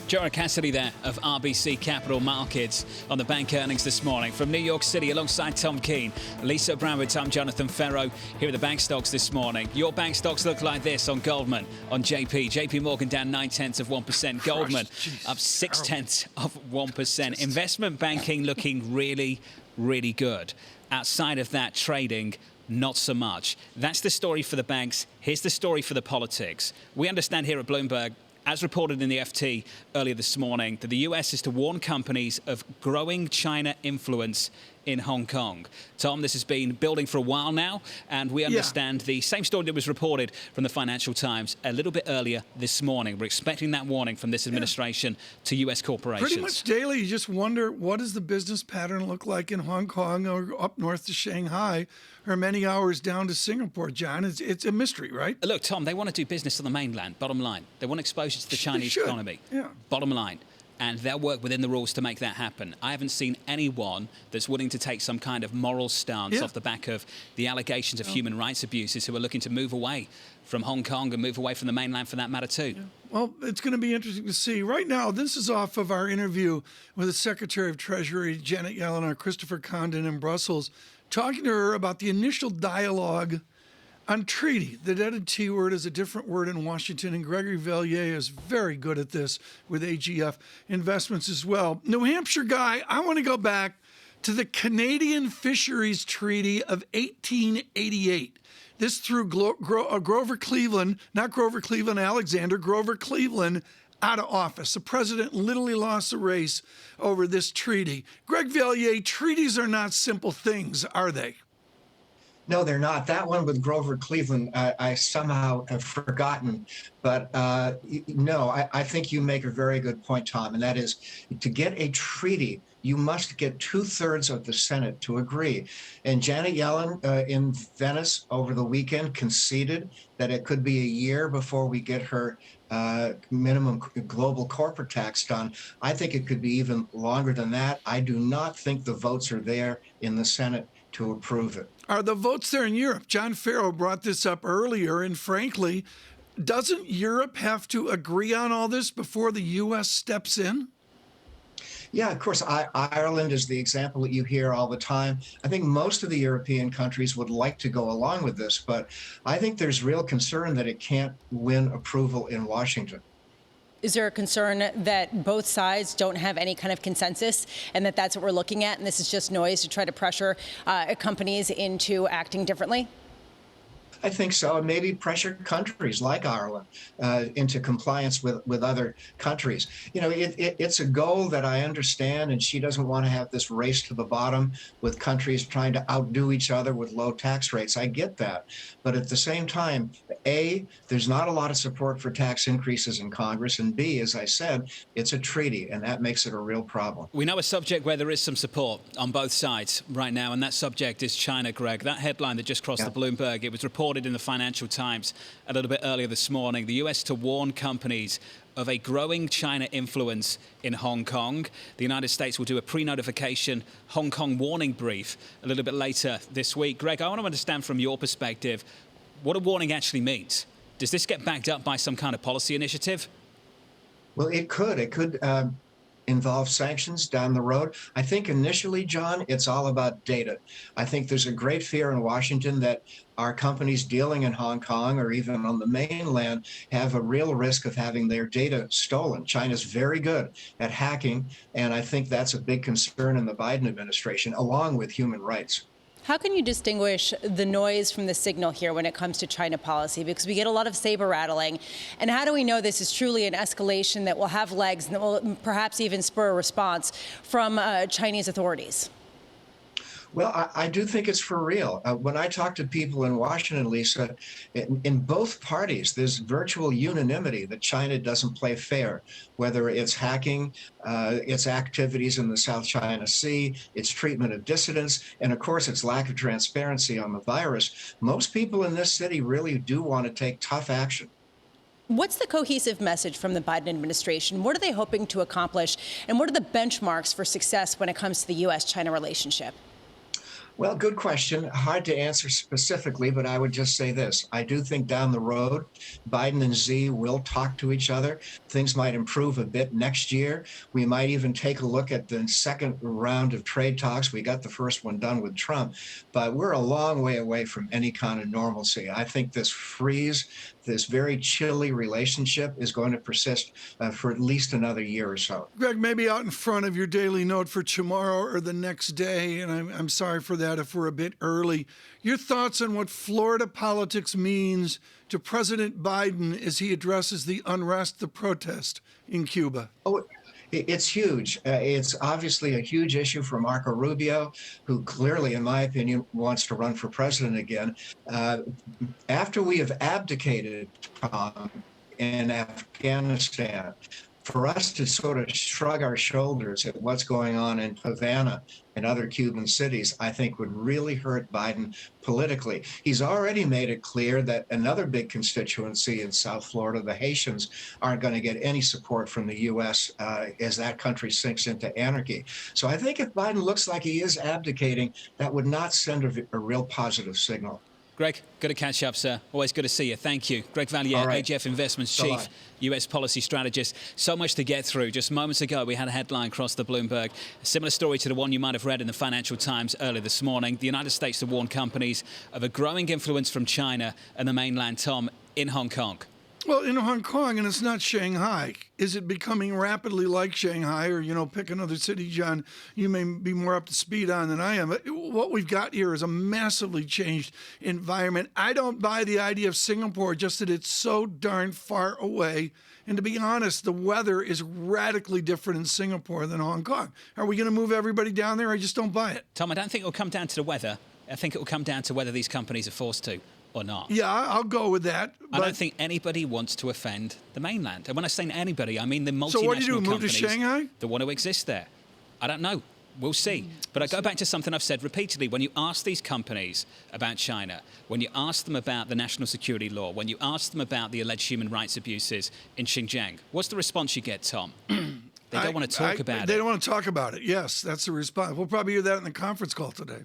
Speaker 7: Joanna Cassidy there of RBC Capital Markets on the bank earnings this morning. From New York City, alongside Tom Keene, Lisa Abramowicz, I'm Jonathan Ferro. Here are the bank stocks this morning. Your bank stocks look like this on Goldman, on JPMorgan down 0.9%. Goldman up 0.6%. Investment banking looking really, really good. Outside of that, trading, not so much. That's the story for the banks. Here's the story for the politics. We understand here at Bloomberg, as reported in the FT earlier this morning, that the US is to warn companies of growing China influence in Hong Kong. Tom, this has been building for a while now, and we understand the same story that was reported from the Financial Times a little bit earlier this morning. We're expecting that warning from this administration to US corporations.
Speaker 8: Pretty much daily, you just wonder, what does the business pattern look like in Hong Kong or up north to Shanghai or many hours down to Singapore, John? It's a mystery, right?
Speaker 7: Look, Tom, they want to do business on the mainland, bottom line. They want exposure to the Chinese economy, bottom line. And they'll work within the rules to make that happen. I haven't seen anyone that's willing to take some kind of moral stance off the back of the allegations of human rights abuses who are looking to move away from Hong Kong and move away from the mainland for that matter too.
Speaker 8: Well, it's going to be interesting to see. Right now, this is off of our interview with the Secretary of Treasury, Janet Yellen, or Christopher Condon in Brussels, talking to her about the initial dialogue on treaty. The dreaded T word is a different word in Washington, and Gregory Valliere is very good at this with AGF Investments as well. New Hampshire guy, I want to go back to the Canadian Fisheries Treaty of 1888. This threw Grover Cleveland, not Grover Cleveland Alexander, Grover Cleveland out of office. The president literally lost the race over this treaty. Greg Valliere, treaties are not simple things, are they?
Speaker 21: No, they're not. That one with Grover Cleveland, I somehow have forgotten. But no, I think you make a very good point, Tom, and that is to get a treaty, you must get 2/3 of the Senate to agree. And Janet Yellen in Venice over the weekend conceded that it could be a year before we get her minimum global corporate tax done. I think it could be even longer than that. I do not think the votes are there in the Senate to approve it.
Speaker 8: Are the votes there in Europe? John Ferro brought this up earlier, and frankly, doesn't Europe have to agree on all this before the U.S. steps in?
Speaker 21: Yeah, of course. Ireland is the example that you hear all the time. I think most of the European countries would like to go along with this, but I think there's real concern that it can't win approval in Washington.
Speaker 9: Is there a concern that both sides don't have any kind of consensus and that that's what we're looking at, and this is just noise to try to pressure companies into acting differently?
Speaker 21: I think so, and maybe pressure countries like Ireland into compliance with other countries. You know, it's a goal that I understand, and she doesn't want to have this race to the bottom with countries trying to outdo each other with low tax rates. I get that. But at the same time, A, there's not a lot of support for tax increases in Congress, and B, as I said, it's a treaty, and that makes it a real problem.
Speaker 7: We know a subject where there is some support on both sides right now, and that subject is China, Greg. That headline that just crossed the Bloomberg, it was reported in the Financial Times a little bit earlier this morning. The U.S. to warn companies of a growing China influence in Hong Kong. The United States will do a pre-notification Hong Kong warning brief a little bit later this week. Greg, I want to understand from your perspective what a warning actually means. Does this get backed up by some kind of policy initiative?
Speaker 21: Well, it could. It could involve sanctions down the road. I think initially, John, it's all about data. I think there's a great fear in Washington that our companies dealing in Hong Kong or even on the mainland have a real risk of having their data stolen. China's very good at hacking, and I think that's a big concern in the Biden administration, along with human rights.
Speaker 9: How can you distinguish the noise from the signal here when it comes to China policy? Because we get a lot of saber rattling. And how do we know this is truly an escalation that will have legs and that will perhaps even spur a response from Chinese authorities?
Speaker 21: Well, I do think it's for real. When I talk to people in Washington, Lisa, in both parties, there's virtual unanimity that China doesn't play fair, whether it's hacking, its activities in the South China Sea, its treatment of dissidents, and of course, its lack of transparency on the virus. Most people in this city really do want to take tough action.
Speaker 9: What's the cohesive message from the Biden administration? What are they hoping to accomplish? And what are the benchmarks for success when it comes to the U.S.-China relationship?
Speaker 21: Well, good question. Hard to answer specifically, but I would just say this. I do think down the road, Biden and Xi will talk to each other. Things might improve a bit next year. We might even take a look at the second round of trade talks. We got the first one done with Trump, but we're a long way away from any kind of normalcy. I think this freeze, this very chilly relationship is going to persist for at least another year or so.
Speaker 8: Greg, maybe out in front of your daily note for tomorrow or the next day, and I'm sorry for that if we're a bit early, your thoughts on what Florida politics means to President Biden as he addresses the unrest, the protest in Cuba?
Speaker 21: Oh, it's huge. It's obviously a huge issue for Marco Rubio, who clearly, in my opinion, wants to run for president again. After we have abdicated, Tom, in Afghanistan, for us to sort of shrug our shoulders at what's going on in Havana and other Cuban cities, I think would really hurt Biden politically. He's already made it clear that another big constituency in South Florida, the Haitians, aren't going to get any support from the U.S. As that country sinks into anarchy. So I think if Biden looks like he is abdicating, that would not send a real positive signal.
Speaker 7: Greg, good to catch up, sir. Always good to see you. Thank you. Greg Valliere,
Speaker 21: right.
Speaker 7: AGF Investments Chief, U.S. Policy Strategist. So much to get through. Just moments ago, we had a headline across the Bloomberg. A similar story to the one you might have read in the Financial Times earlier this morning. The United States to warn companies of a growing influence from China and the mainland, Tom, in Hong Kong.
Speaker 8: Well, in Hong Kong, and it's not Shanghai. Is it becoming rapidly like Shanghai? Or, pick another city, John, you may be more up to speed on than I am. What we've got here is a massively changed environment. I don't buy the idea of Singapore, just that it's so darn far away. And to be honest, the weather is radically different in Singapore than Hong Kong. Are we going to move everybody down there? I just don't buy it.
Speaker 7: Tom, I don't think it will come down to the weather. I think it will come down to whether these companies are forced to or not.
Speaker 8: Yeah, I'll go with that.
Speaker 7: I don't think anybody wants to offend the mainland. And when I say anybody, I mean the multinational
Speaker 8: So what do you do, move
Speaker 7: companies
Speaker 8: to Shanghai?
Speaker 7: that want to exist there. I don't know. We'll see. But I go back to something I've said repeatedly. When you ask these companies about China, when you ask them about the national security law, when you ask them about the alleged human rights abuses in Xinjiang, what's the response you get, Tom? They don't want to talk about it.
Speaker 8: They don't want to talk about it. Yes, that's the response. We'll probably hear that in the conference call today.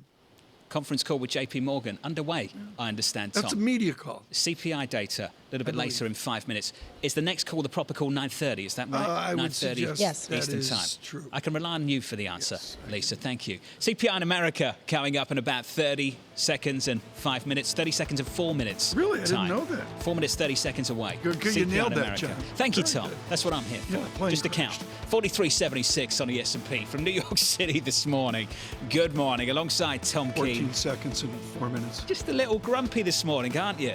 Speaker 7: Conference call with JPMorgan underway, I understand, Tom.
Speaker 8: That's a media call.
Speaker 7: CPI data, a little bit later in 5 minutes. Is the next call the proper call 9:30? Is that right?
Speaker 8: I would suggest
Speaker 7: yes. Eastern time. True. I can rely on you for the answer, Lisa. Thank you. CPI in America coming up in about 30 seconds and 5 minutes. 30 seconds and 4 minutes.
Speaker 8: Really? I
Speaker 7: time.
Speaker 8: didn't know that.
Speaker 7: 4 minutes, 30 seconds away.
Speaker 8: Good.
Speaker 7: CPI
Speaker 8: You nailed
Speaker 7: in
Speaker 8: that,
Speaker 7: America.
Speaker 8: John.
Speaker 7: Thank you,
Speaker 8: Very
Speaker 7: Tom.
Speaker 8: good.
Speaker 7: That's what I'm here for.
Speaker 8: Yeah,
Speaker 7: just a count. 43.76 on the S&P from New York City this morning. Good morning. Alongside Tom Keene.
Speaker 8: 14 seconds and 4 minutes.
Speaker 7: Just a little grumpy this morning, aren't you?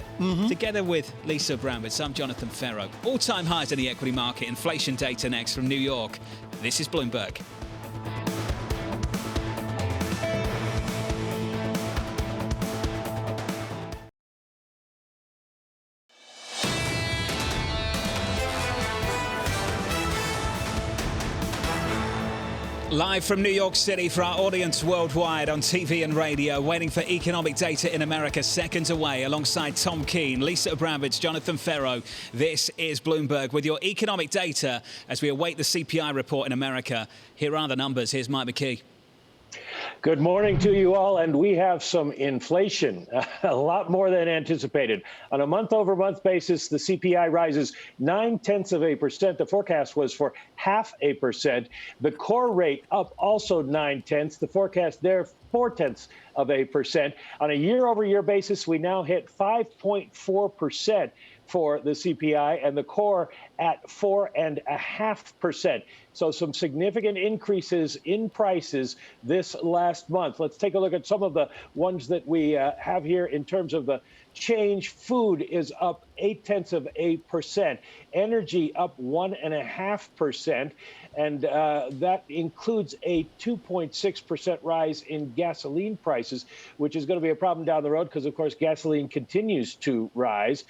Speaker 7: Together with Lisa Abramowicz, I'm Jonathan Ferro. All-time highs in the equity market. Inflation data next from New York. This is Bloomberg. Live from New York City for our audience worldwide on TV and radio, waiting for economic data in America seconds away, alongside Tom Keene, Lisa Abramowicz, Jonathan Ferro. This is Bloomberg with your economic data as we await the CPI report in America. Here are the numbers. Here's Mike McKee.
Speaker 12: Good morning to you all, and we have some inflation, a lot more than anticipated. On a month-over-month basis, the CPI rises 0.9%. The forecast was for 0.5%. The core rate up also 0.9. The forecast there 0.4%. On a year-over-year basis, we now hit 5.4% for the CPI, and the core at 4.5%. So some significant increases in prices this last month. Let's take a look at some of the ones that we have here in terms of the change. Food is up 0.8%. Energy up 1.5%. And that includes a 2.6% rise in gasoline prices, which is going to be a problem down the road because, of course, gasoline continues to rise.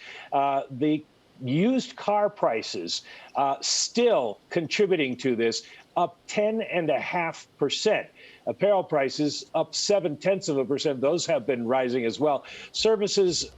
Speaker 12: The used car prices still contributing to this, up 10.5%. Apparel prices up 0.7%. Those have been rising as well. Services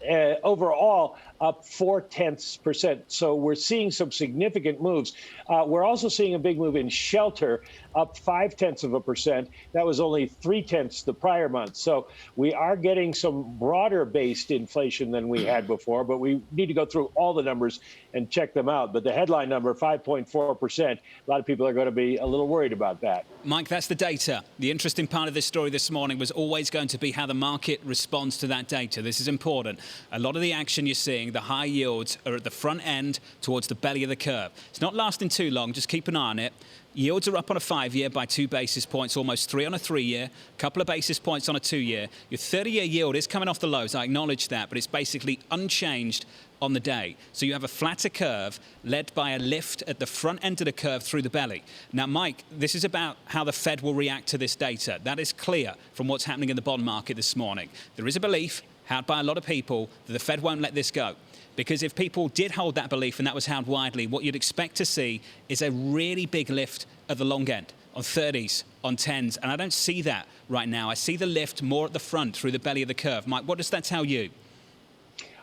Speaker 12: overall up 0.4%. So we're seeing some significant moves. We're also seeing a big move in shelter, up 0.5%. That was only 0.3 the prior month. So we are getting some broader based inflation than we had before, but we need to go through all the numbers and check them out. But the headline number, 5.4%, a lot of people are going to be a little worried about that.
Speaker 7: Mike, that's the data. The interesting part of this story this morning was always going to be how the market responds to that data. This is important. A lot of the action you're seeing, the high yields, are at the front end towards the belly of the curve. It's not lasting too long. Just keep an eye on it. Yields are up on a 5-year by 2 basis points, almost 3 on a 3-year, a couple of basis points on a 2-year. Your 30-year yield is coming off the lows. I acknowledge that, but it's basically unchanged on the day. So you have a flatter curve led by a lift at the front end of the curve through the belly. Now, Mike, this is about how the Fed will react to this data. That is clear from what's happening in the bond market this morning. There is a belief held by a lot of people that the Fed won't let this go. Because if people did hold that belief and that was held widely, what you'd expect to see is a really big lift at the long end, on 30s, on 10s. And I don't see that right now. I see the lift more at the front through the belly of the curve. Mike, what does that tell you?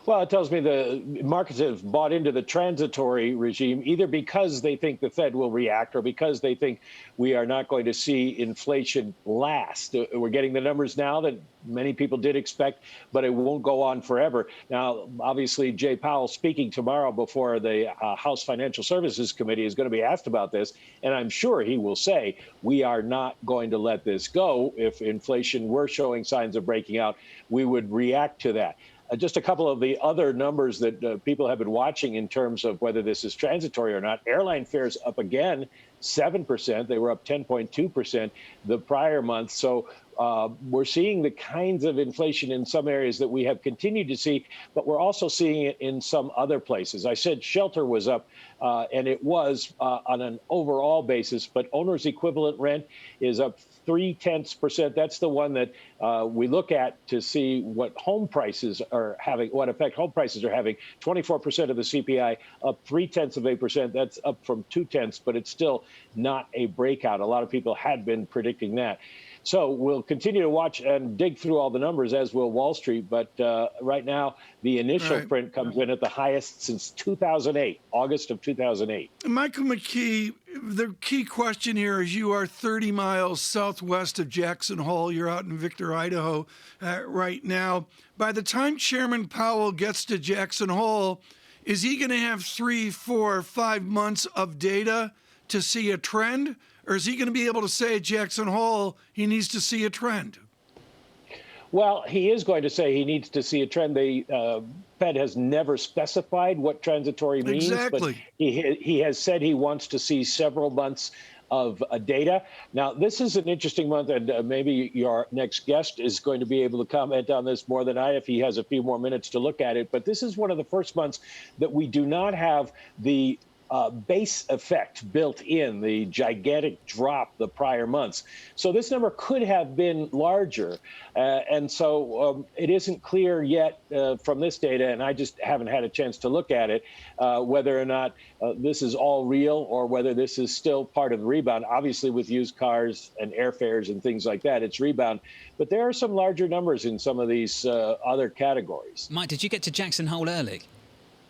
Speaker 12: Well, it tells me the markets have bought into the transitory regime, either because they think the Fed will react or because they think we are not going to see inflation last. We're getting the numbers now that many people did expect, but it won't go on forever. Now, obviously, Jay Powell speaking tomorrow before the House Financial Services Committee is going to be asked about this, and I'm sure he will say, we are not going to let this go. If inflation were showing signs of breaking out, we would react to that. Just a couple of the other numbers that people have been watching in terms of whether this is transitory or not. Airline fares up again, 7%. They were up 10.2% the prior month. So we're seeing the kinds of inflation in some areas that we have continued to see, but we're also seeing it in some other places. I said shelter was up, and it was on an overall basis, but owner's equivalent rent is up 0.3%. That's the one that we look at to see what home prices are having, what effect home prices are having. 24% of the CPI, up 0.3%. That's up from 0.2, but it's still not a breakout. A lot of people had been predicting that. So we'll continue to watch and dig through all the numbers, as will Wall Street. But right now, the initial print comes in at the highest since 2008, August of 2008.
Speaker 8: Michael McKee, the key question here is you are 30 miles southwest of Jackson Hole. You're out in Victor, Idaho right now. By the time Chairman Powell gets to Jackson Hole, is he going to have 3, 4, 5 months of data to see a trend? Or is he going to be able to say at Jackson Hole he needs to see a trend?
Speaker 12: Well, he is going to say he needs to see a trend. The Fed has never specified what transitory means, but he has said he wants to see several months of data. Now, this is an interesting month, and maybe your next guest is going to be able to comment on this more than I if he has a few more minutes to look at it. But this is one of the first months that we do not have the base effect built in, the gigantic drop the prior months. So this number could have been larger. And so it isn't clear yet from this data, and I just haven't had a chance to look at it, whether or not this is all real or whether this is still part of the rebound. Obviously, with used cars and airfares and things like that, it's rebound. But there are some larger numbers in some of these other categories.
Speaker 7: Mike, did you get to Jackson Hole early?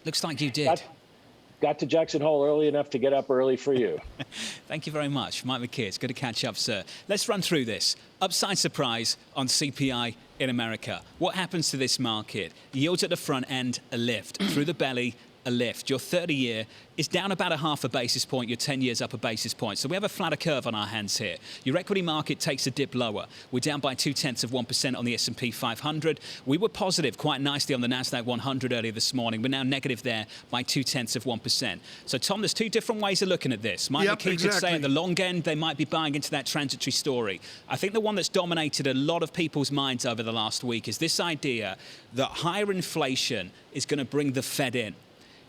Speaker 7: Looks like you did.
Speaker 12: Got to Jackson Hole early enough to get up early for you.
Speaker 7: Thank you very much, Mike McKee. It's good to catch up, sir. Let's run through this. Upside surprise on CPI in America. What happens to this market? Yields at the front end, a lift. Through the belly, a lift. Your 30-year is down about a half a basis point. Your 10 years up a basis point. So we have a flatter curve on our hands here. Your equity market takes a dip lower. We're down by 0.2% on the S&P 500. We were positive quite nicely on the Nasdaq 100 earlier this morning. We're now negative there by 0.2%. So, Tom, there's two different ways of looking at this. Mike McKee could say at the long end they might be buying into that transitory story. I think the one that's dominated a lot of people's minds over the last week is this idea that higher inflation is going to bring the Fed in.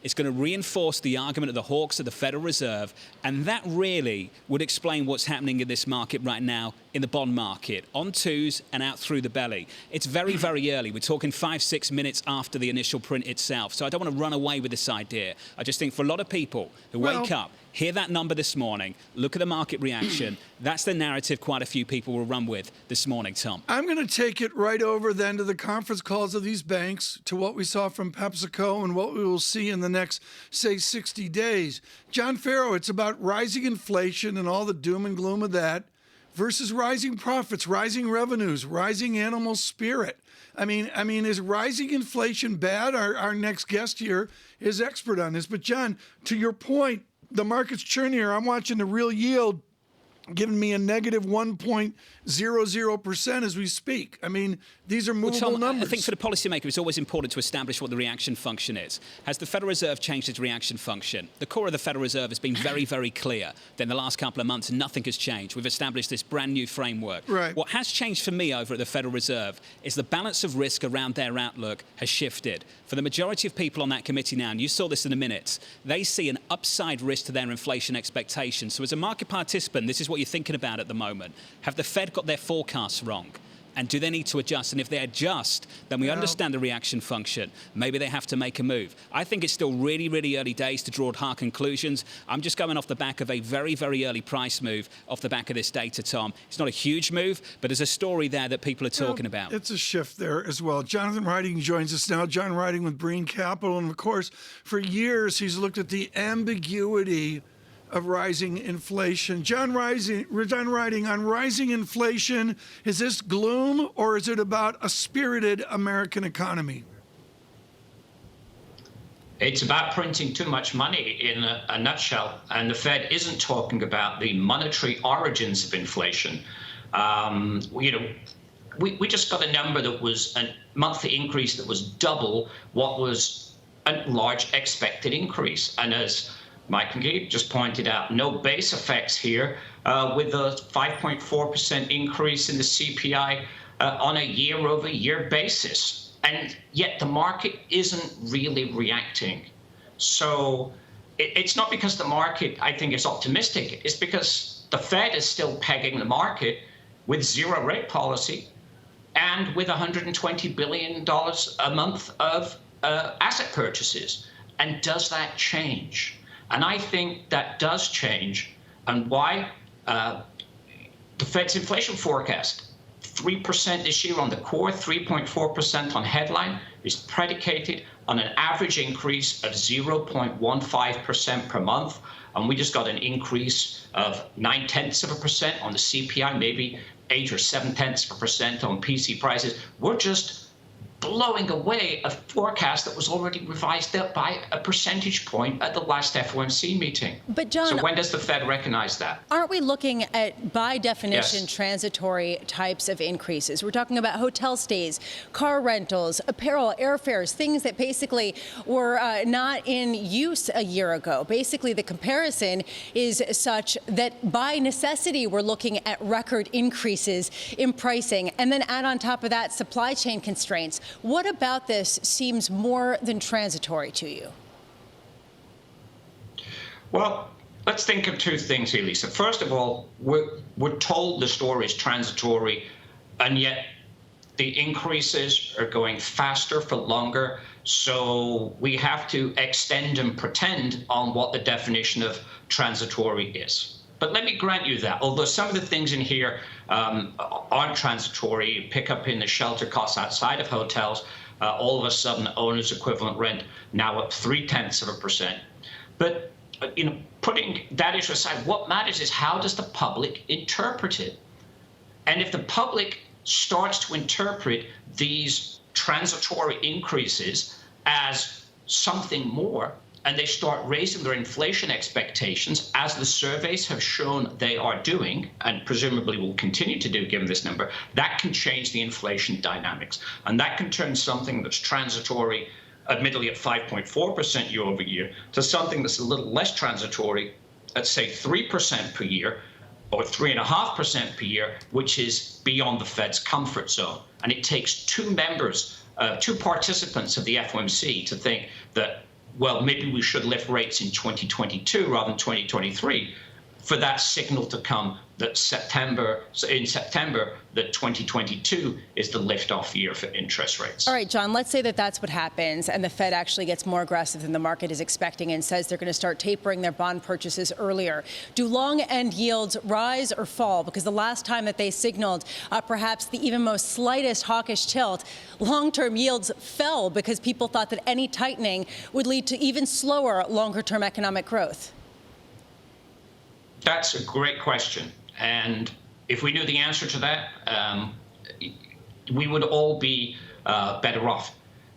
Speaker 7: It's going to reinforce the argument of the hawks of the Federal Reserve, and that really would explain what's happening in this market right now in the bond market, on twos and out through the belly. It's very, very early. We're talking 5-6 minutes after the initial print itself. So I don't want to run away with this idea. I just think for a lot of people who wake up, hear that number this morning, look at the market reaction, that's the narrative quite a few people will run with this morning, Tom.
Speaker 8: I'm going to take it right over then to the conference calls of these banks, to what we saw from Pepsico and what we will see in the next, say, 60 days. John Ferro, it's about rising inflation and all the doom and gloom of that versus rising profits, rising revenues, rising animal spirit. I mean, is rising inflation bad? Our next guest here is expert on this. But John, to your point, the market's churning here. I'm watching the real yield giving me a negative 1.00% as we speak. I mean, these are movable
Speaker 7: Tom,
Speaker 8: numbers.
Speaker 7: I think for the policymaker, it's always important to establish what the reaction function is. Has the Federal Reserve changed its reaction function? The core of the Federal Reserve has been very, very clear that in the last couple of months, nothing has changed. We've established this brand new framework.
Speaker 8: Right.
Speaker 7: What has changed for me over at the Federal Reserve is the balance of risk around their outlook has shifted. For the majority of people on that committee now, and you saw this in a minute, they see an upside risk to their inflation expectations. So as a market participant, this is what you're thinking about at the moment. Have the Fed got their forecasts wrong? And do they need to adjust? And if they adjust, then we understand the reaction function. Maybe they have to make a move. I think it's still really, really early days to draw hard conclusions. I'm just going off the back of a very, very early price move off the back of this data, Tom. It's not a huge move, but there's a story there that people are talking about.
Speaker 8: It's a shift there as well. Jonathan Riding joins us now. John Riding with Breen Capital. And, of course, for years he's looked at the ambiguity of rising inflation. John Riding, on rising inflation, is this gloom or is it about a spirited American economy?
Speaker 13: It's about printing too much money in a nutshell, and the Fed isn't talking about the monetary origins of inflation. We just got a number that was a monthly increase that was double what was a large expected increase, and as Mike McKee just pointed out, no base effects here with a 5.4% increase in the CPI on a year-over-year basis. And yet the market isn't really reacting. So it's not because the market, I think, is optimistic. It's because the Fed is still pegging the market with zero rate policy and with $120 billion a month of asset purchases. And does that change? And I think that does change. And why? The Fed's inflation forecast, 3% this year on the core, 3.4% on headline, is predicated on an average increase of 0.15% per month. And we just got an increase of 0.9% on the CPI, maybe 8 or 0.7% on PC prices. We're just blowing away a forecast that was already revised up by a percentage point at the last FOMC meeting.
Speaker 9: But John,
Speaker 13: so when does the Fed recognize that?
Speaker 9: Aren't we looking at, by definition,
Speaker 13: Yes.
Speaker 9: transitory types of increases? We're talking about hotel stays, car rentals, apparel, airfares, things that basically were not in use a year ago. Basically, the comparison is such that by necessity, we're looking at record increases in pricing. And then add on top of that supply chain constraints. What about this seems more than transitory to you?
Speaker 13: Well, let's think of two things here, Lisa. First of all, we're told the story is transitory, and yet the increases are going faster for longer. So we have to extend and pretend on what the definition of transitory is. But let me grant you that, although some of the things in here aren't transitory, pick up in the shelter costs outside of hotels, all of a sudden owner's equivalent rent now up 0.3%. But putting that issue aside, what matters is how does the public interpret it? And if the public starts to interpret these transitory increases as something more, and they start raising their inflation expectations, as the surveys have shown they are doing, and presumably will continue to do given this number, that can change the inflation dynamics. And that can turn something that's transitory, admittedly at 5.4% year over year, to something that's a little less transitory at, say, 3% per year, or 3.5% per year, which is beyond the Fed's comfort zone. And it takes two participants of the FOMC to think that, well, maybe we should lift rates in 2022 rather than 2023, for that signal to come that in September, that 2022 is the lift-off year for interest rates.
Speaker 9: All right, John, let's say that that's what happens and the Fed actually gets more aggressive than the market is expecting and says they're going to start tapering their bond purchases earlier. Do long-end yields rise or fall? Because the last time that they signaled perhaps the even most slightest hawkish tilt, long-term yields fell because people thought that any tightening would lead to even slower longer-term economic growth.
Speaker 13: That's a great question. And if we knew the answer to that, we would all be better off.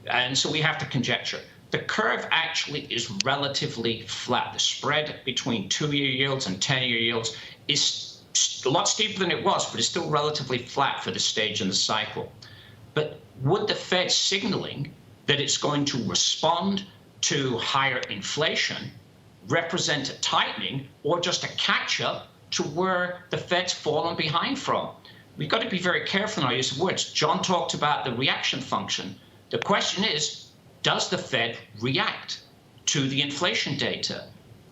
Speaker 13: And so we have to conjecture. The curve actually is relatively flat. The spread between 2-year yields and 10-year yields is a lot steeper than it was, but it's still relatively flat for this stage in the cycle. But would the Fed signaling that it's going to respond to higher inflation represent a tightening or just a catch-up to where the Fed's fallen behind from? We've got to be very careful in our use of words. John talked about the reaction function. The question is, does the Fed react to the inflation data?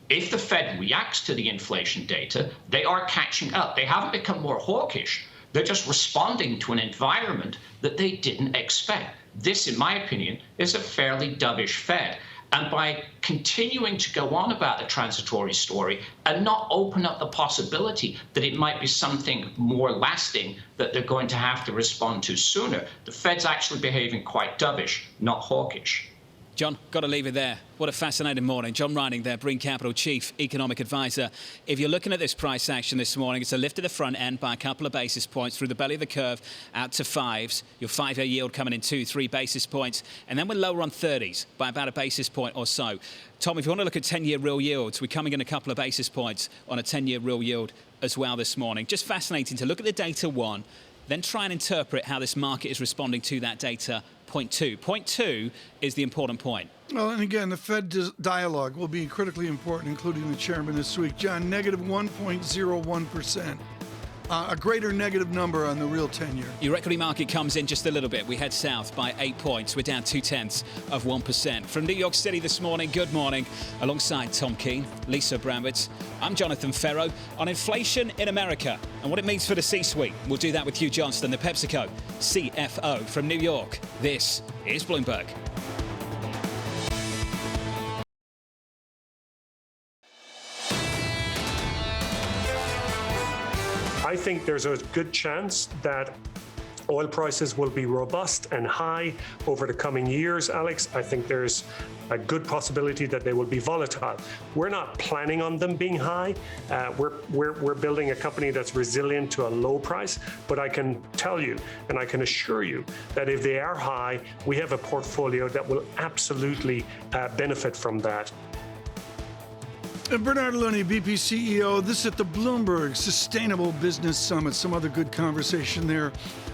Speaker 13: If the Fed reacts to the inflation data, they are catching up. They haven't become more hawkish. They're just responding to an environment that they didn't expect. This, in my opinion, is a fairly dovish Fed. And by continuing to go on about the transitory story and not open up the possibility that it might be something more lasting that they're going to have to respond to sooner, the Fed's actually behaving quite dovish, not hawkish.
Speaker 7: John, got to leave it there. What a fascinating morning. John Reining there, Breen Capital Chief Economic Advisor. If you're looking at this price action this morning, it's a lift at the front end by a couple of basis points through the belly of the curve out to 5s. Your 5-year yield coming in 2-3 basis points. And then we're lower on 30s by about a basis point or so. Tom, if you want to look at 10-year real yields, we're coming in a couple of basis points on a 10-year real yield as well this morning. Just fascinating to look at the data one, then try and interpret how this market is responding to that data. Point two is the important point.
Speaker 8: Well, and again, the Fed dialogue will be critically important, including the chairman this week. John, negative 1.01%. A greater negative number on the real 10-year.
Speaker 7: Your equity market comes in just a little bit. We head south by 8 points. We're down 0.2%. From New York City this morning, good morning. Alongside Tom Keene, Lisa Abramowicz, I'm Jonathan Ferro on inflation in America and what it means for the C-suite. We'll do that with Hugh Johnston, the Pepsico CFO from New York. This is Bloomberg.
Speaker 4: I think there's a good chance that oil prices will be robust and high over the coming years, Alex. I think there's a good possibility that they will be volatile. We're not planning on them being high. We're building a company that's resilient to a low price, but I can tell you and I can assure you that if they are high, we have a portfolio that will absolutely benefit from that.
Speaker 8: Bernard Looney, BP CEO. This is at the Bloomberg Sustainable Business Summit. Some other good conversation there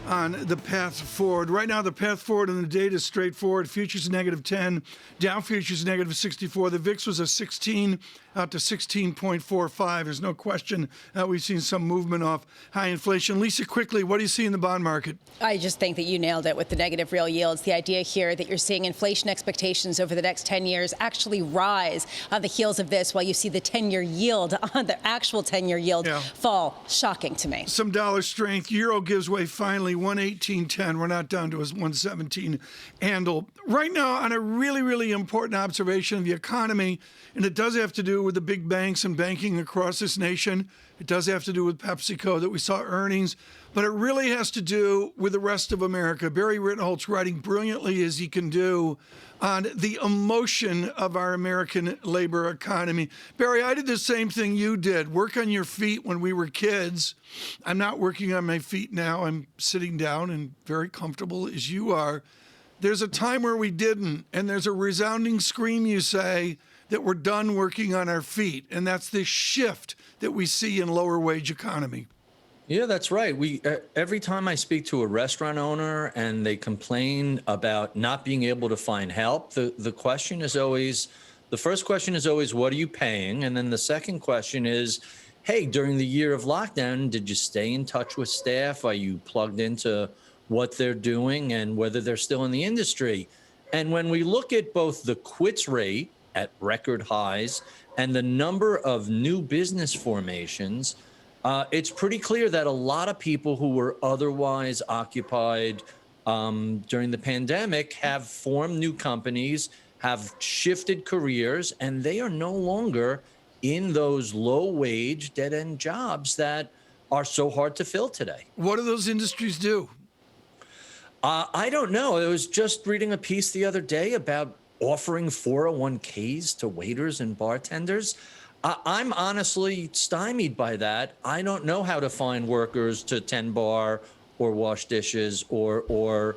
Speaker 8: on the path forward. Right now, the path forward on the data is straightforward. Futures negative 10, Dow futures negative 64. The VIX was a 16 out to 16.45. There's no question we've seen some movement off high inflation. Lisa, quickly, what do you see in the bond market?
Speaker 9: I just think that you nailed it with the negative real yields. The idea here that you're seeing inflation expectations over the next 10 years actually rise on the heels of this, while you see the 10-year yield on the actual 10-year yield fall. Shocking to me.
Speaker 8: Some dollar strength. Euro gives way finally, 118.10. We're not down to a 117 handle. Right now, on a really, really important observation of the economy, and it does have to do with the big banks and banking across this nation. It does have to do with PepsiCo that we saw earnings, but it really has to do with the rest of America. Barry Rittenholtz writing brilliantly as he can do on the emotion of our American labor economy. Barry, I did the same thing you did. Work on your feet when we were kids. I'm not working on my feet now. I'm sitting down and very comfortable as you are. There's a time where we didn't, and there's a resounding scream, you say, that we're done working on our feet. And that's this shift that we see in lower wage economy.
Speaker 17: Yeah, that's right. Every time I speak to a restaurant owner and they complain about not being able to find help, the question is always, the first question is always, what are you paying? And then the second question is, hey, during the year of lockdown, did you stay in touch with staff? Are you plugged into what they're doing and whether they're still in the industry? And when we look at both the quits rate at record highs and the number of new business formations, it's pretty clear that a lot of people who were otherwise occupied during the pandemic have formed new companies, have shifted careers, and they are no longer in those low-wage, dead-end jobs that are so hard to fill today.
Speaker 8: What do those industries do?
Speaker 17: I don't know. I was just reading a piece the other day about offering 401ks to waiters and bartenders. I'm honestly stymied by that. I don't know how to find workers to tend bar or wash dishes or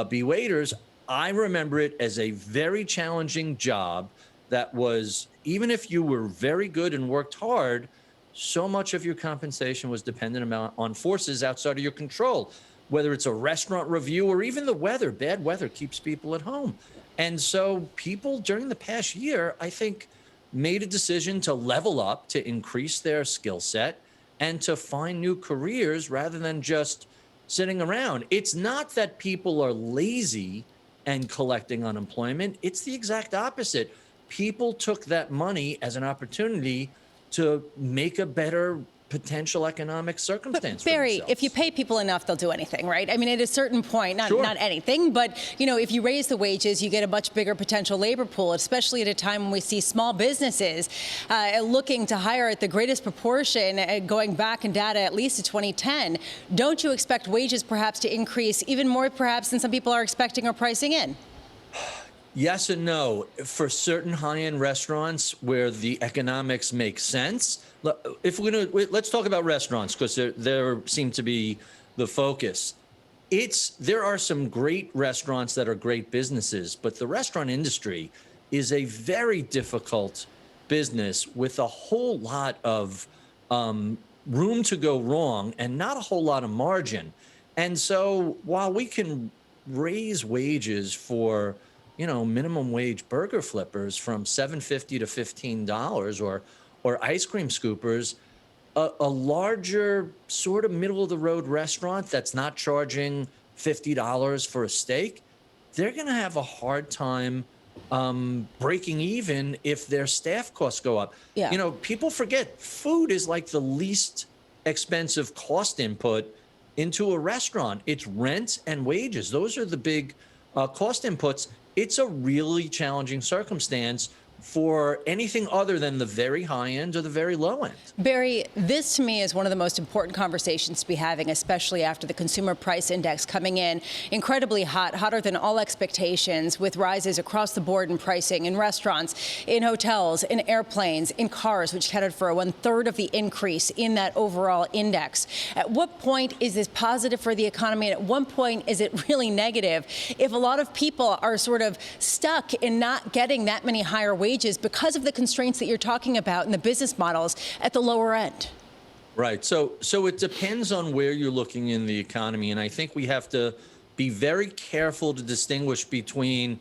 Speaker 17: be waiters. I remember it as a very challenging job that was, even if you were very good and worked hard, so much of your compensation was dependent on forces outside of your control, whether it's a restaurant review or even the weather. Bad weather keeps people at home. And so people during the past year, I think, made a decision to level up, to increase their skill set, and to find new careers rather than just sitting around. It's not that people are lazy and collecting unemployment. It's the exact opposite. People took that money as an opportunity to make a better potential economic circumstance.
Speaker 9: But Barry, if you pay people enough, they'll do anything, right? I mean, at a certain point, not anything, but, you know, if you raise the wages, you get a much bigger potential labor pool, especially at a time when we see small businesses looking to hire at the greatest proportion, going back in data at least to 2010. Don't you expect wages perhaps to increase even more perhaps than some people are expecting or pricing in?
Speaker 17: Yes and no. For certain high-end restaurants where the economics make sense, let's talk about restaurants because there seem to be the focus. There are some great restaurants that are great businesses, but the restaurant industry is a very difficult business with a whole lot of room to go wrong and not a whole lot of margin. And so while we can raise wages for minimum wage burger flippers from $7.50 to $15 or ice cream scoopers, a larger sort of middle of the road restaurant that's not charging $50 for a steak, they're going to have a hard time breaking even if their staff costs go up. Yeah. People forget food is like the least expensive cost input into a restaurant. It's rent and wages. Those are the big cost inputs. It's a really challenging circumstance for anything other than the very high end or the very low end.
Speaker 9: Barry, this to me is one of the most important conversations to be having, especially after the consumer price index coming in incredibly hot, hotter than all expectations, with rises across the board in pricing in restaurants, in hotels, in airplanes, in cars, which accounted for 1/3 of the increase in that overall index. At what point is this positive for the economy, and at one point is it really negative if a lot of people are sort of stuck in not getting that many higher wages because of the constraints that you're talking about in the business models at the lower end?
Speaker 17: Right. So it depends on where you're looking in the economy. And I think we have to be very careful to distinguish between,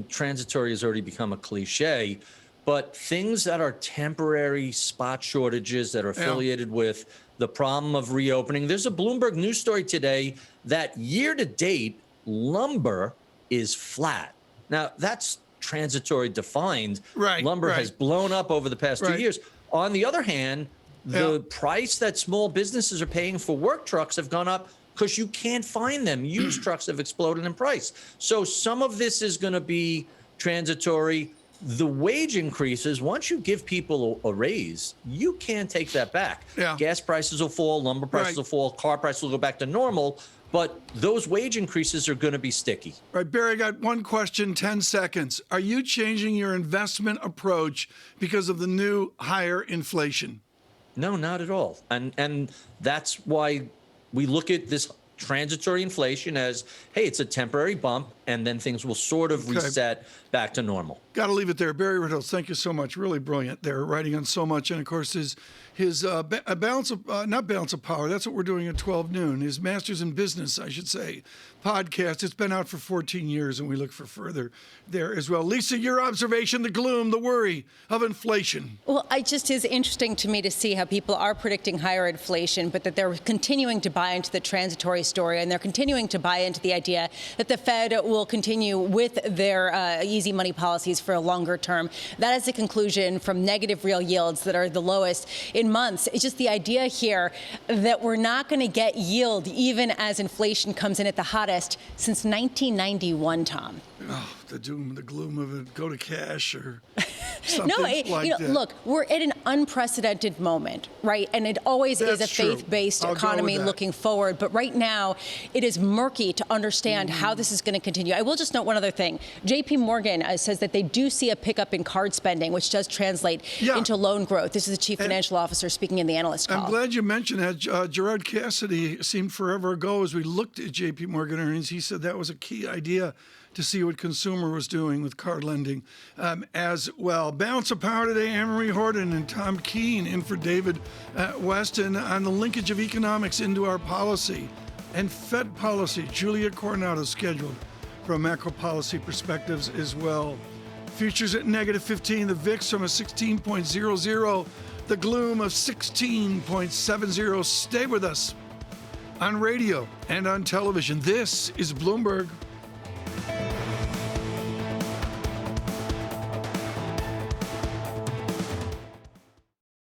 Speaker 17: transitory has already become a cliche, but things that are temporary spot shortages that are affiliated with the problem of reopening. There's a Bloomberg news story today that year to date, lumber is flat. Now, that's transitory defined. Lumber has blown up over the past 2 years. On the other hand, the price that small businesses are paying for work trucks have gone up because you can't find them. Used trucks have exploded in price. So some of this is going to be transitory. The wage increases, once you give people a raise, you can't take that back. Gas prices will fall, lumber prices will fall, car prices will go back to normal, but those wage increases are going to be sticky.
Speaker 8: All right, Barry, I got one question, 10 seconds. Are you changing your investment approach because of the new higher inflation?
Speaker 17: No, not at all. And that's why we look at this transitory inflation as, hey, it's a temporary bump, and then things will sort of reset back to normal.
Speaker 8: Got to leave it there. Barry Ritholtz, thank you so much. Really brilliant there, writing on so much. And, of course, his balance of, not balance of power, that's what we're doing at 12 noon, his Masters in Business, I should say, podcast. It's been out for 14 years, and we look for further there as well. Lisa, your observation, the gloom, the worry of inflation.
Speaker 9: Well, it just is interesting to me to see how people are predicting higher inflation, but that they're continuing to buy into the transitory story, and they're continuing to buy into the idea that the Fed will continue with their easy money policies for a longer term. That is the conclusion from negative real yields that are the lowest in months. It's just the idea here that we're not going to get yield even as inflation comes in at the hottest since 1991, Tom.
Speaker 8: Oh, the doom, the gloom of it. Go to cash or something that.
Speaker 9: Look, we're at an unprecedented moment, right? And it always is a faith-based economy looking forward. But right now, it is murky to understand how this is going to continue. I will just note one other thing. JPMorgan says that they do see a pickup in card spending, which does translate into loan growth. This is the chief financial officer speaking in the analyst call.
Speaker 8: I'm glad you mentioned that. Gerard Cassidy seemed forever ago as we looked at JPMorgan earnings. He said that was a key idea to see what consumer was doing with card lending as well. Balance of Power today, Anne-Marie Horton and Tom Keene in for David Weston on the linkage of economics into our policy and Fed policy. Julia Coronado scheduled from macro policy perspectives as well. Futures at -15, the VIX from a 16.00, the gloom of 16.70. Stay with us on radio and on television. This is Bloomberg.